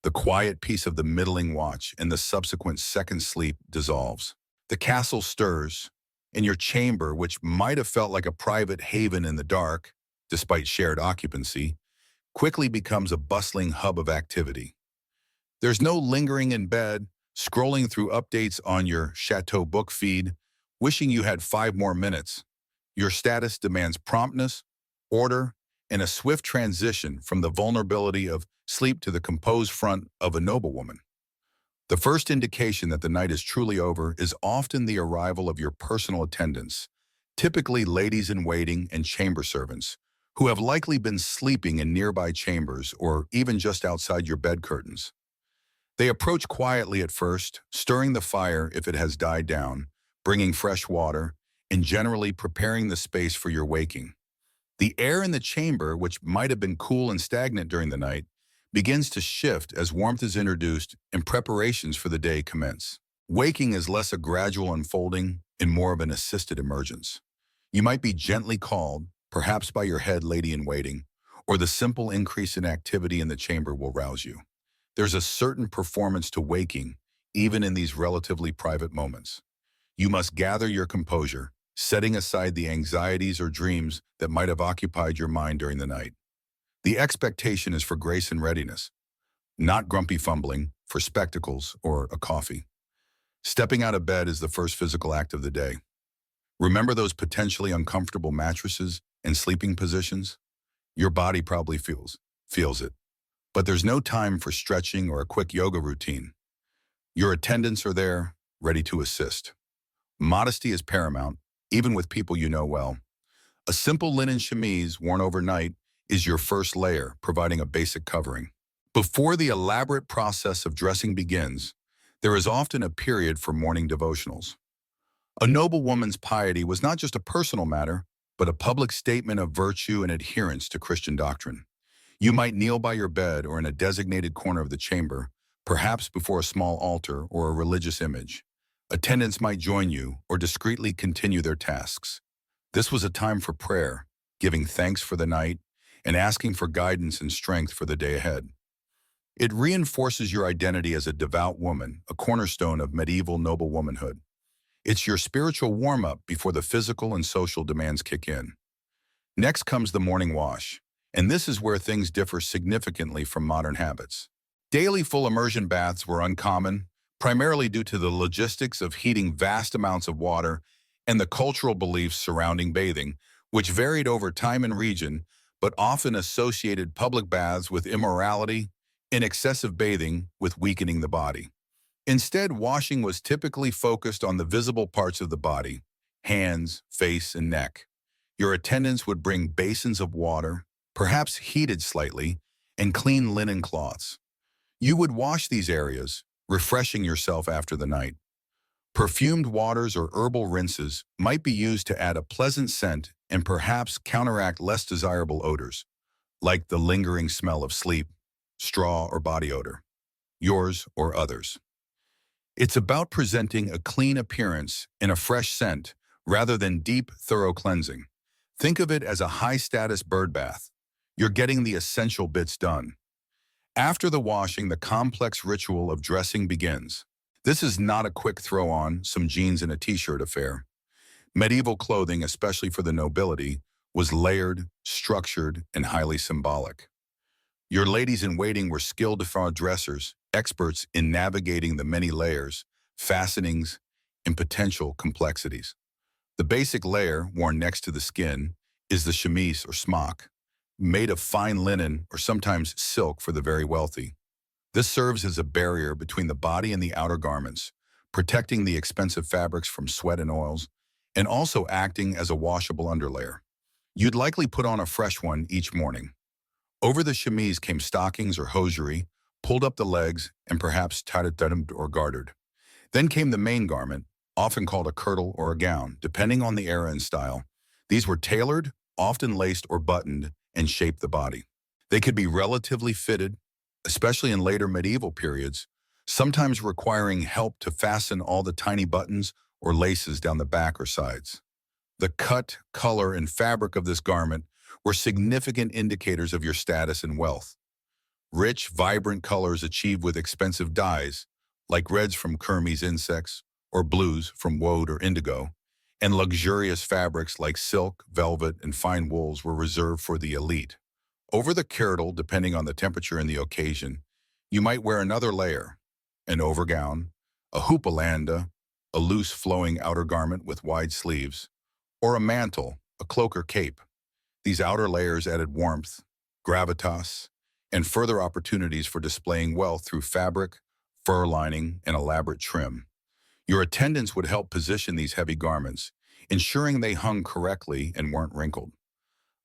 the quiet peace of the middling watch and the subsequent second sleep dissolves. The castle stirs, and your chamber, which might have felt like a private haven in the dark, despite shared occupancy, quickly becomes a bustling hub of activity. There's no lingering in bed, scrolling through updates on your Chateau book feed, wishing you had 5 more minutes. Your status demands promptness, order, and a swift transition from the vulnerability of sleep to the composed front of a noblewoman. The first indication that the night is truly over is often the arrival of your personal attendants, typically ladies in waiting and chamber servants, who have likely been sleeping in nearby chambers or even just outside your bed curtains. They approach quietly at first, stirring the fire if it has died down, bringing fresh water, and generally preparing the space for your waking. The air in the chamber, which might have been cool and stagnant during the night, begins to shift as warmth is introduced and preparations for the day commence. Waking is less a gradual unfolding and more of an assisted emergence. You might be gently called, perhaps by your head lady in waiting, or the simple increase in activity in the chamber will rouse you. There's a certain performance to waking, even in these relatively private moments. You must gather your composure, setting aside the anxieties or dreams that might have occupied your mind during the night. The expectation is for grace and readiness, not grumpy fumbling for spectacles or a coffee. Stepping out of bed is the first physical act of the day. Remember those potentially uncomfortable mattresses and sleeping positions? Your body probably feels it. But there's no time for stretching or a quick yoga routine. Your attendants are there, ready to assist. Modesty is paramount, even with people you know well. A simple linen chemise worn overnight is your first layer, providing a basic covering. Before the elaborate process of dressing begins, there is often a period for morning devotionals. A noblewoman's piety was not just a personal matter, but a public statement of virtue and adherence to Christian doctrine. You might kneel by your bed or in a designated corner of the chamber, perhaps before a small altar or a religious image. Attendants might join you or discreetly continue their tasks. This was a time for prayer, giving thanks for the night, and asking for guidance and strength for the day ahead. It reinforces your identity as a devout woman, a cornerstone of medieval noble womanhood. It's your spiritual warm-up before the physical and social demands kick in. Next comes the morning wash, and this is where things differ significantly from modern habits. Daily full immersion baths were uncommon, primarily due to the logistics of heating vast amounts of water and the cultural beliefs surrounding bathing, which varied over time and region, but often associated public baths with immorality and excessive bathing with weakening the body. Instead, washing was typically focused on the visible parts of the body, hands, face, and neck. Your attendants would bring basins of water, perhaps heated slightly, and clean linen cloths. You would wash these areas, refreshing yourself after the night. Perfumed waters or herbal rinses might be used to add a pleasant scent and perhaps counteract less desirable odors, like the lingering smell of sleep, straw, or body odor, yours or others. It's about presenting a clean appearance and a fresh scent rather than deep, thorough cleansing. Think of it as a high-status bird bath. You're getting the essential bits done. After the washing, the complex ritual of dressing begins. This is not a quick throw-on, some jeans and a t-shirt affair. Medieval clothing, especially for the nobility, was layered, structured, and highly symbolic. Your ladies-in-waiting were skilled dressers, experts in navigating the many layers, fastenings, and potential complexities. The basic layer, worn next to the skin, is the chemise or smock. made of fine linen or sometimes silk for the very wealthy. This serves as a barrier between the body and the outer garments, protecting the expensive fabrics from sweat and oils, and also acting as a washable underlayer. You'd likely put on a fresh one each morning. Over the chemise came stockings or hosiery, pulled up the legs, and perhaps tied or gartered. Then came the main garment, often called a kirtle or a gown, depending on the era and style. These were tailored, often laced or buttoned, and shaped the body. They could be relatively fitted, especially in later medieval periods, sometimes requiring help to fasten all the tiny buttons or laces down the back or sides. The cut, color, and fabric of this garment were significant indicators of your status and wealth. Rich, vibrant colors achieved with expensive dyes, like reds from Kermes insects or blues from woad or indigo, and luxurious fabrics like silk, velvet, and fine wools were reserved for the elite. Over the kirtle, depending on the temperature and the occasion, you might wear another layer, an overgown, a hupalanda, a loose flowing outer garment with wide sleeves, or a mantle, a cloak or cape. These outer layers added warmth, gravitas, and further opportunities for displaying wealth through fabric, fur lining, and elaborate trim. Your attendants would help position these heavy garments, ensuring they hung correctly and weren't wrinkled.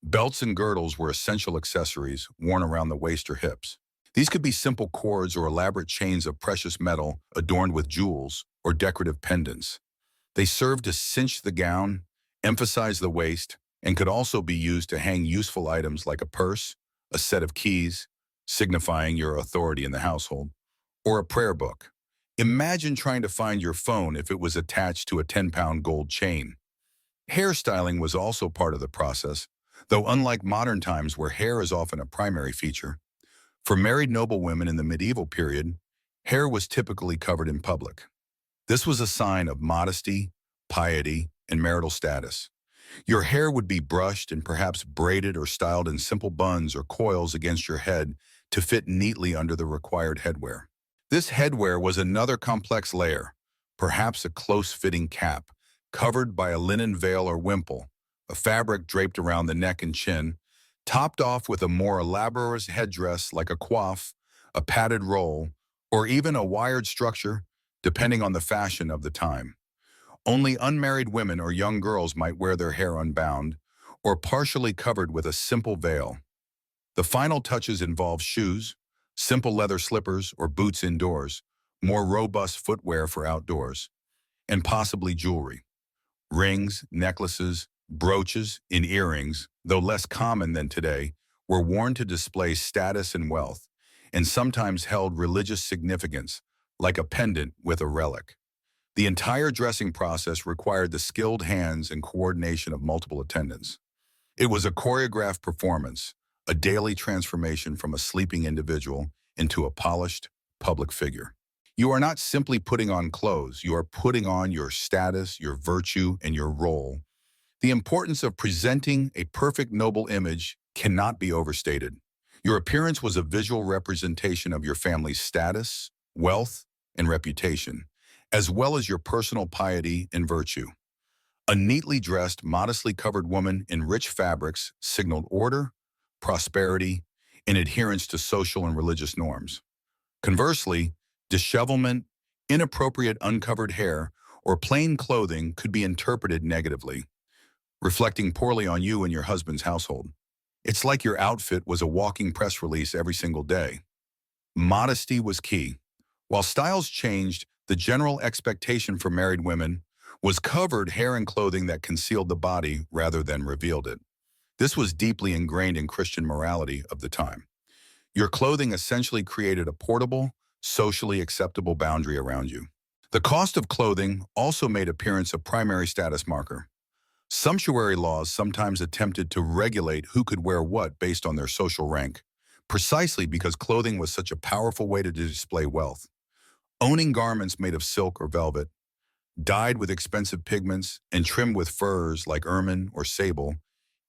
Belts and girdles were essential accessories worn around the waist or hips. These could be simple cords or elaborate chains of precious metal adorned with jewels or decorative pendants. They served to cinch the gown, emphasize the waist, and could also be used to hang useful items like a purse, a set of keys, signifying your authority in the household, or a prayer book. Imagine trying to find your phone if it was attached to a 10-pound gold chain. Hairstyling was also part of the process, though unlike modern times where hair is often a primary feature. For married noblewomen in the medieval period, hair was typically covered in public. This was a sign of modesty, piety, and marital status. Your hair would be brushed and perhaps braided or styled in simple buns or coils against your head to fit neatly under the required headwear. This headwear was another complex layer, perhaps a close-fitting cap, covered by a linen veil or wimple, a fabric draped around the neck and chin, topped off with a more elaborate headdress like a coif, a padded roll, or even a wired structure, depending on the fashion of the time. Only unmarried women or young girls might wear their hair unbound or partially covered with a simple veil. The final touches involve shoes, simple leather slippers or boots indoors, more robust footwear for outdoors, and possibly jewelry. Rings, necklaces, brooches, and earrings, though less common than today, were worn to display status and wealth, and sometimes held religious significance, like a pendant with a relic. The entire dressing process required the skilled hands and coordination of multiple attendants. It was a choreographed performance, a daily transformation from a sleeping individual into a polished, public figure. You are not simply putting on clothes, you are putting on your status, your virtue, and your role. The importance of presenting a perfect noble image cannot be overstated. Your appearance was a visual representation of your family's status, wealth, and reputation, as well as your personal piety and virtue. A neatly dressed, modestly covered woman in rich fabrics signaled order, prosperity, and adherence to social and religious norms. Conversely, dishevelment, inappropriate uncovered hair, or plain clothing could be interpreted negatively, reflecting poorly on you and your husband's household. It's like your outfit was a walking press release every single day. Modesty was key. While styles changed, the general expectation for married women was covered hair and clothing that concealed the body rather than revealed it. This was deeply ingrained in Christian morality of the time. Your clothing essentially created a portable, socially acceptable boundary around you. The cost of clothing also made appearance a primary status marker. Sumptuary laws sometimes attempted to regulate who could wear what based on their social rank, precisely because clothing was such a powerful way to display wealth. Owning garments made of silk or velvet, dyed with expensive pigments, and trimmed with furs like ermine or sable,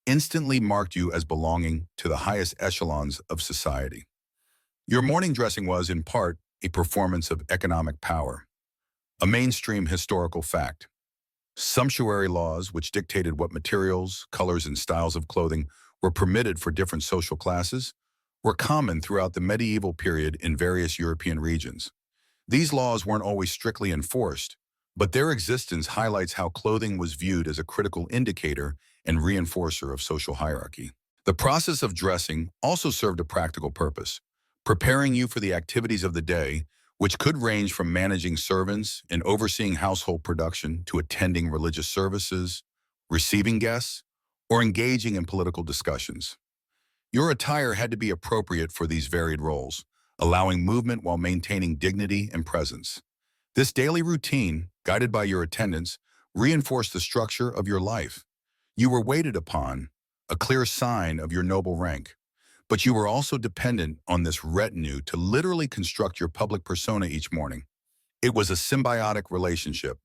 instantly marked you as belonging to the highest echelons of society. Your morning dressing was, in part, a performance of economic power. A mainstream historical fact. Sumptuary laws, which dictated what materials, colors, and styles of clothing were permitted for different social classes, were common throughout the medieval period in various European regions. These laws weren't always strictly enforced, but their existence highlights how clothing was viewed as a critical indicator and reinforcer of social hierarchy. The process of dressing also served a practical purpose, preparing you for the activities of the day, which could range from managing servants and overseeing household production to attending religious services, receiving guests, or engaging in political discussions. Your attire had to be appropriate for these varied roles, allowing movement while maintaining dignity and presence. This daily routine, guided by your attendants, reinforced the structure of your life. You were waited upon, a clear sign of your noble rank. But you were also dependent on this retinue to literally construct your public persona each morning. It was a symbiotic relationship.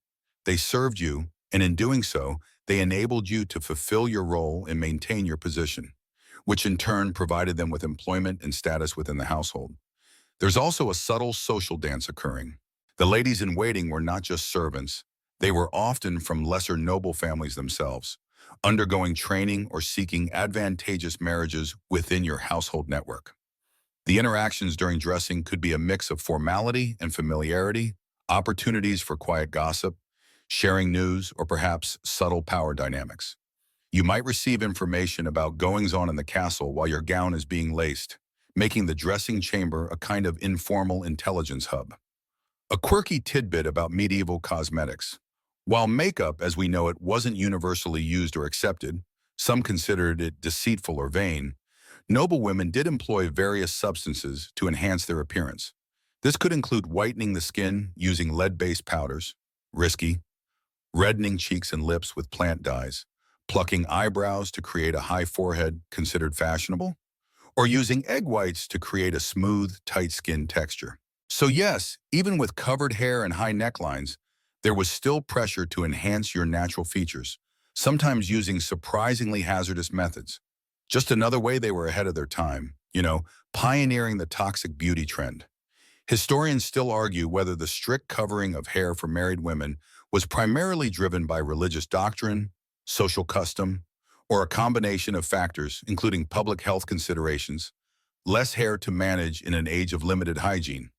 They served you, and in doing so, they enabled you to fulfill your role and maintain your position, which in turn provided them with employment and status within the household. There's also a subtle social dance occurring. The ladies in waiting were not just servants. They were often from lesser noble families themselves, undergoing training or seeking advantageous marriages within your household network. The interactions during dressing could be a mix of formality and familiarity, opportunities for quiet gossip, sharing news, or perhaps subtle power dynamics. You might receive information about goings-on in the castle while your gown is being laced, making the dressing chamber a kind of informal intelligence hub. A quirky tidbit about medieval cosmetics. While makeup, as we know it, wasn't universally used or accepted, some considered it deceitful or vain, noblewomen did employ various substances to enhance their appearance. This could include whitening the skin using lead-based powders, risky, reddening cheeks and lips with plant dyes, plucking eyebrows to create a high forehead, considered fashionable, or using egg whites to create a smooth, tight skin texture. So yes, even with covered hair and high necklines, there was still pressure to enhance your natural features, sometimes using surprisingly hazardous methods. Just another way they were ahead of their time, pioneering the toxic beauty trend. Historians still argue whether the strict covering of hair for married women was primarily driven by religious doctrine, social custom, or a combination of factors, including public health considerations, less hair to manage in an age of limited hygiene.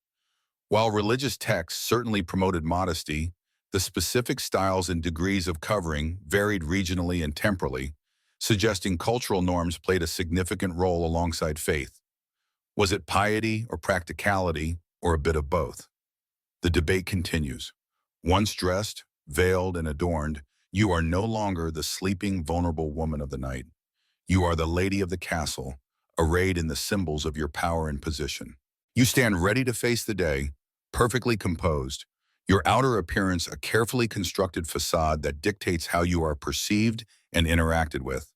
While religious texts certainly promoted modesty, the specific styles and degrees of covering varied regionally and temporally, suggesting cultural norms played a significant role alongside faith. Was it piety or practicality, or a bit of both? The debate continues. Once dressed, veiled, and adorned, you are no longer the sleeping, vulnerable woman of the night. You are the lady of the castle, arrayed in the symbols of your power and position. You stand ready to face the day, perfectly composed, your outer appearance a carefully constructed facade that dictates how you are perceived and interacted with.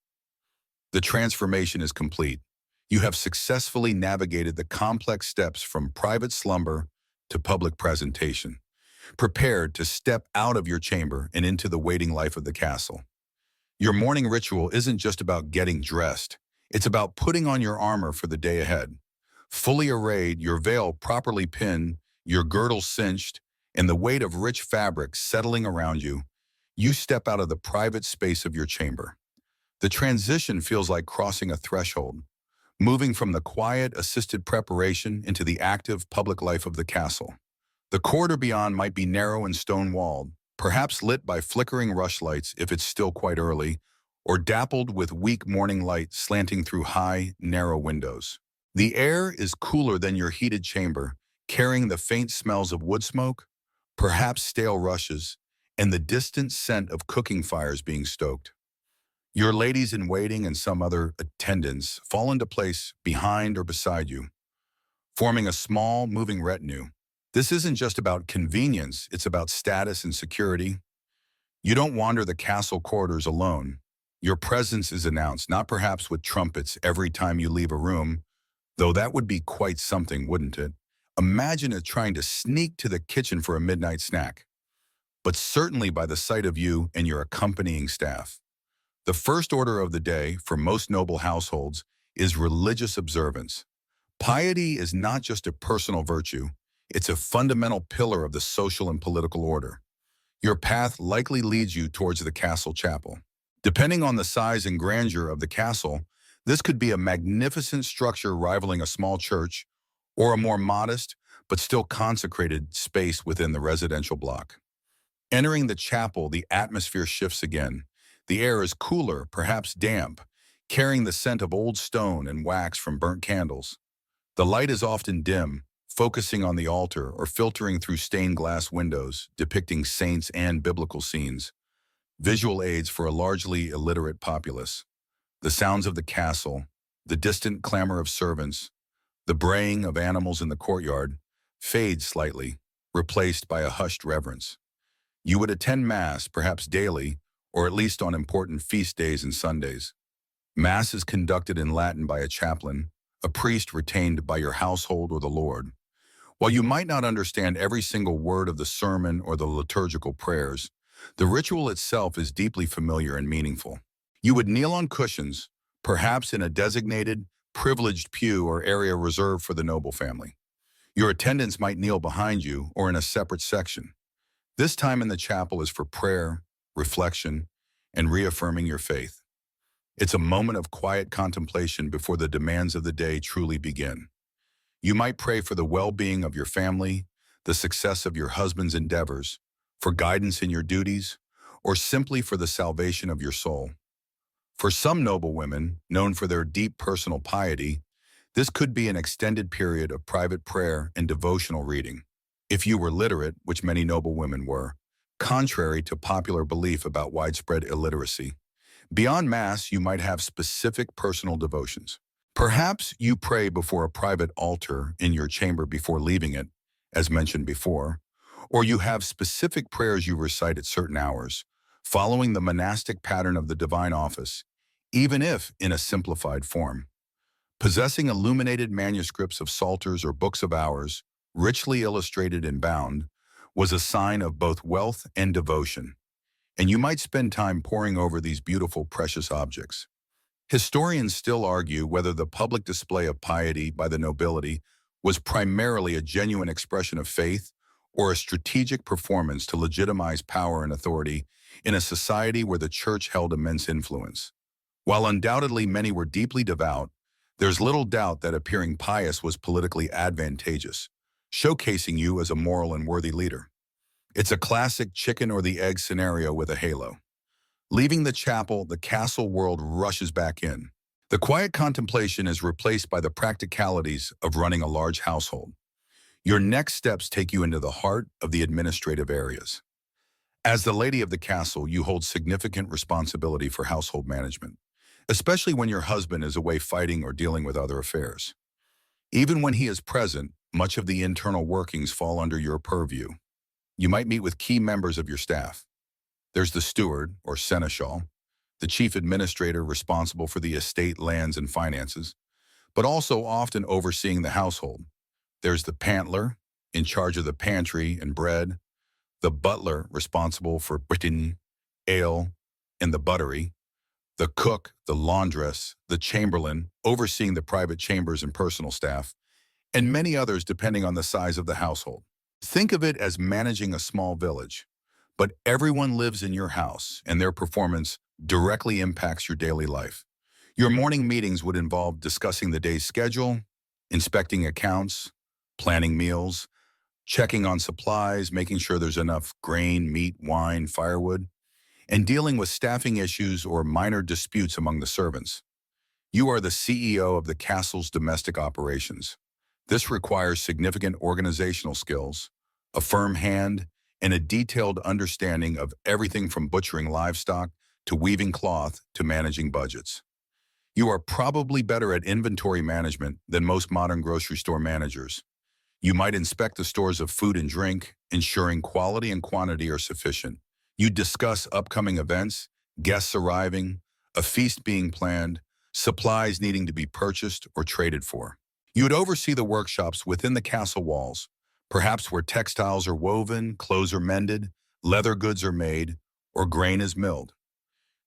The transformation is complete. You have successfully navigated the complex steps from private slumber to public presentation, prepared to step out of your chamber and into the waiting life of the castle. Your morning ritual isn't just about getting dressed. It's about putting on your armor for the day ahead. Fully arrayed, your veil properly pinned, your girdle cinched, and the weight of rich fabric settling around you, you step out of the private space of your chamber. The transition feels like crossing a threshold, moving from the quiet, assisted preparation into the active public life of the castle. The corridor beyond might be narrow and stone-walled, perhaps lit by flickering rushlights if it's still quite early, or dappled with weak morning light slanting through high, narrow windows. The air is cooler than your heated chamber, carrying the faint smells of wood smoke, perhaps stale rushes, and the distant scent of cooking fires being stoked. Your ladies in waiting and some other attendants fall into place behind or beside you, forming a small, moving retinue. This isn't just about convenience, it's about status and security. You don't wander the castle corridors alone. Your presence is announced, not perhaps with trumpets every time you leave a room, though that would be quite something, wouldn't it? Imagine it trying to sneak to the kitchen for a midnight snack, but certainly by the sight of you and your accompanying staff. The first order of the day for most noble households is religious observance. Piety is not just a personal virtue, it's a fundamental pillar of the social and political order. Your path likely leads you towards the castle chapel. Depending on the size and grandeur of the castle, This could be a magnificent structure rivaling a small church, or a more modest but still consecrated space within the residential block. Entering the chapel, the atmosphere shifts again. The air is cooler, perhaps damp, carrying the scent of old stone and wax from burnt candles. The light is often dim, focusing on the altar or filtering through stained glass windows depicting saints and biblical scenes, visual aids for a largely illiterate populace. The sounds of the castle, the distant clamor of servants, the braying of animals in the courtyard fade slightly, replaced by a hushed reverence. You would attend Mass, perhaps daily, or at least on important feast days and Sundays. Mass is conducted in Latin by a chaplain, a priest retained by your household or the Lord. While you might not understand every single word of the sermon or the liturgical prayers, the ritual itself is deeply familiar and meaningful. You would kneel on cushions, perhaps in a designated, privileged pew or area reserved for the noble family. Your attendants might kneel behind you or in a separate section. This time in the chapel is for prayer, reflection, and reaffirming your faith. It's a moment of quiet contemplation before the demands of the day truly begin. You might pray for the well-being of your family, the success of your husband's endeavors, for guidance in your duties, or simply for the salvation of your soul. For some noblewomen, known for their deep personal piety, this could be an extended period of private prayer and devotional reading. If you were literate, which many noblewomen were, contrary to popular belief about widespread illiteracy, beyond Mass, you might have specific personal devotions. Perhaps you pray before a private altar in your chamber before leaving it, as mentioned before, or you have specific prayers you recite at certain hours, following the monastic pattern of the divine office, even if in a simplified form. Possessing illuminated manuscripts of psalters or books of hours, richly illustrated and bound, was a sign of both wealth and devotion, and you might spend time poring over these beautiful, precious objects. Historians still argue whether the public display of piety by the nobility was primarily a genuine expression of faith or a strategic performance to legitimize power and authority in a society where the church held immense influence. While undoubtedly many were deeply devout, there's little doubt that appearing pious was politically advantageous, showcasing you as a moral and worthy leader. It's a classic chicken or the egg scenario with a halo. Leaving the chapel, the castle world rushes back in. The quiet contemplation is replaced by the practicalities of running a large household. Your next steps take you into the heart of the administrative areas. As the lady of the castle, you hold significant responsibility for household management, especially when your husband is away fighting or dealing with other affairs. Even when he is present, much of the internal workings fall under your purview. You might meet with key members of your staff. There's the steward, or seneschal, the chief administrator responsible for the estate, lands, and finances, but also often overseeing the household. There's the pantler, in charge of the pantry and bread, the butler responsible for Britain, ale, and the buttery, the cook, the laundress, the chamberlain, overseeing the private chambers and personal staff, and many others depending on the size of the household. Think of it as managing a small village, but everyone lives in your house and their performance directly impacts your daily life. Your morning meetings would involve discussing the day's schedule, inspecting accounts, planning meals, checking on supplies, making sure there's enough grain, meat, wine, firewood, and dealing with staffing issues or minor disputes among the servants. You are the CEO of the castle's domestic operations. This requires significant organizational skills, a firm hand, and a detailed understanding of everything from butchering livestock to weaving cloth to managing budgets. You are probably better at inventory management than most modern grocery store managers. You might inspect the stores of food and drink, ensuring quality and quantity are sufficient. You discuss upcoming events, guests arriving, a feast being planned, supplies needing to be purchased or traded for. You would oversee the workshops within the castle walls, perhaps where textiles are woven, clothes are mended, leather goods are made, or grain is milled.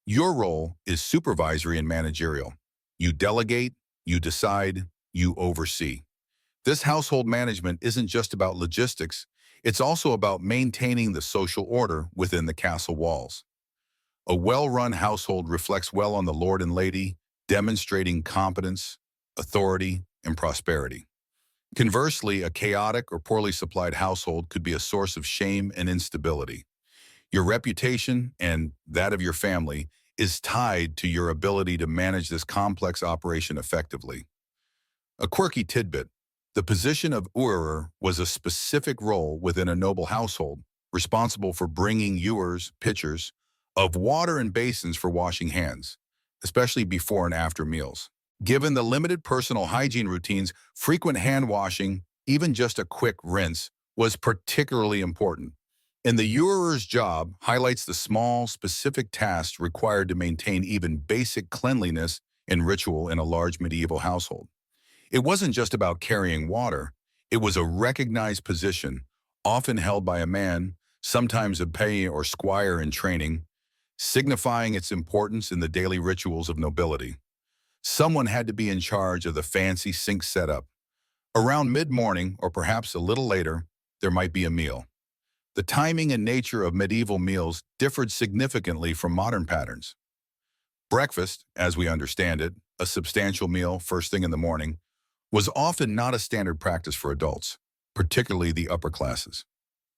Your role is supervisory and managerial. You delegate, you decide, you oversee. This household management isn't just about logistics, it's also about maintaining the social order within the castle walls. A well-run household reflects well on the lord and lady, demonstrating competence, authority, and prosperity. Conversely, a chaotic or poorly supplied household could be a source of shame and instability. Your reputation and that of your family is tied to your ability to manage this complex operation effectively. A quirky tidbit: the position of Urer was a specific role within a noble household, responsible for bringing ewers, pitchers, of water and basins for washing hands, especially before and after meals. Given the limited personal hygiene routines, frequent hand washing, even just a quick rinse, was particularly important. And the Urer's job highlights the small, specific tasks required to maintain even basic cleanliness and ritual in a large medieval household. It wasn't just about carrying water. It was a recognized position, often held by a man, sometimes a page or squire in training, signifying its importance in the daily rituals of nobility. Someone had to be in charge of the fancy sink setup. Around mid-morning, or perhaps a little later, there might be a meal. The timing and nature of medieval meals differed significantly from modern patterns. Breakfast, as we understand it, a substantial meal first thing in the morning, was often not a standard practice for adults, particularly the upper classes.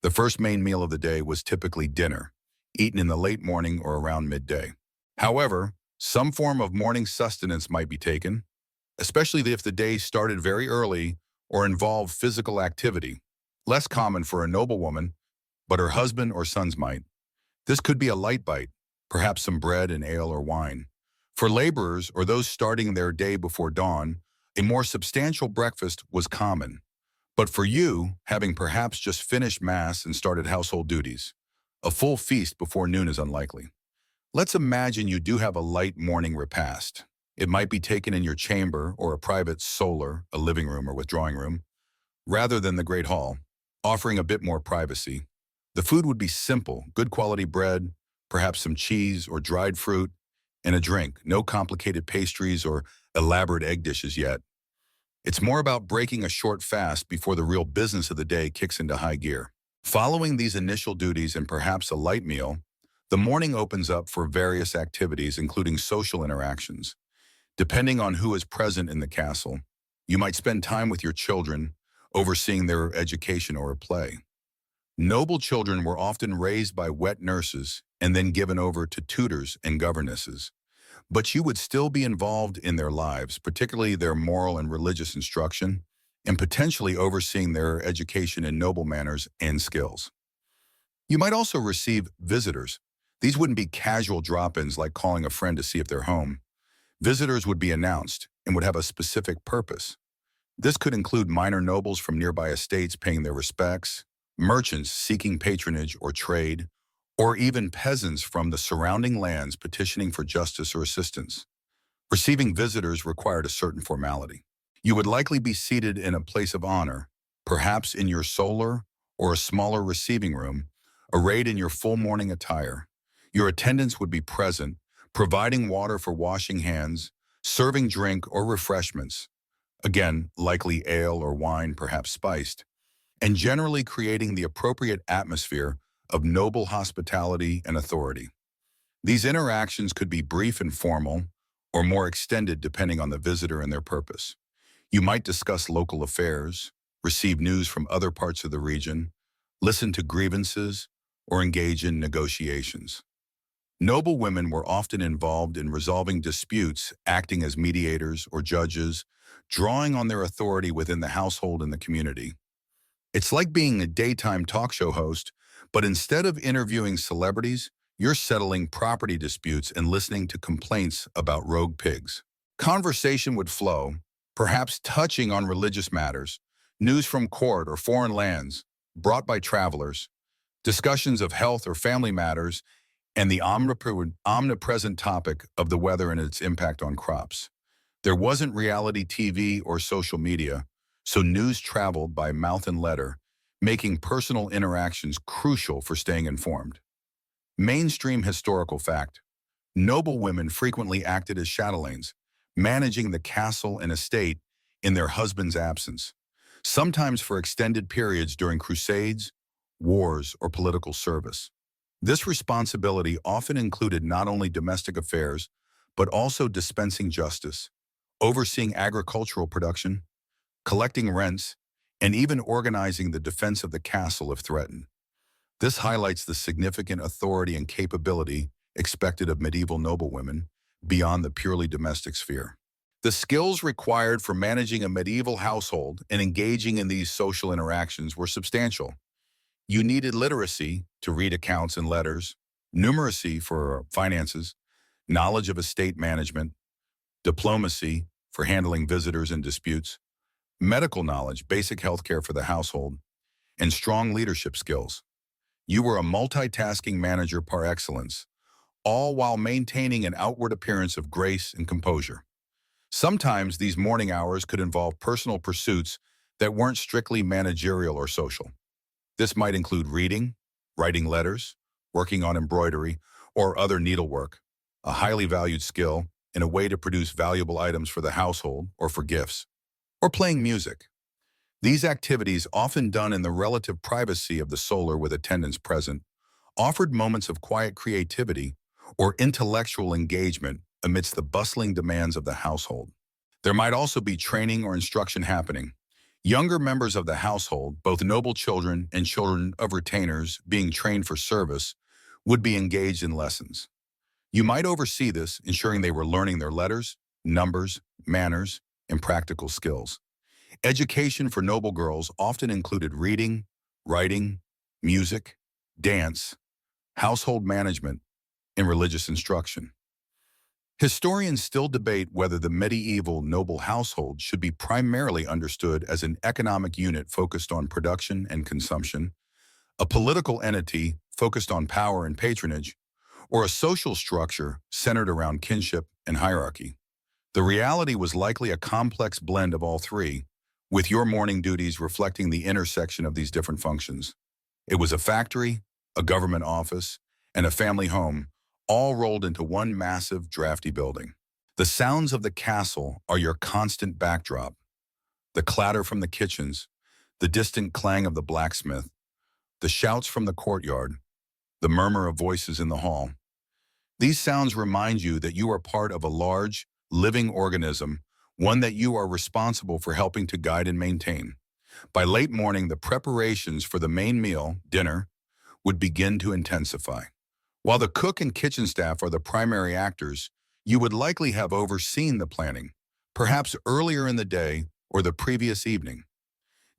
The first main meal of the day was typically dinner, eaten in the late morning or around midday. However, some form of morning sustenance might be taken, especially if the day started very early or involved physical activity, less common for a noblewoman, but her husband or sons might. This could be a light bite, perhaps some bread and ale or wine. For laborers or those starting their day before dawn, a more substantial breakfast was common. But for you, having perhaps just finished Mass and started household duties, a full feast before noon is unlikely. Let's imagine you do have a light morning repast. It might be taken in your chamber or a private solar, a living room or withdrawing room, rather than the Great Hall, offering a bit more privacy. The food would be simple, good quality bread, perhaps some cheese or dried fruit, and a drink, no complicated pastries or elaborate egg dishes yet. It's more about breaking a short fast before the real business of the day kicks into high gear. Following these initial duties and perhaps a light meal, the morning opens up for various activities, including social interactions. Depending on who is present in the castle, you might spend time with your children, overseeing their education or a play. Noble children were often raised by wet nurses and then given over to tutors and governesses. But you would still be involved in their lives, particularly their moral and religious instruction, and potentially overseeing their education in noble manners and skills. You might also receive visitors. These wouldn't be casual drop-ins like calling a friend to see if they're home. Visitors would be announced and would have a specific purpose. This could include minor nobles from nearby estates paying their respects, merchants seeking patronage or trade, or even peasants from the surrounding lands petitioning for justice or assistance. Receiving visitors required a certain formality. You would likely be seated in a place of honor, perhaps in your solar or a smaller receiving room, arrayed in your full morning attire. Your attendants would be present, providing water for washing hands, serving drink or refreshments, again, likely ale or wine, perhaps spiced, and generally creating the appropriate atmosphere of noble hospitality and authority. These interactions could be brief and formal, or more extended depending on the visitor and their purpose. You might discuss local affairs, receive news from other parts of the region, listen to grievances, or engage in negotiations. Noble women were often involved in resolving disputes, acting as mediators or judges, drawing on their authority within the household and the community. It's like being a daytime talk show host, but instead of interviewing celebrities, you're settling property disputes and listening to complaints about rogue pigs. Conversation would flow, perhaps touching on religious matters, news from court or foreign lands, brought by travelers, discussions of health or family matters, and the omnipresent topic of the weather and its impact on crops. There wasn't reality TV or social media, so news traveled by mouth and letter, making personal interactions crucial for staying informed. Mainstream historical fact: noble women frequently acted as chatelaines, managing the castle and estate in their husband's absence, sometimes for extended periods during crusades, wars, or political service. This responsibility often included not only domestic affairs, but also dispensing justice, overseeing agricultural production, collecting rents, and even organizing the defense of the castle if threatened. This highlights the significant authority and capability expected of medieval noblewomen beyond the purely domestic sphere. The skills required for managing a medieval household and engaging in these social interactions were substantial. You needed literacy to read accounts and letters, numeracy for finances, knowledge of estate management, diplomacy for handling visitors and disputes, medical knowledge, basic health care for the household, and strong leadership skills. You were a multitasking manager par excellence, all while maintaining an outward appearance of grace and composure. Sometimes these morning hours could involve personal pursuits that weren't strictly managerial or social. This might include reading, writing letters, working on embroidery, or other needlework, a highly valued skill and a way to produce valuable items for the household or for gifts, or playing music. These activities, often done in the relative privacy of the solar with attendants present, offered moments of quiet creativity or intellectual engagement amidst the bustling demands of the household. There might also be training or instruction happening. Younger members of the household, both noble children and children of retainers being trained for service, would be engaged in lessons. You might oversee this, ensuring they were learning their letters, numbers, manners, and practical skills. Education for noble girls often included reading, writing, music, dance, household management, and religious instruction. Historians still debate whether the medieval noble household should be primarily understood as an economic unit focused on production and consumption, a political entity focused on power and patronage, or a social structure centered around kinship and hierarchy. The reality was likely a complex blend of all three, with your morning duties reflecting the intersection of these different functions. It was a factory, a government office, and a family home, all rolled into one massive, drafty building. The sounds of the castle are your constant backdrop. The clatter from the kitchens, the distant clang of the blacksmith, the shouts from the courtyard, the murmur of voices in the hall. These sounds remind you that you are part of a large, living organism, one that you are responsible for helping to guide and maintain. By late morning, the preparations for the main meal, dinner, would begin to intensify. While the cook and kitchen staff are the primary actors, you would likely have overseen the planning, perhaps earlier in the day or the previous evening.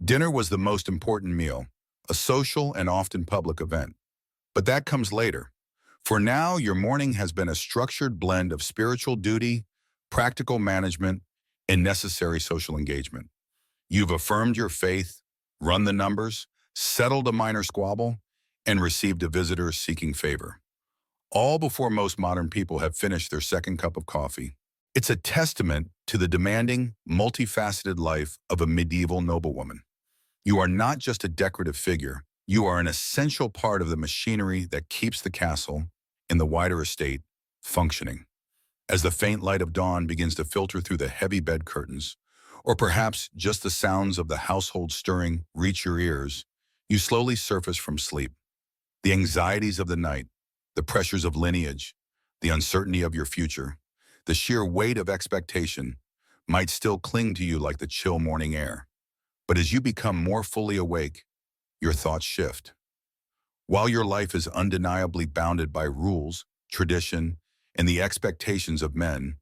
Dinner was the most important meal, a social and often public event. But that comes later. For now, your morning has been a structured blend of spiritual duty, practical management, and necessary social engagement. You've affirmed your faith, run the numbers, settled a minor squabble, and received a visitor seeking favor. All before most modern people have finished their second cup of coffee. It's a testament to the demanding, multifaceted life of a medieval noblewoman. You are not just a decorative figure, you are an essential part of the machinery that keeps the castle, and the wider estate, functioning. As the faint light of dawn begins to filter through the heavy bed curtains, or perhaps just the sounds of the household stirring reach your ears, you slowly surface from sleep. The anxieties of the night, the pressures of lineage, the uncertainty of your future, the sheer weight of expectation might still cling to you like the chill morning air. But as you become more fully awake, your thoughts shift. While your life is undeniably bounded by rules, tradition, and the expectations of men,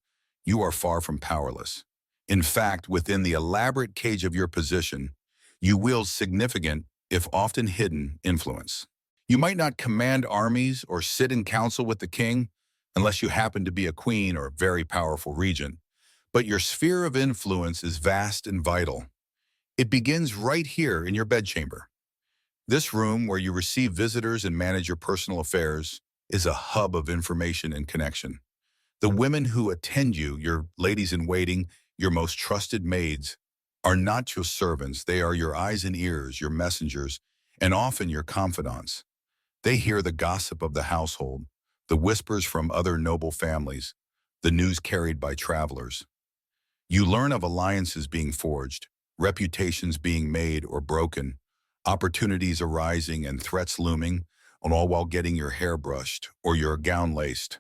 you are far from powerless. In fact, within the elaborate cage of your position, you wield significant, if often hidden, influence. You might not command armies or sit in council with the king, unless you happen to be a queen or very powerful regent, but your sphere of influence is vast and vital. It begins right here in your bedchamber. This room, where you receive visitors and manage your personal affairs, is a hub of information and connection. The women who attend you, your ladies-in-waiting, your most trusted maids, are not just servants. They are your eyes and ears, your messengers, and often your confidants. They hear the gossip of the household, the whispers from other noble families, the news carried by travelers. You learn of alliances being forged, reputations being made or broken, opportunities arising and threats looming, and all while getting your hair brushed or your gown laced.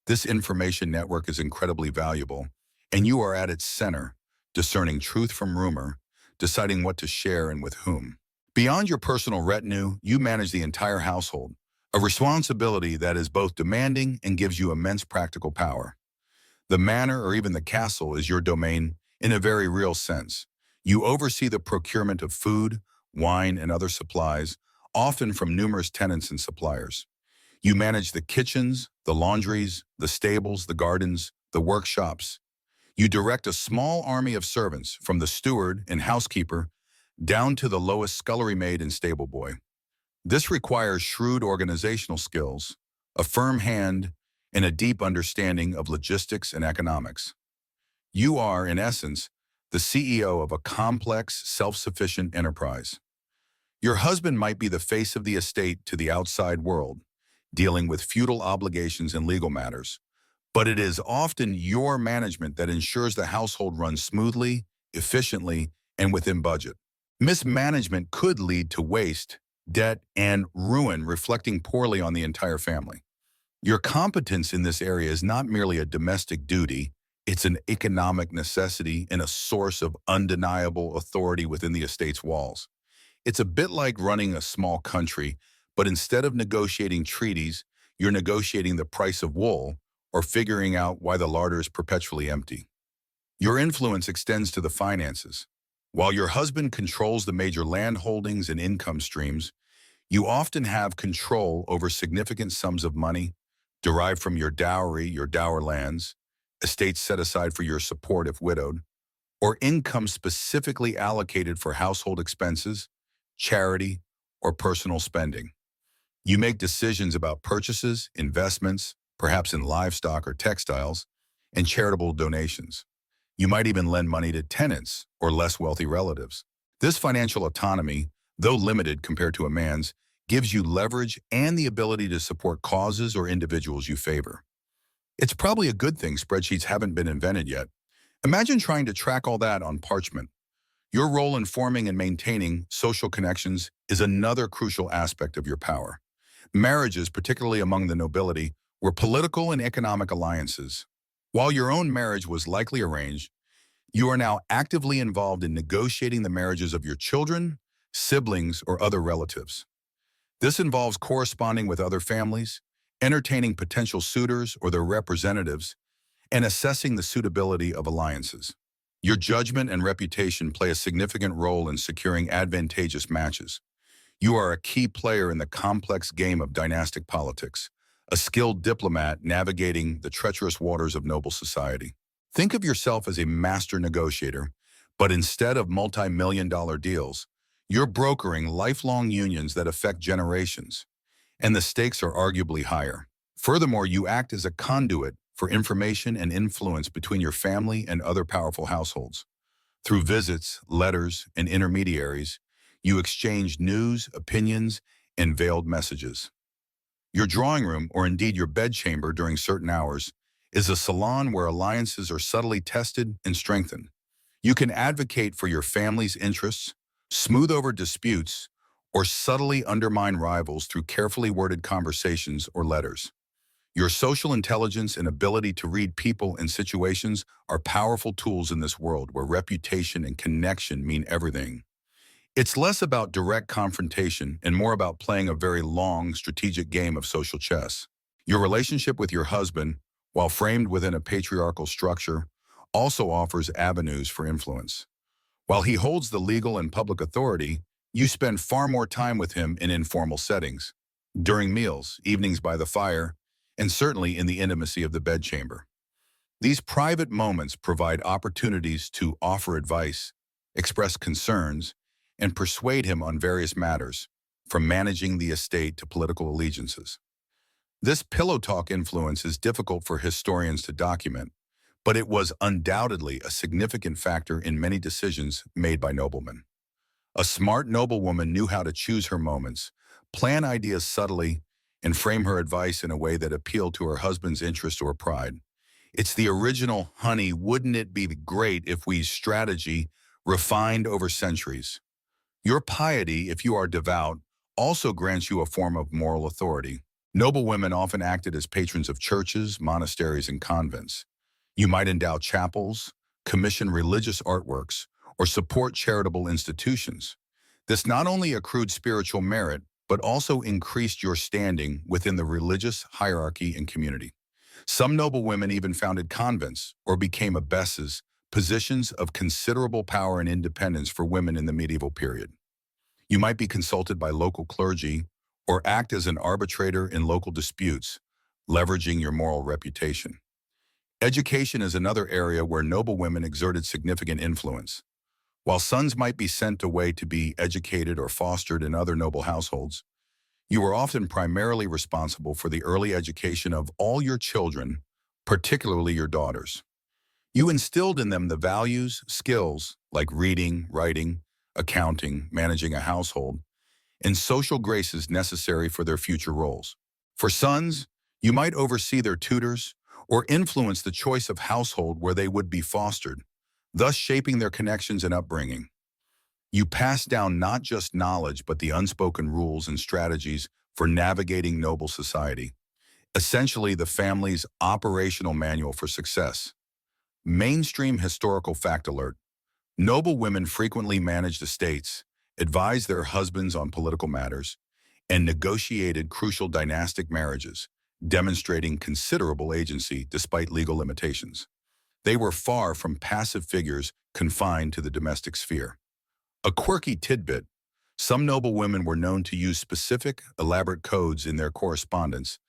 This information network is incredibly valuable, and you are at its center, discerning truth from rumor, deciding what to share and with whom. Beyond your personal retinue, you manage the entire household, a responsibility that is both demanding and gives you immense practical power. The manor or even the castle is your domain in a very real sense. You oversee the procurement of food, wine, and other supplies, often from numerous tenants and suppliers. You manage the kitchens, the laundries, the stables, the gardens, the workshops. You direct a small army of servants, from the steward and housekeeper down to the lowest scullery maid and stable boy. This requires shrewd organizational skills, a firm hand, and a deep understanding of logistics and economics. You are, in essence, the CEO of a complex, self-sufficient enterprise. Your husband might be the face of the estate to the outside world, dealing with feudal obligations and legal matters, but it is often your management that ensures the household runs smoothly, efficiently, and within budget. Mismanagement could lead to waste, debt, and ruin, reflecting poorly on the entire family. Your competence in this area is not merely a domestic duty, it's an economic necessity and a source of undeniable authority within the estate's walls. It's a bit like running a small country, but instead of negotiating treaties, you're negotiating the price of wool or figuring out why the larder is perpetually empty. Your influence extends to the finances. While your husband controls the major land holdings and income streams, you often have control over significant sums of money derived from your dowry, your dower lands, estates set aside for your support if widowed, or income specifically allocated for household expenses, charity, or personal spending. You make decisions about purchases, investments, perhaps in livestock or textiles, and charitable donations. You might even lend money to tenants or less wealthy relatives. This financial autonomy, though limited compared to a man's, gives you leverage and the ability to support causes or individuals you favor. It's probably a good thing spreadsheets haven't been invented yet. Imagine trying to track all that on parchment. Your role in forming and maintaining social connections is another crucial aspect of your power. Marriages, particularly among the nobility, were political and economic alliances. While your own marriage was likely arranged, you are now actively involved in negotiating the marriages of your children, siblings, or other relatives. This involves corresponding with other families, entertaining potential suitors or their representatives, and assessing the suitability of alliances. Your judgment and reputation play a significant role in securing advantageous matches. You are a key player in the complex game of dynastic politics, a skilled diplomat navigating the treacherous waters of noble society. Think of yourself as a master negotiator, but instead of multi-million-dollar deals, you're brokering lifelong unions that affect generations, and the stakes are arguably higher. Furthermore, you act as a conduit for information and influence between your family and other powerful households. Through visits, letters, and intermediaries, you exchange news, opinions, and veiled messages. Your drawing room, or indeed your bedchamber during certain hours, is a salon where alliances are subtly tested and strengthened. You can advocate for your family's interests, smooth over disputes, or subtly undermine rivals through carefully worded conversations or letters. Your social intelligence and ability to read people and situations are powerful tools in this world where reputation and connection mean everything. It's less about direct confrontation and more about playing a very long, strategic game of social chess. Your relationship with your husband, while framed within a patriarchal structure, also offers avenues for influence. While he holds the legal and public authority, you spend far more time with him in informal settings, during meals, evenings by the fire, and certainly in the intimacy of the bedchamber. These private moments provide opportunities to offer advice, express concerns, and persuade him on various matters, from managing the estate to political allegiances. This pillow talk influence is difficult for historians to document, but it was undoubtedly a significant factor in many decisions made by noblemen. A smart noblewoman knew how to choose her moments, plan ideas subtly, and frame her advice in a way that appealed to her husband's interest or pride. It's the original, honey, wouldn't it be great if we strategy refined over centuries. Your piety, if you are devout, also grants you a form of moral authority. Noblewomen often acted as patrons of churches, monasteries, and convents. You might endow chapels, commission religious artworks, or support charitable institutions. This not only accrued spiritual merit, but also increased your standing within the religious hierarchy and community. Some noblewomen even founded convents or became abbesses, positions of considerable power and independence for women in the medieval period. You might be consulted by local clergy or act as an arbitrator in local disputes, leveraging your moral reputation. Education is another area where noblewomen exerted significant influence. While sons might be sent away to be educated or fostered in other noble households, you were often primarily responsible for the early education of all your children, particularly your daughters. You instilled in them the values, skills like reading, writing, accounting, managing a household, and social graces necessary for their future roles. For sons, you might oversee their tutors or influence the choice of household where they would be fostered, thus shaping their connections and upbringing. You pass down not just knowledge, but the unspoken rules and strategies for navigating noble society, essentially the family's operational manual for success. Mainstream historical fact alert. Noble women frequently managed estates, advised their husbands on political matters, and negotiated crucial dynastic marriages, demonstrating considerable agency despite legal limitations. They were far from passive figures confined to the domestic sphere. A quirky tidbit: some noble women were known to use specific, elaborate codes in their correspondence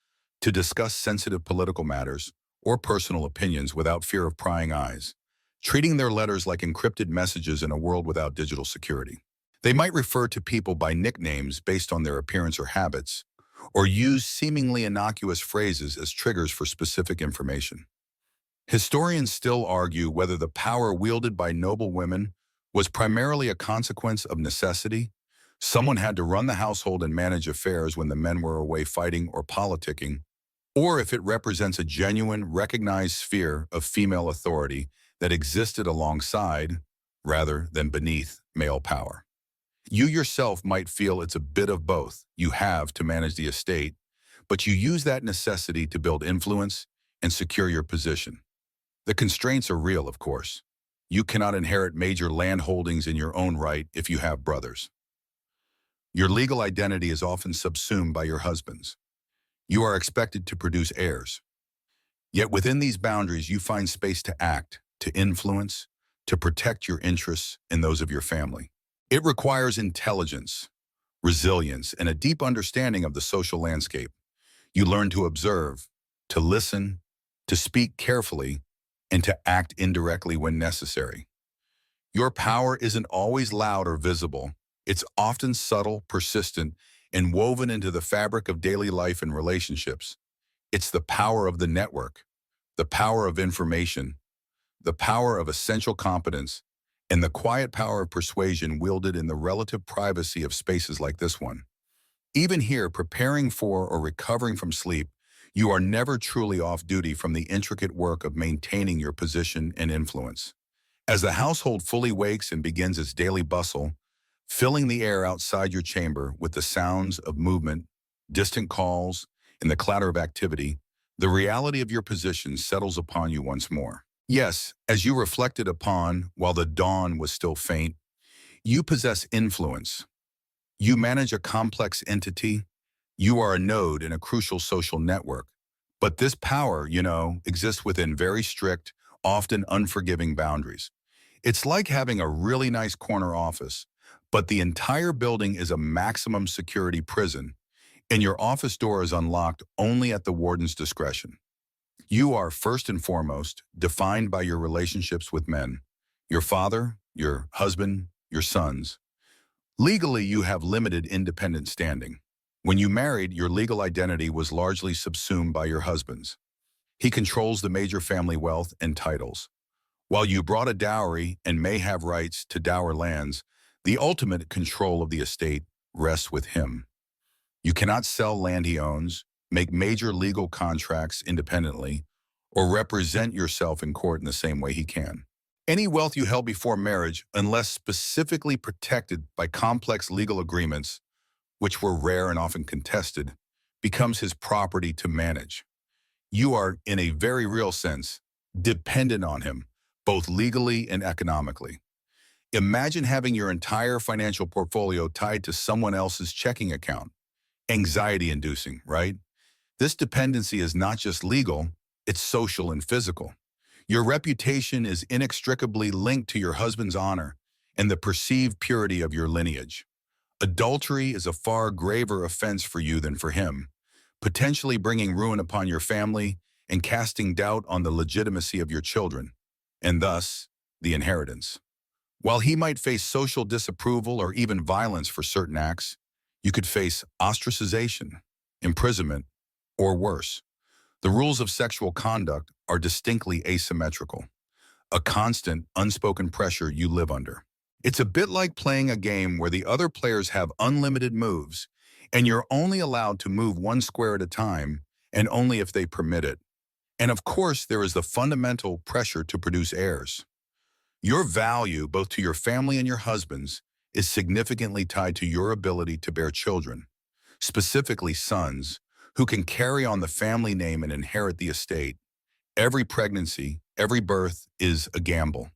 to discuss sensitive political matters or personal opinions without fear of prying eyes, treating their letters like encrypted messages in a world without digital security. They might refer to people by nicknames based on their appearance or habits, or use seemingly innocuous phrases as triggers for specific information. Historians still argue whether the power wielded by noble women was primarily a consequence of necessity. Someone had to run the household and manage affairs when the men were away fighting or politicking, or if it represents a genuine, recognized sphere of female authority that existed alongside, rather than beneath, male power. You yourself might feel it's a bit of both. You have to manage the estate, but you use that necessity to build influence and secure your position. The constraints are real, of course. You cannot inherit major land holdings in your own right if you have brothers. Your legal identity is often subsumed by your husband's. You are expected to produce heirs. Yet within these boundaries, you find space to act, to influence, to protect your interests and those of your family. It requires intelligence, resilience, and a deep understanding of the social landscape. You learn to observe, to listen, to speak carefully, and to act indirectly when necessary. Your power isn't always loud or visible. It's often subtle, persistent, and woven into the fabric of daily life and relationships. It's the power of the network, the power of information, the power of essential competence, and the quiet power of persuasion wielded in the relative privacy of spaces like this one. Even here, preparing for or recovering from sleep, you are never truly off duty from the intricate work of maintaining your position and influence. As the household fully wakes and begins its daily bustle, filling the air outside your chamber with the sounds of movement, distant calls, and the clatter of activity, the reality of your position settles upon you once more. Yes, as you reflected upon while the dawn was still faint, you possess influence. You manage a complex entity. You are a node in a crucial social network. But this power, exists within very strict, often unforgiving boundaries. It's like having a really nice corner office, but the entire building is a maximum security prison, and your office door is unlocked only at the warden's discretion. You are, first and foremost, defined by your relationships with men, your father, your husband, your sons. Legally, you have limited independent standing. When you married, your legal identity was largely subsumed by your husband's. He controls the major family wealth and titles. While you brought a dowry and may have rights to dower lands, the ultimate control of the estate rests with him. You cannot sell land he owns, make major legal contracts independently, or represent yourself in court in the same way he can. Any wealth you held before marriage, unless specifically protected by complex legal agreements, which were rare and often contested, becomes his property to manage. You are, in a very real sense, dependent on him, both legally and economically. Imagine having your entire financial portfolio tied to someone else's checking account. Anxiety-inducing, right? This dependency is not just legal, it's social and physical. Your reputation is inextricably linked to your husband's honor and the perceived purity of your lineage. Adultery is a far graver offense for you than for him, potentially bringing ruin upon your family and casting doubt on the legitimacy of your children, and thus, the inheritance. While he might face social disapproval or even violence for certain acts, you could face ostracization, imprisonment, or worse. The rules of sexual conduct are distinctly asymmetrical, a constant, unspoken pressure you live under. It's a bit like playing a game where the other players have unlimited moves, and you're only allowed to move one square at a time, and only if they permit it. And of course, there is the fundamental pressure to produce heirs. Your value, both to your family and your husband's, is significantly tied to your ability to bear children, specifically sons, who can carry on the family name and inherit the estate. Every pregnancy, every birth is a gamble,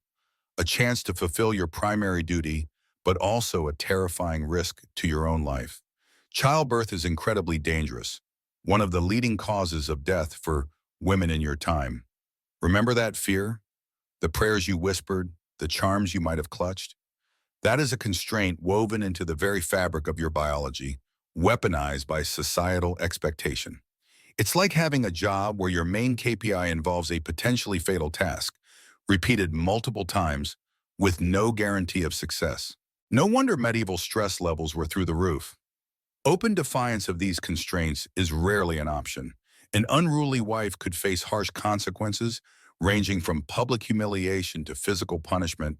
a chance to fulfill your primary duty, but also a terrifying risk to your own life. Childbirth is incredibly dangerous, one of the leading causes of death for women in your time. Remember that fear? The prayers you whispered, the charms you might have clutched? That is a constraint woven into the very fabric of your biology, weaponized by societal expectation. It's like having a job where your main KPI involves a potentially fatal task, repeated multiple times, with no guarantee of success. No wonder medieval stress levels were through the roof. Open defiance of these constraints is rarely an option. An unruly wife could face harsh consequences, ranging from public humiliation to physical punishment,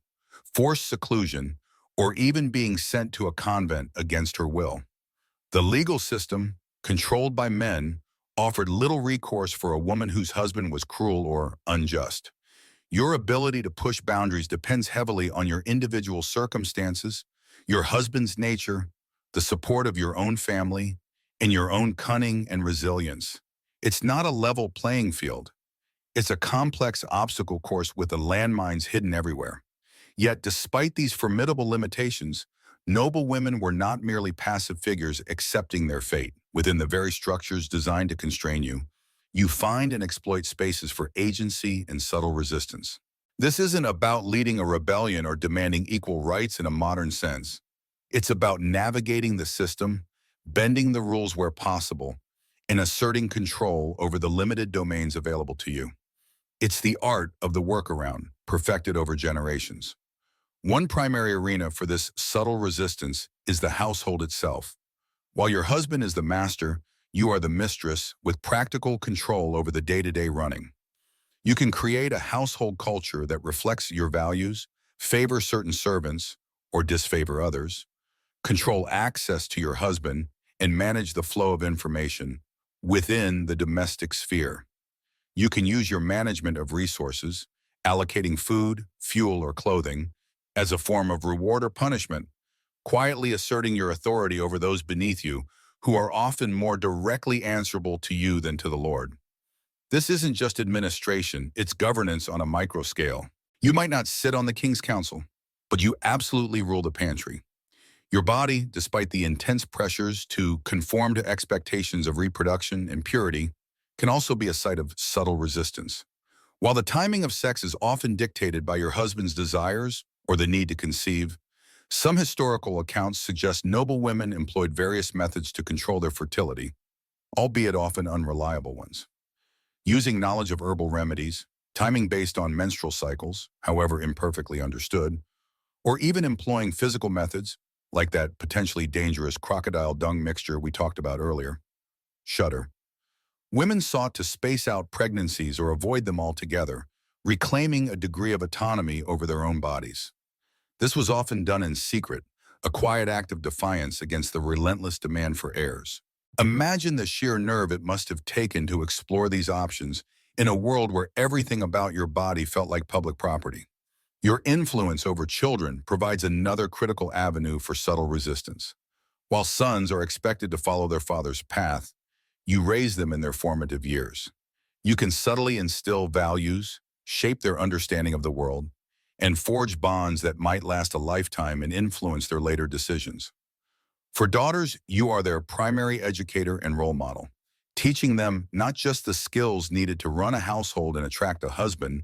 forced seclusion, or even being sent to a convent against her will. The legal system, controlled by men, offered little recourse for a woman whose husband was cruel or unjust. Your ability to push boundaries depends heavily on your individual circumstances, your husband's nature, the support of your own family, and your own cunning and resilience. It's not a level playing field. It's a complex obstacle course with the landmines hidden everywhere. Yet, despite these formidable limitations, noble women were not merely passive figures accepting their fate. Within the very structures designed to constrain you, you find and exploit spaces for agency and subtle resistance. This isn't about leading a rebellion or demanding equal rights in a modern sense. It's about navigating the system, bending the rules where possible, and asserting control over the limited domains available to you. It's the art of the workaround, perfected over generations. One primary arena for this subtle resistance is the household itself. While your husband is the master, you are the mistress with practical control over the day-to-day running. You can create a household culture that reflects your values, favor certain servants or disfavor others, control access to your husband, and manage the flow of information within the domestic sphere. You can use your management of resources, allocating food, fuel, or clothing, as a form of reward or punishment, quietly asserting your authority over those beneath you who are often more directly answerable to you than to the Lord. This isn't just administration, it's governance on a micro scale. You might not sit on the king's council, but you absolutely rule the pantry. Your body, despite the intense pressures to conform to expectations of reproduction and purity, can also be a site of subtle resistance. While the timing of sex is often dictated by your husband's desires or the need to conceive, some historical accounts suggest noble women employed various methods to control their fertility, albeit often unreliable ones. Using knowledge of herbal remedies, timing based on menstrual cycles, however imperfectly understood, or even employing physical methods, like that potentially dangerous crocodile dung mixture we talked about earlier. Shudder. Women sought to space out pregnancies or avoid them altogether, reclaiming a degree of autonomy over their own bodies. This was often done in secret, a quiet act of defiance against the relentless demand for heirs. Imagine the sheer nerve it must have taken to explore these options in a world where everything about your body felt like public property. Your influence over children provides another critical avenue for subtle resistance. While sons are expected to follow their father's path, You raise them in their formative years. You can subtly instill values, shape their understanding of the world, and forge bonds that might last a lifetime and influence their later decisions. For daughters, you are their primary educator and role model, teaching them not just the skills needed to run a household and attract a husband,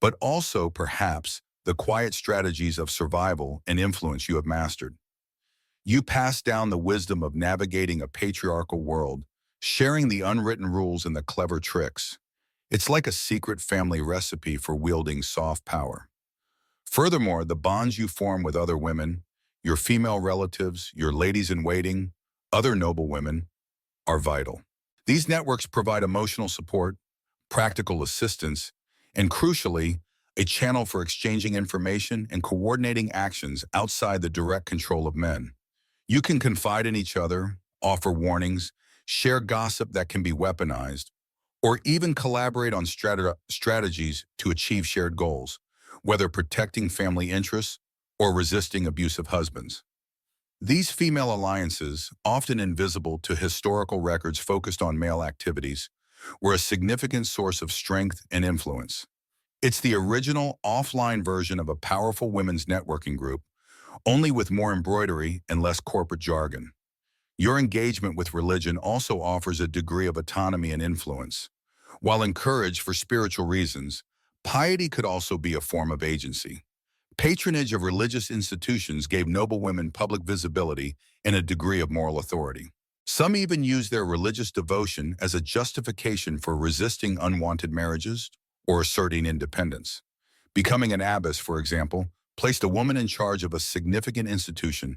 but also, perhaps, the quiet strategies of survival and influence you have mastered. You pass down the wisdom of navigating a patriarchal world, sharing the unwritten rules and the clever tricks. It's like a secret family recipe for wielding soft power. Furthermore, the bonds you form with other women, your female relatives, your ladies-in-waiting, other noble women, are vital. These networks provide emotional support, practical assistance, and crucially, a channel for exchanging information and coordinating actions outside the direct control of men. You can confide in each other, offer warnings, share gossip that can be weaponized, or even collaborate on strategies to achieve shared goals, whether protecting family interests or resisting abusive husbands. These female alliances, often invisible to historical records focused on male activities, were a significant source of strength and influence. It's the original offline version of a powerful women's networking group, only with more embroidery and less corporate jargon. Your engagement with religion also offers a degree of autonomy and influence. While encouraged for spiritual reasons, piety could also be a form of agency. Patronage of religious institutions gave noble women public visibility and a degree of moral authority. Some even used their religious devotion as a justification for resisting unwanted marriages or asserting independence. Becoming an abbess, for example, placed a woman in charge of a significant institution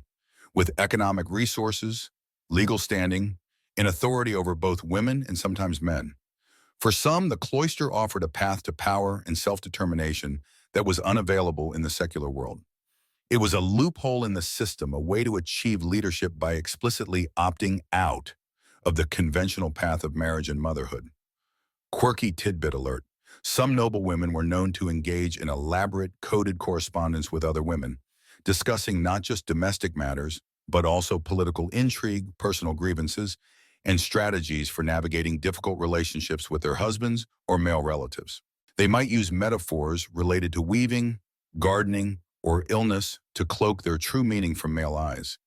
with economic resources, legal standing, and authority over both women and sometimes men. For some, the cloister offered a path to power and self-determination that was unavailable in the secular world. It was a loophole in the system, a way to achieve leadership by explicitly opting out of the conventional path of marriage and motherhood. Quirky tidbit alert. Some noble women were known to engage in elaborate, coded correspondence with other women, discussing not just domestic matters, but also political intrigue, personal grievances, and strategies for navigating difficult relationships with their husbands or male relatives. They might use metaphors related to weaving, gardening, or illness to cloak their true meaning from male eyes,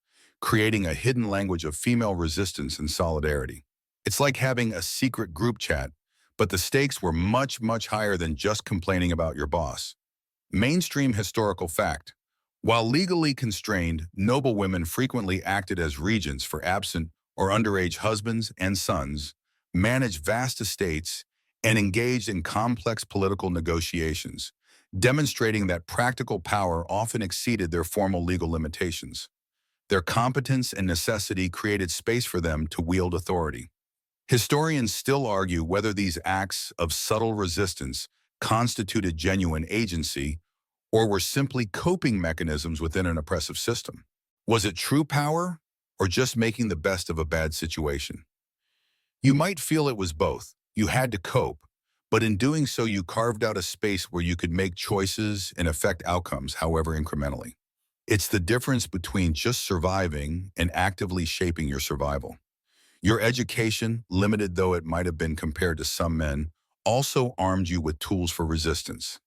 creating a hidden language of female resistance and solidarity. It's like having a secret group chat, but the stakes were much, much higher than just complaining about your boss. Mainstream historical fact. While legally constrained, noble women frequently acted as regents for absent or underage husbands and sons, managed vast estates, and engaged in complex political negotiations, demonstrating that practical power often exceeded their formal legal limitations. Their competence and necessity created space for them to wield authority. Historians still argue whether these acts of subtle resistance constituted genuine agency or were simply coping mechanisms within an oppressive system. Was it true power or just making the best of a bad situation? You might feel it was both. You had to cope, but in doing so you carved out a space where you could make choices and affect outcomes, however incrementally. It's the difference between just surviving and actively shaping your survival. Your education, limited though it might have been compared to some men, also armed you with tools for resistance.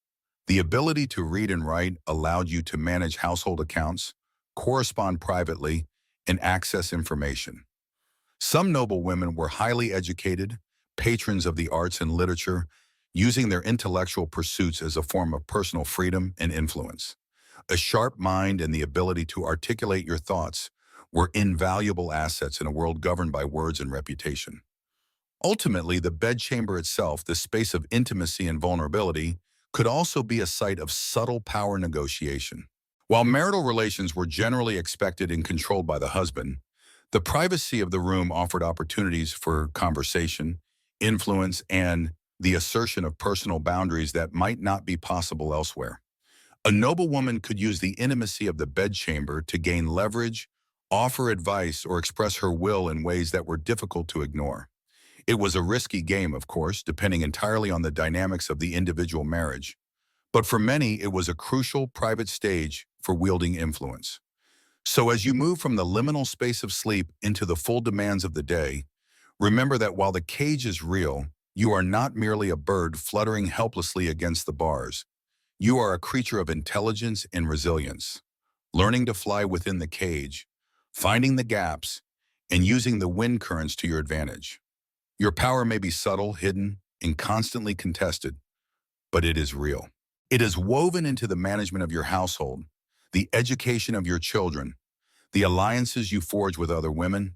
The ability to read and write allowed you to manage household accounts, correspond privately, and access information. Some noble women were highly educated, patrons of the arts and literature, using their intellectual pursuits as a form of personal freedom and influence. A sharp mind and the ability to articulate your thoughts were invaluable assets in a world governed by words and reputation. Ultimately, the bedchamber itself, the space of intimacy and vulnerability, could also be a site of subtle power negotiation. While marital relations were generally expected and controlled by the husband, the privacy of the room offered opportunities for conversation, influence, and the assertion of personal boundaries that might not be possible elsewhere. A noble woman could use the intimacy of the bedchamber to gain leverage, offer advice, or express her will in ways that were difficult to ignore. It was a risky game, of course, depending entirely on the dynamics of the individual marriage. But for many, it was a crucial private stage for wielding influence. So as you move from the liminal space of sleep into the full demands of the day, Remember that while the cage is real, you are not merely a bird fluttering helplessly against the bars. You are a creature of intelligence and resilience, learning to fly within the cage, finding the gaps, and using the wind currents to your advantage. Your power may be subtle, hidden, and constantly contested, but it is real. It is woven into the management of your household, the education of your children, the alliances you forge with other women,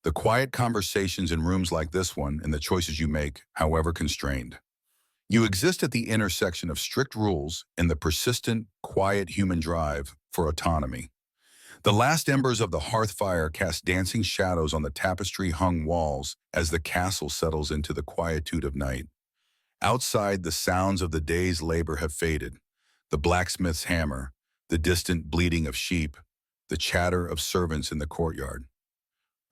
the quiet conversations in rooms like this one, and the choices you make, however constrained. You exist at the intersection of strict rules and the persistent, quiet human drive for autonomy. The last embers of the hearth fire cast dancing shadows on the tapestry-hung walls as the castle settles into the quietude of night. Outside, the sounds of the day's labor have faded. The blacksmith's hammer, the distant bleating of sheep, the chatter of servants in the courtyard.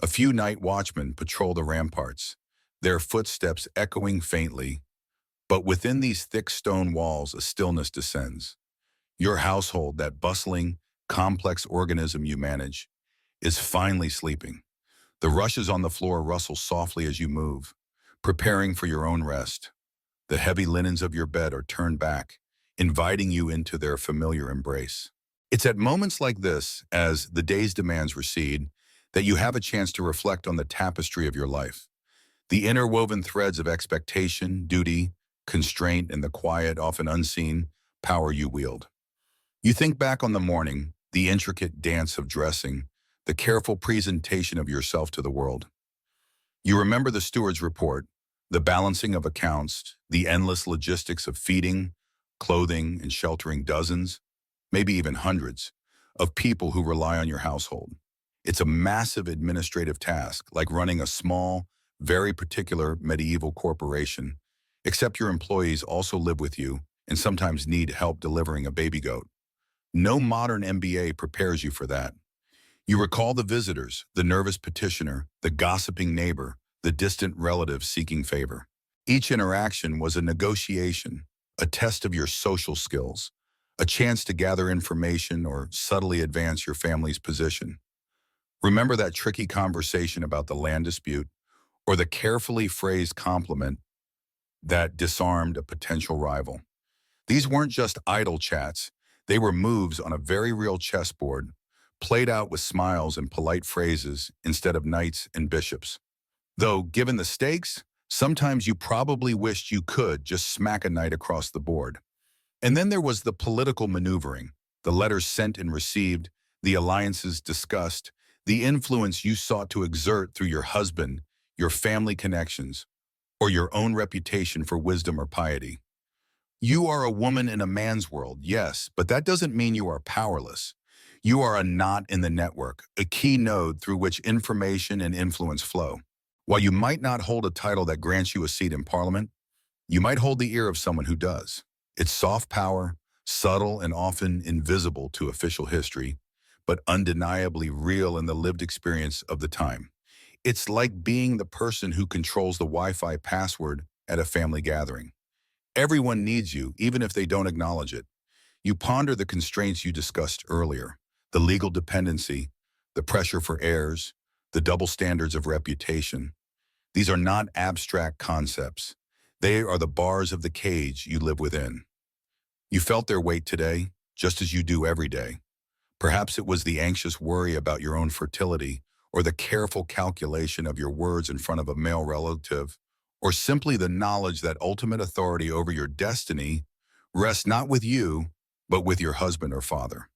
A few night watchmen patrol the ramparts, their footsteps echoing faintly. But within these thick stone walls, a stillness descends. Your household, that bustling, complex organism you manage, is finally sleeping. The rushes on the floor rustle softly as you move, preparing for your own rest. The heavy linens of your bed are turned back, inviting you into their familiar embrace. It's at moments like this, as the day's demands recede, that you have a chance to reflect on the tapestry of your life. The interwoven threads of expectation, duty, constraint, and the quiet, often unseen, power you wield. You think back on the morning, the intricate dance of dressing, the careful presentation of yourself to the world. You remember the steward's report, the balancing of accounts, the endless logistics of feeding, clothing, and sheltering dozens, maybe even hundreds, of people who rely on your household. It's a massive administrative task, like running a small, very particular medieval corporation, except your employees also live with you and sometimes need help delivering a baby goat. No modern MBA prepares you for that. You recall the visitors, the nervous petitioner, the gossiping neighbor, the distant relative seeking favor. Each interaction was a negotiation, a test of your social skills, a chance to gather information or subtly advance your family's position. Remember that tricky conversation about the land dispute, or the carefully phrased compliment that disarmed a potential rival. These weren't just idle chats, they were moves on a very real chessboard, played out with smiles and polite phrases instead of knights and bishops. Though, given the stakes, sometimes you probably wished you could just smack a knight across the board. And then there was the political maneuvering, the letters sent and received, the alliances discussed, the influence you sought to exert through your husband, your family connections, or your own reputation for wisdom or piety. You are a woman in a man's world, yes, but that doesn't mean you are powerless. You are a knot in the network, a key node through which information and influence flow. While you might not hold a title that grants you a seat in parliament, you might hold the ear of someone who does. It's soft power, subtle and often invisible to official history, but undeniably real in the lived experience of the time. It's like being the person who controls the Wi-Fi password at a family gathering. Everyone needs you, even if they don't acknowledge it. You ponder the constraints you discussed earlier, the legal dependency, the pressure for heirs, the double standards of reputation. These are not abstract concepts. They are the bars of the cage you live within. You felt their weight today, just as you do every day. Perhaps it was the anxious worry about your own fertility, or the careful calculation of your words in front of a male relative, or simply the knowledge that ultimate authority over your destiny rests not with you, but with your husband or father.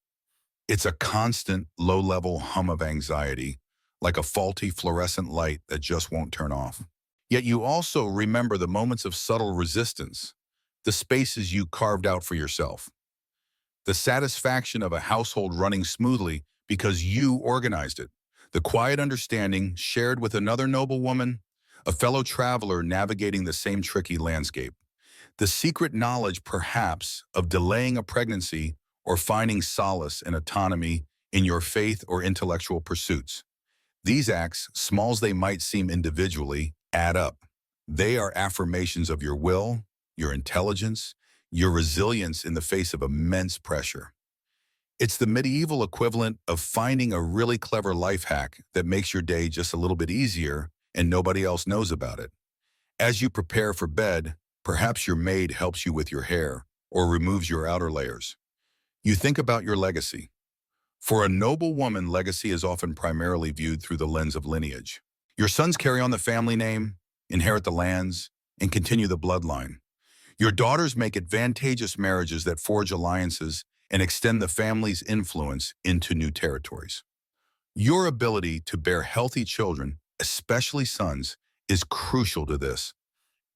It's a constant, low-level hum of anxiety, like a faulty fluorescent light that just won't turn off. Yet you also remember the moments of subtle resistance, the spaces you carved out for yourself, the satisfaction of a household running smoothly because you organized it, the quiet understanding shared with another noblewoman, a fellow traveler navigating the same tricky landscape, the secret knowledge, perhaps, of delaying a pregnancy or finding solace and autonomy in your faith or intellectual pursuits. These acts, small as they might seem individually, add up. They are affirmations of your will, your intelligence, your resilience in the face of immense pressure. It's the medieval equivalent of finding a really clever life hack that makes your day just a little bit easier and nobody else knows about it. As you prepare for bed, perhaps your maid helps you with your hair or removes your outer layers. You think about your legacy. For a noble woman, legacy is often primarily viewed through the lens of lineage. Your sons carry on the family name, inherit the lands, and continue the bloodline. Your daughters make advantageous marriages that forge alliances and extend the family's influence into new territories. Your ability to bear healthy children, especially sons, is crucial to this.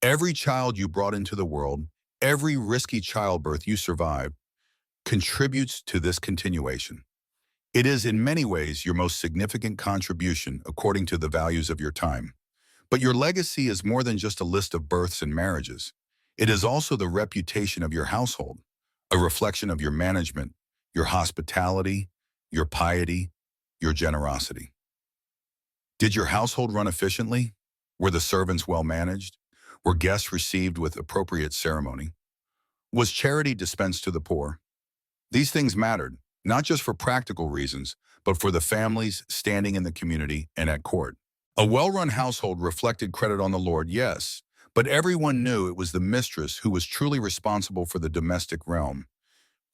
Every child you brought into the world, every risky childbirth you survived, contributes to this continuation. It is in many ways your most significant contribution according to the values of your time. But your legacy is more than just a list of births and marriages. It is also the reputation of your household, a reflection of your management, your hospitality, your piety, your generosity. Did your household run efficiently? Were the servants well managed? Were guests received with appropriate ceremony? Was charity dispensed to the poor? These things mattered, not just for practical reasons, but for the family's standing in the community and at court. A well-run household reflected credit on the Lord, yes, but everyone knew it was the mistress who was truly responsible for the domestic realm.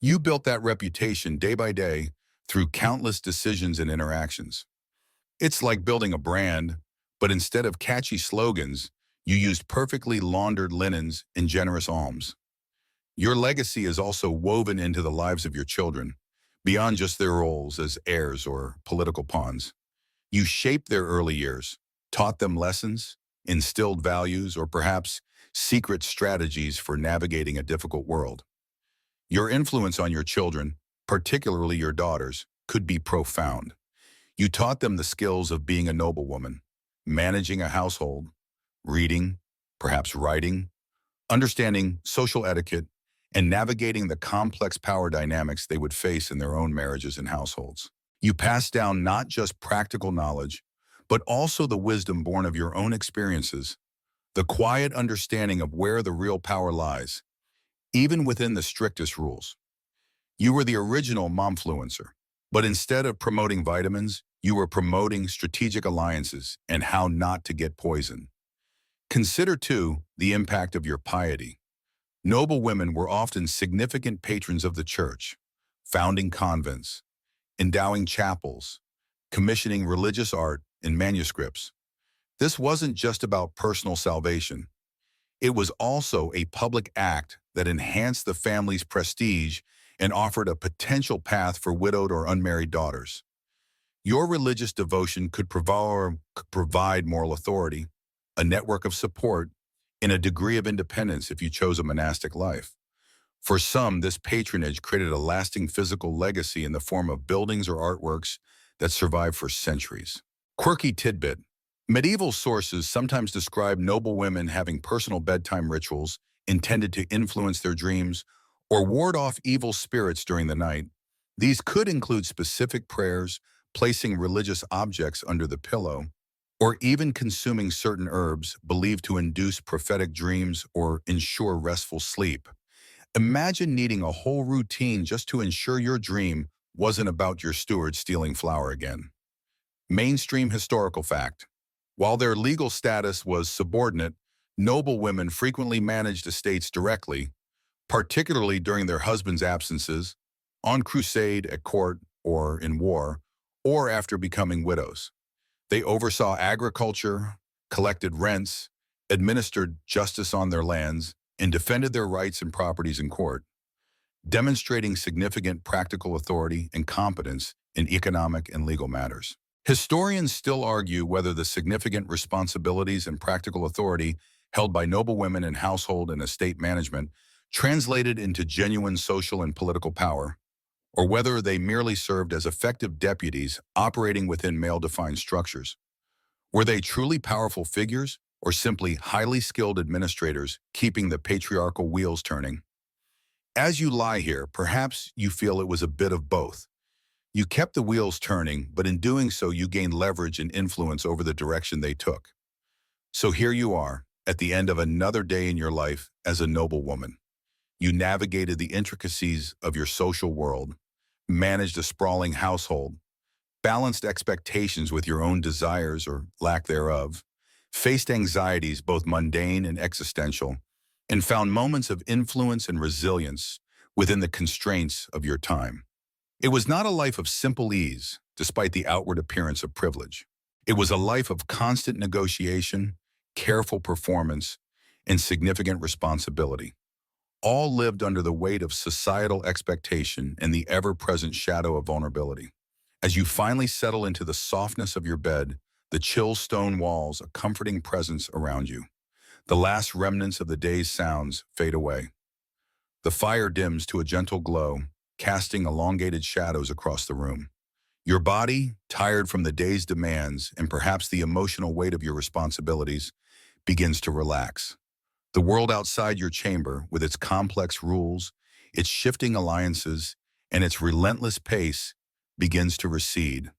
You built that reputation day by day through countless decisions and interactions. It's like building a brand, but instead of catchy slogans, you used perfectly laundered linens and generous alms. Your legacy is also woven into the lives of your children, beyond just their roles as heirs or political pawns. You shaped their early years, taught them lessons, instilled values, or perhaps secret strategies for navigating a difficult world. Your influence on your children, particularly your daughters, could be profound. You taught them the skills of being a noblewoman, managing a household, reading, perhaps writing, understanding social etiquette, and navigating the complex power dynamics they would face in their own marriages and households. You passed down not just practical knowledge, but also the wisdom born of your own experiences, the quiet understanding of where the real power lies, even within the strictest rules. You were the original momfluencer, but instead of promoting vitamins, you were promoting strategic alliances and how not to get poisoned. Consider, too, the impact of your piety. Noble women were often significant patrons of the church, founding convents, endowing chapels, commissioning religious art and manuscripts. This wasn't just about personal salvation. It was also a public act that enhanced the family's prestige and offered a potential path for widowed or unmarried daughters. Your religious devotion could provide moral authority, a network of support, and a degree of independence if you chose a monastic life. For some, this patronage created a lasting physical legacy in the form of buildings or artworks that survived for centuries. Quirky tidbit. Medieval sources sometimes describe noble women having personal bedtime rituals intended to influence their dreams or ward off evil spirits during the night. These could include specific prayers, placing religious objects under the pillow, or even consuming certain herbs believed to induce prophetic dreams or ensure restful sleep. Imagine needing a whole routine just to ensure your dream wasn't about your steward stealing flour again. Mainstream historical fact. While their legal status was subordinate, noble women frequently managed estates directly, particularly during their husbands' absences, on crusade, at court, or in war, or after becoming widows. They oversaw agriculture, collected rents, administered justice on their lands, and defended their rights and properties in court, demonstrating significant practical authority and competence in economic and legal matters. Historians still argue whether the significant responsibilities and practical authority held by noble women in household and estate management translated into genuine social and political power, or whether they merely served as effective deputies operating within male-defined structures. Were they truly powerful figures, or simply highly skilled administrators keeping the patriarchal wheels turning? As you lie here, perhaps you feel it was a bit of both. You kept the wheels turning, but in doing so you gained leverage and influence over the direction they took. So here you are, at the end of another day in your life as a noble woman. You navigated the intricacies of your social world, managed a sprawling household, balanced expectations with your own desires or lack thereof, faced anxieties both mundane and existential, and found moments of influence and resilience within the constraints of your time. It was not a life of simple ease, despite the outward appearance of privilege. It was a life of constant negotiation, careful performance, and significant responsibility, all lived under the weight of societal expectation and the ever-present shadow of vulnerability. As you finally settle into the softness of your bed, the chill stone walls, a comforting presence around you, the last remnants of the day's sounds fade away. The fire dims to a gentle glow, casting elongated shadows across the room. Your body, tired from the day's demands and perhaps the emotional weight of your responsibilities, begins to relax. The world outside your chamber, with its complex rules, its shifting alliances, and its relentless pace, begins to recede.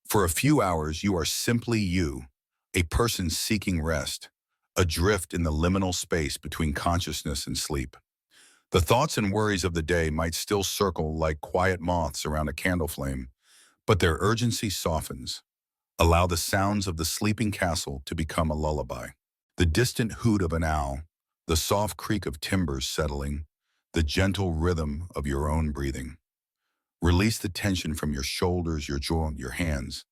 For a few hours, you are simply you, a person seeking rest, adrift in the liminal space between consciousness and sleep. The thoughts and worries of the day might still circle like quiet moths around a candle flame, but their urgency softens. Allow the sounds of the sleeping castle to become a lullaby. The distant hoot of an owl, the soft creak of timbers settling, the gentle rhythm of your own breathing. Release the tension from your shoulders, your jaw, your hands.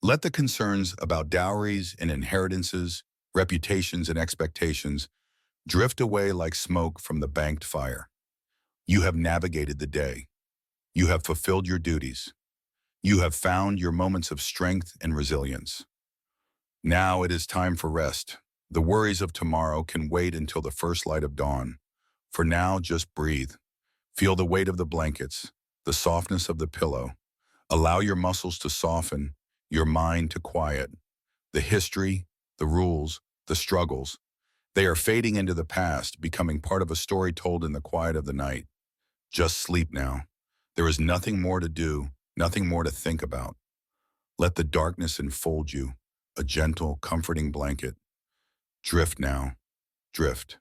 Let the concerns about dowries and inheritances, reputations and expectations drift away like smoke from the banked fire. You have navigated the day. You have fulfilled your duties. You have found your moments of strength and resilience. Now it is time for rest. The worries of tomorrow can wait until the first light of dawn. For now, just breathe. Feel the weight of the blankets, the softness of the pillow. Allow your muscles to soften, your mind to quiet. The history, the rules, the struggles, they are fading into the past, becoming part of a story told in the quiet of the night. Just sleep now. There is nothing more to do, nothing more to think about. Let the darkness enfold you, a gentle, comforting blanket. Drift now, drift.